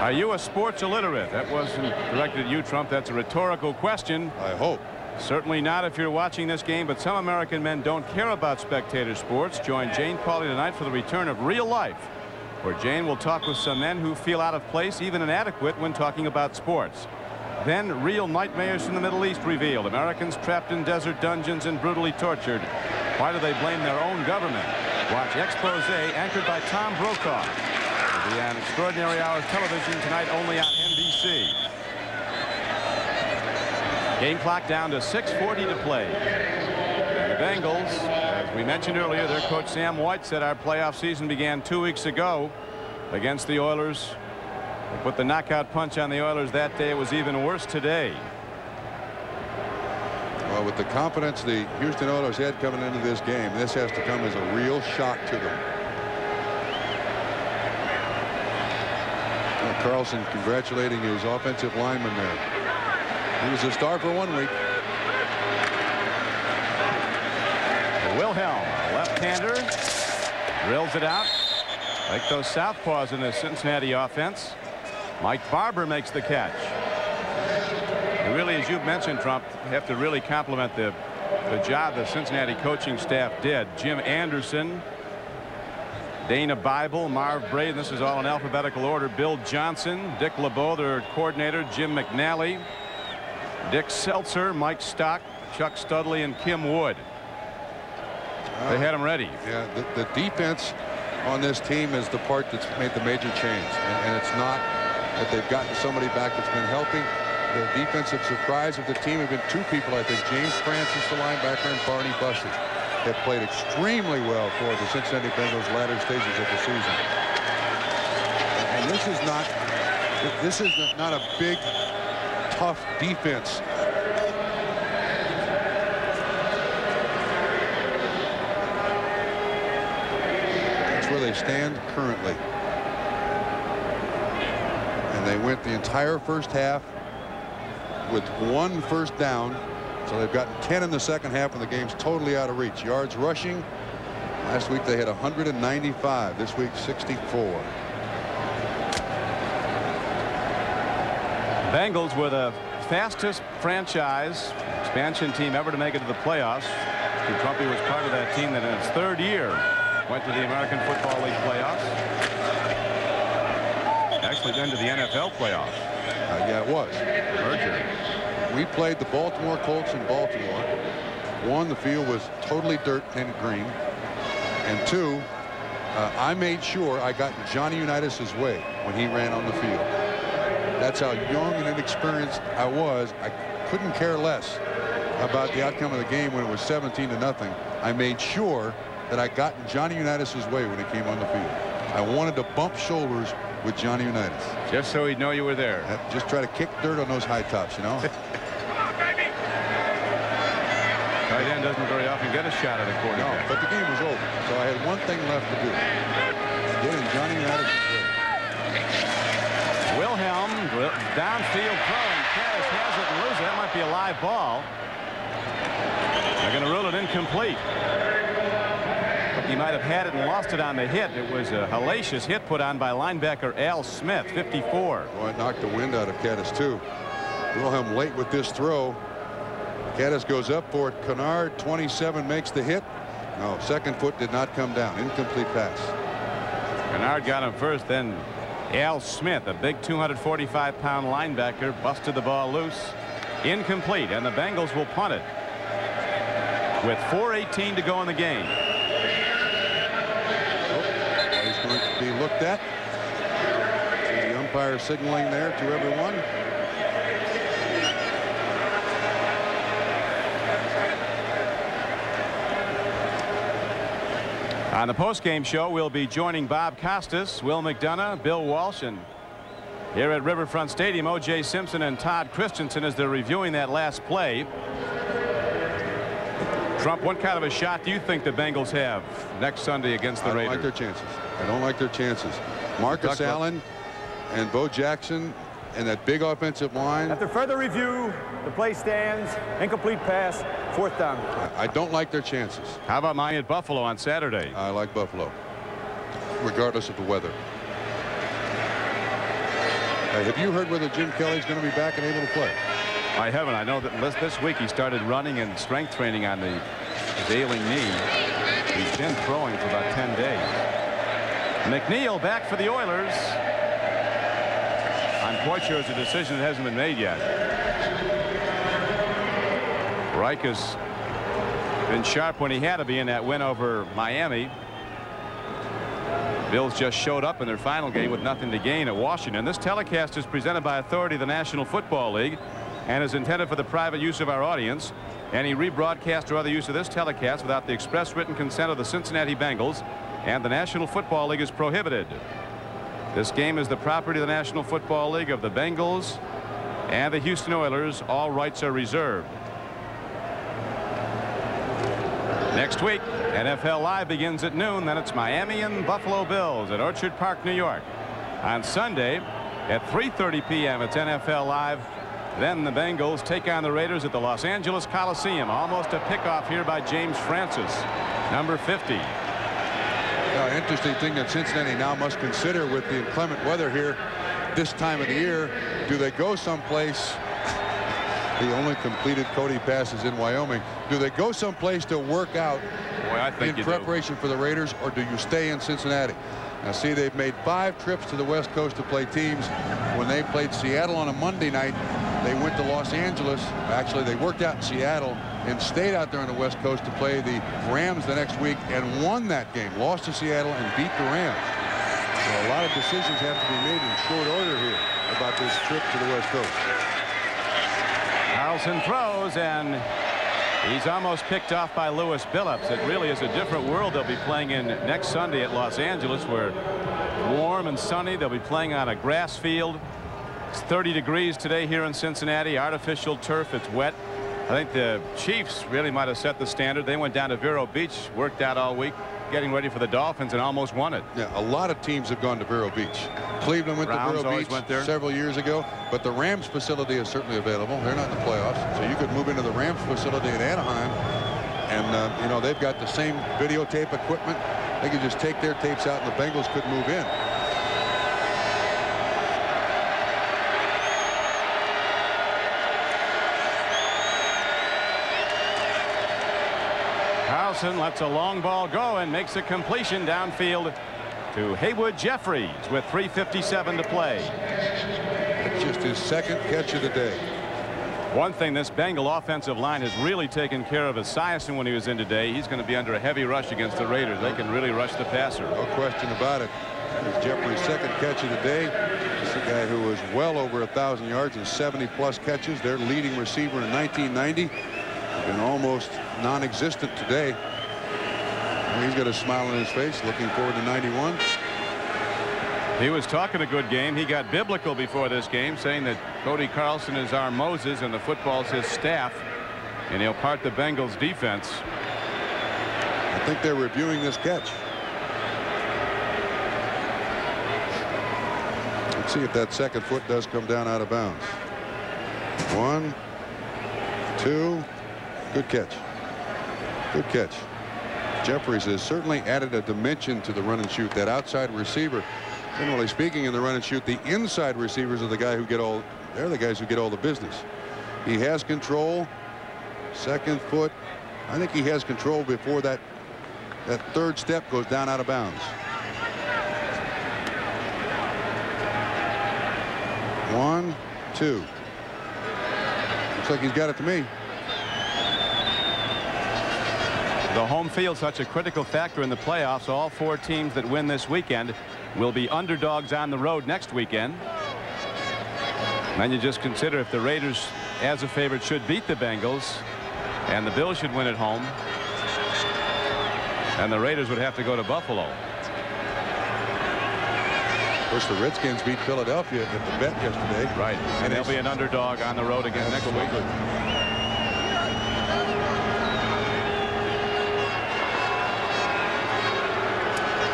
Are you a sports illiterate? That wasn't directed at you, Trump. That's a rhetorical question. I hope. Certainly not if you're watching this game, but some American men don't care about spectator sports. Join Jane Pauley tonight for the return of Real Life, where Jane will talk with some men who feel out of place, even inadequate, when talking about sports. Then real nightmares from the Middle East revealed. Americans trapped in desert dungeons and brutally tortured. Why do they blame their own government? Watch Expose, anchored by Tom Brokaw. It'll be an extraordinary hour of television tonight only on NBC. Game clock down to 6:40 to play. And the Bengals, as we mentioned earlier, their coach Sam White said our playoff season began 2 weeks ago against the Oilers. They put the knockout punch on the Oilers that day. It was even worse today. Well, with the confidence the Houston Oilers had coming into this game, this has to come as a real shock to them. Well, Carlson congratulating his offensive lineman there. He was a star for 1 week. Wilhelm, left-hander, drills it out. Like those southpaws in the Cincinnati offense. Mike Barber makes the catch. And really, as you've mentioned, Trump, have to really compliment the job the Cincinnati coaching staff did. Jim Anderson, Dana Bible, Marv Braden, this is all in alphabetical order. Bill Johnson, Dick LeBeau, their coordinator, Jim McNally, Dick Seltzer, Mike Stock, Chuck Studley, and Kim Wood. They had them ready. Yeah, the defense on this team is the part that's made the major change. And it's not that they've gotten somebody back that's been helping. The defensive surprise of the team have been 2 people, I think. James Francis, the linebacker, and Barney Bussey have played extremely well for the Cincinnati Bengals latter stages of the season. And this is not a big, tough defense. That's where they stand currently. And they went the entire first half with 1 first down. So they've gotten 10 in the second half, and the game's totally out of reach. Yards rushing. Last week they had 195. This week 64. Bengals were the fastest franchise expansion team ever to make it to the playoffs. Stu Trumpy was part of that team that in its 3rd year went to the American Football League playoffs. Actually been to the NFL playoffs. Yeah, it was. Merger. We played the Baltimore Colts in Baltimore. 1, the field was totally dirt painted green. And 2, I made sure I got in Johnny Unitas's way when he ran on the field. That's how young and inexperienced I was. I couldn't care less about the outcome of the game when it was 17-0. I made sure that I got in Johnny Unitas's way when he came on the field. I wanted to bump shoulders with Johnny Unitas. Just so he'd know you were there. Just try to kick dirt on those high tops, you know. Tight end doesn't very often get a shot at a quarterback. No, but the game was over, so I had one thing left to do. Get in Johnny Unitas' way. Wilhelm downfield throw, and Caddis has it and loses it. That might be a live ball. They're going to rule it incomplete. He might have had it and lost it on the hit. It was a hellacious hit put on by linebacker Al Smith, 54. Well, it knocked the wind out of Caddis, too. Wilhelm late with this throw. Caddis goes up for it. Kennard, 27, makes the hit. No, second foot did not come down. Incomplete pass. Kennard got him first, then Al Smith, a big 245-pound linebacker, busted the ball loose. Incomplete, and the Bengals will punt it with 4:18 to go in the game. He's going to be looked at. See the umpire signaling there to everyone. On the postgame show, we'll be joining Bob Costas, Will McDonough, Bill Walsh, and here at Riverfront Stadium, O.J. Simpson and Todd Christensen as they're reviewing that last play. Trump, what kind of a shot do you think the Bengals have next Sunday against the Raiders? I don't like their chances. I don't like their chances. Marcus Allen and Bo Jackson and that big offensive line. After further review, the play stands. Incomplete pass, 4th down. I don't like their chances. How about Miami at Buffalo on Saturday? I like Buffalo, regardless of the weather. Have you heard whether Jim Kelly's going to be back and able to play? I haven't. I know that this week he started running and strength training on his ailing knee. He's been throwing for about 10 days. McNeil back for the Oilers. I'm quite sure it's a decision that hasn't been made yet. Reich has been sharp when he had to be in that win over Miami. Bills just showed up in their final game with nothing to gain at Washington. This telecast is presented by authority of the National Football League and is intended for the private use of our audience. Any rebroadcast or other use of this telecast without the express written consent of the Cincinnati Bengals and the National Football League is prohibited. This game is the property of the National Football League, of the Bengals and the Houston Oilers. All rights are reserved. Next week, NFL Live begins at noon. Then it's Miami and Buffalo Bills at Orchard Park, New York. On Sunday at 3:30 p.m. it's NFL Live. Then the Bengals take on the Raiders at the Los Angeles Coliseum. Almost a pickoff here by James Francis, number 50. Interesting thing that Cincinnati now must consider with the inclement weather here this time of the year. Do they go someplace? The only completed Cody passes in Wyoming. Do they go someplace to work out in preparation for the Raiders, or do you stay in Cincinnati? Now, see, they've made 5 trips to the West Coast to play teams. When they played Seattle on a Monday night, they went to Los Angeles. Actually, they worked out in Seattle and stayed out there on the West Coast to play the Rams the next week and won that game. Lost to Seattle and beat the Rams. So a lot of decisions have to be made in short order here about this trip to the West Coast. Carlson throws, and he's almost picked off by Lewis Billups. It really is a different world they'll be playing in next Sunday at Los Angeles, where warm and sunny. They'll be playing on a grass field. It's 30 degrees today here in Cincinnati. Artificial turf. It's wet. I think the Chiefs really might have set the standard. They went down to Vero Beach, worked out all week, getting ready for the Dolphins, and almost won it. Yeah, a lot of teams have gone to Vero Beach. Cleveland went to Vero Beach several years ago, but the Rams facility is certainly available. They're not in the playoffs, so you could move into the Rams facility in Anaheim, and you know, they've got the same videotape equipment. They could just take their tapes out, and the Bengals could move in. Carlson lets a long ball go and makes a completion downfield to Haywood Jeffries with 3:57 to play. It's just his second catch of the day. One thing this Bengal offensive line has really taken care of is Esiason when he was in today. He's going to be under a heavy rush against the Raiders. They can really rush the passer. No question about it. It's Jeffries' second catch of the day. This is a guy who was well over 1,000 yards and 70+ catches. Their leading receiver in 1990. Been almost non-existent today. He's got a smile on his face, looking forward to 91. He was talking a good game. He got biblical before this game, saying that Cody Carlson is our Moses and the football's his staff, and he'll part the Bengals defense. I think they're reviewing this catch. Let's see if that second foot does come down out of bounds. 1, 2. Good catch. Good catch. Jeffries has certainly added a dimension to the run and shoot. That outside receiver, generally speaking, in the run and shoot, the inside receivers are the guy who get all. They're the guys who get all the business. He has control. Second foot. I think he has control before that third step goes down out of bounds. 1, 2. Looks like he's got it to me. The home field such a critical factor in the playoffs. All 4 teams that win this weekend will be underdogs on the road next weekend. Then you just consider if the Raiders as a favorite should beat the Bengals and the Bills should win at home, and the Raiders would have to go to Buffalo. Of course, the Redskins beat Philadelphia at the bet yesterday. Right, and they'll be an underdog on the road again next week.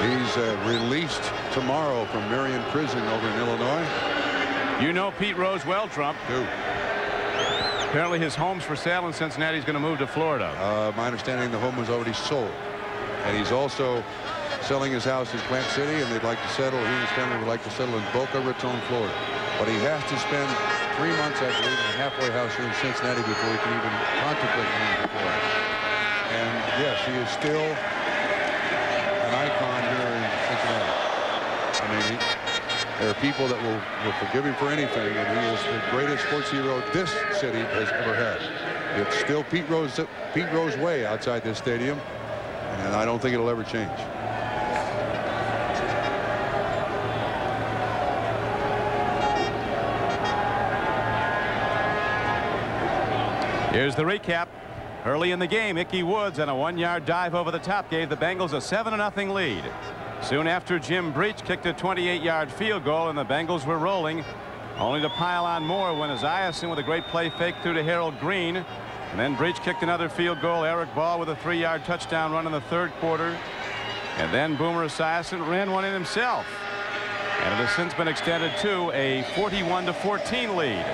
He's released tomorrow from Marion Prison over in Illinois. You know Pete Rose well, Trump. Do. Apparently his home's for sale in Cincinnati. He's going to move to Florida. My understanding, the home was already sold. And he's also selling his house in Plant City, and they'd like to settle. He and his family would like to settle in Boca Raton, Florida. But he has to spend 3 months, I believe, in a halfway house here in Cincinnati before he can even contemplate moving to Florida. And yes, he is still an icon here in Cincinnati. I mean, there are people that will forgive him for anything, and he is the greatest sports hero this city has ever had. It's still Pete Rose way outside this stadium, and I don't think it'll ever change. Here's the recap. Early in the game, Ickey Woods on a 1-yard dive over the top gave the Bengals a 7-0 lead. Soon after, Jim Breach kicked a 28-yard field goal, and the Bengals were rolling, only to pile on more when Esiason with a great play fake through to Harold Green. And then Breach kicked another field goal. Eric Ball with a 3-yard touchdown run in the third quarter. And then Boomer Esiason ran one in himself. And it has since been extended to a 41-14 lead.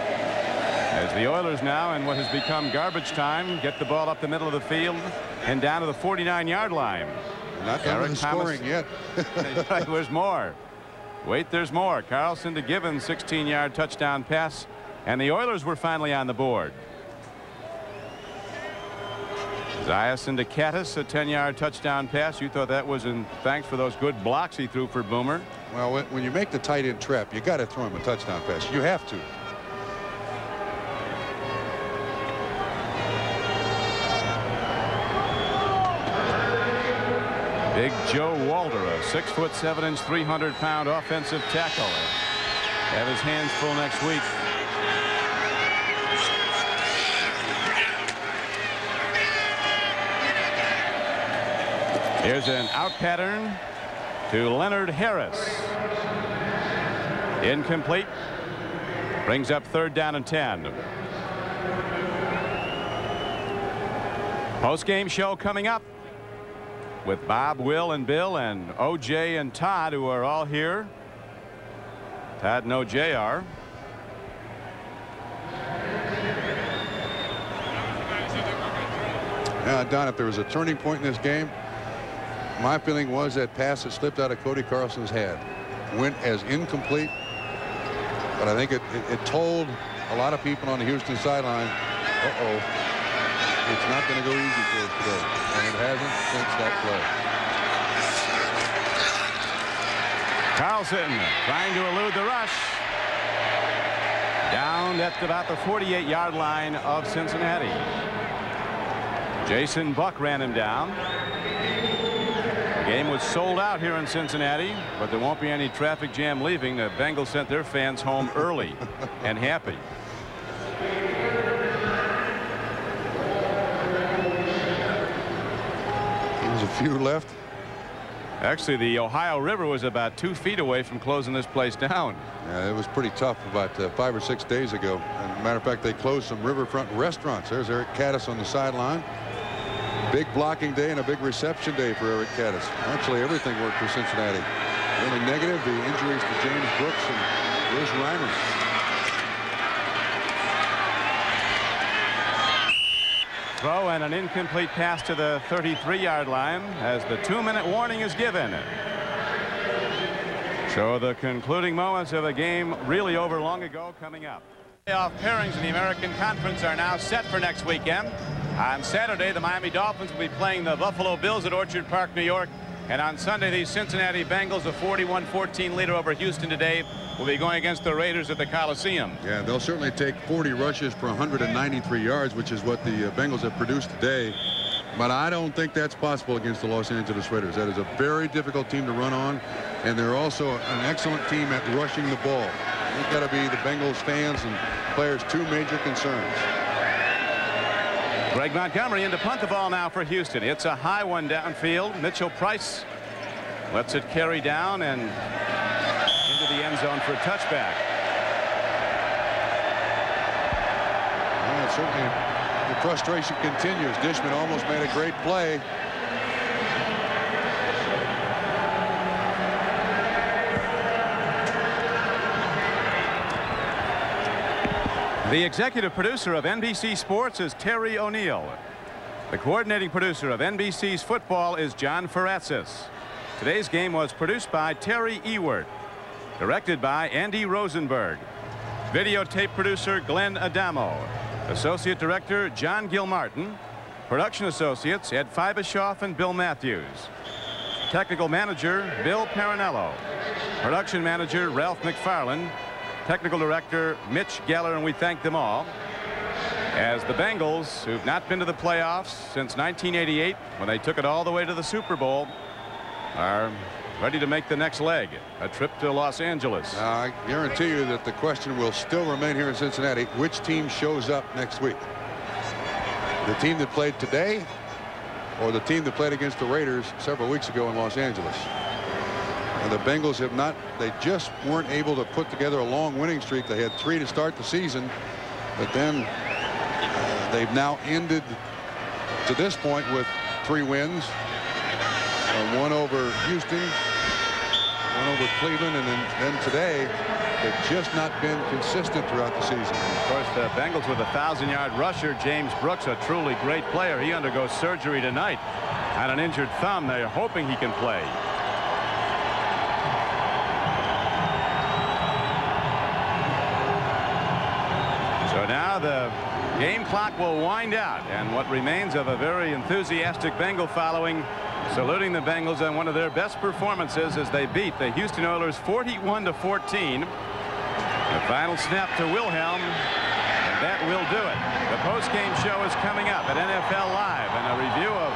As the Oilers now, in what has become garbage time, get the ball up the middle of the field and down to the 49-yard line. Not done with the scoring yet. There's more. Wait, there's more. Carlson to Gibbons, 16-yard touchdown pass, and the Oilers were finally on the board. Esiason to Cattis, a 10-yard touchdown pass. You thought that was in thanks for those good blocks he threw for Boomer. Well, when you make the tight end trap, you got to throw him a touchdown pass. You have to. Big Joe Walter, a 6'7", 300-pound offensive tackle. Have his hands full next week. Here's an out pattern to Leonard Harris. Incomplete. Brings up 3rd down and 10. Post-game show coming up with Bob, Will, and Bill, and O.J. and Todd, who are all here. Todd and O.J. are. Yeah, Don, if there was a turning point in this game, my feeling was that pass that slipped out of Cody Carlson's hand went as incomplete. But I think it told a lot of people on the Houston sideline, it's not going to go easy for us today. And it hasn't since that play. Carlson trying to elude the rush. Down at about the 48-yard line of Cincinnati. Jason Buck ran him down. The game was sold out here in Cincinnati, but there won't be any traffic jam leaving. The Bengals sent their fans home early and happy. There's a few left. Actually, the Ohio River was about 2 feet away from closing this place down. Yeah, it was pretty tough about 5 or 6 days ago. As a matter of fact, they closed some riverfront restaurants. There's Eric Cattis on the sideline. Big blocking day and a big reception day for Eric Cattis. Actually, everything worked for Cincinnati. The only negative, the injuries to James Brooks and Bruce Reimer. Throw and an incomplete pass to the 33-yard line as the 2-minute warning is given. So the concluding moments of the game really over long ago coming up. Playoff pairings in the American Conference are now set for next weekend. On Saturday, the Miami Dolphins will be playing the Buffalo Bills at Orchard Park, New York. And on Sunday, the Cincinnati Bengals, a 41-14 leader over Houston today, will be going against the Raiders at the Coliseum. Yeah, they'll certainly take 40 rushes for 193 yards, which is what the Bengals have produced today. But I don't think that's possible against the Los Angeles Raiders. That is a very difficult team to run on, and they're also an excellent team at rushing the ball. It's got to be the Bengals fans and players' two major concerns. Greg Montgomery in to punt the ball now for Houston. It's a high one downfield. Mitchell Price lets it carry down and into the end zone for a touchback. Well, certainly the frustration continues. Dishman almost made a great play. The executive producer of NBC Sports is Terry O'Neill. The coordinating producer of NBC's football is John Feratsis. Today's game was produced by Terry Ewert, directed by Andy Rosenberg, videotape producer Glenn Adamo, associate director John Gilmartin, production associates Ed Fibishoff and Bill Matthews, technical manager Bill Parinello, production manager Ralph McFarland, technical director Mitch Geller, and we thank them all. As the Bengals, who've not been to the playoffs since 1988 when they took it all the way to the Super Bowl, are ready to make the next leg, a trip to Los Angeles. I guarantee you that the question will still remain here in Cincinnati. Which team shows up next week? The team that played today or the team that played against the Raiders several weeks ago in Los Angeles? And the Bengals have not, they just weren't able to put together a long winning streak. They had 3 to start the season, but then they've now ended to this point with 3 wins. One over Houston, one over Cleveland, and then today they've just not been consistent throughout the season. Of course, the Bengals with a 1,000-yard rusher, James Brooks, a truly great player. He undergoes surgery tonight on an injured thumb. They're hoping he can play. So now the game clock will wind out, and what remains of a very enthusiastic Bengal following saluting the Bengals on one of their best performances as they beat the Houston Oilers 41-14. The final snap to Wilhelm, and that will do it. The post-game show is coming up at NFL Live, and a review of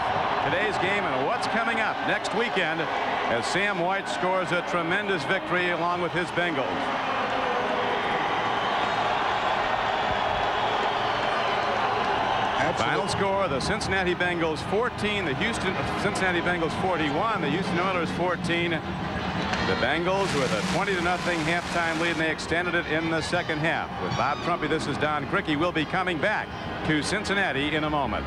today's game and what's coming up next weekend as Sam White scores a tremendous victory along with his Bengals. Final score, the Cincinnati Bengals 14, the Cincinnati Bengals 41, the Houston Oilers 14. The Bengals with a 20-0 halftime lead, and they extended it in the second half. With Bob Trumpy, this is Don Criqui. We'll be coming back to Cincinnati in a moment.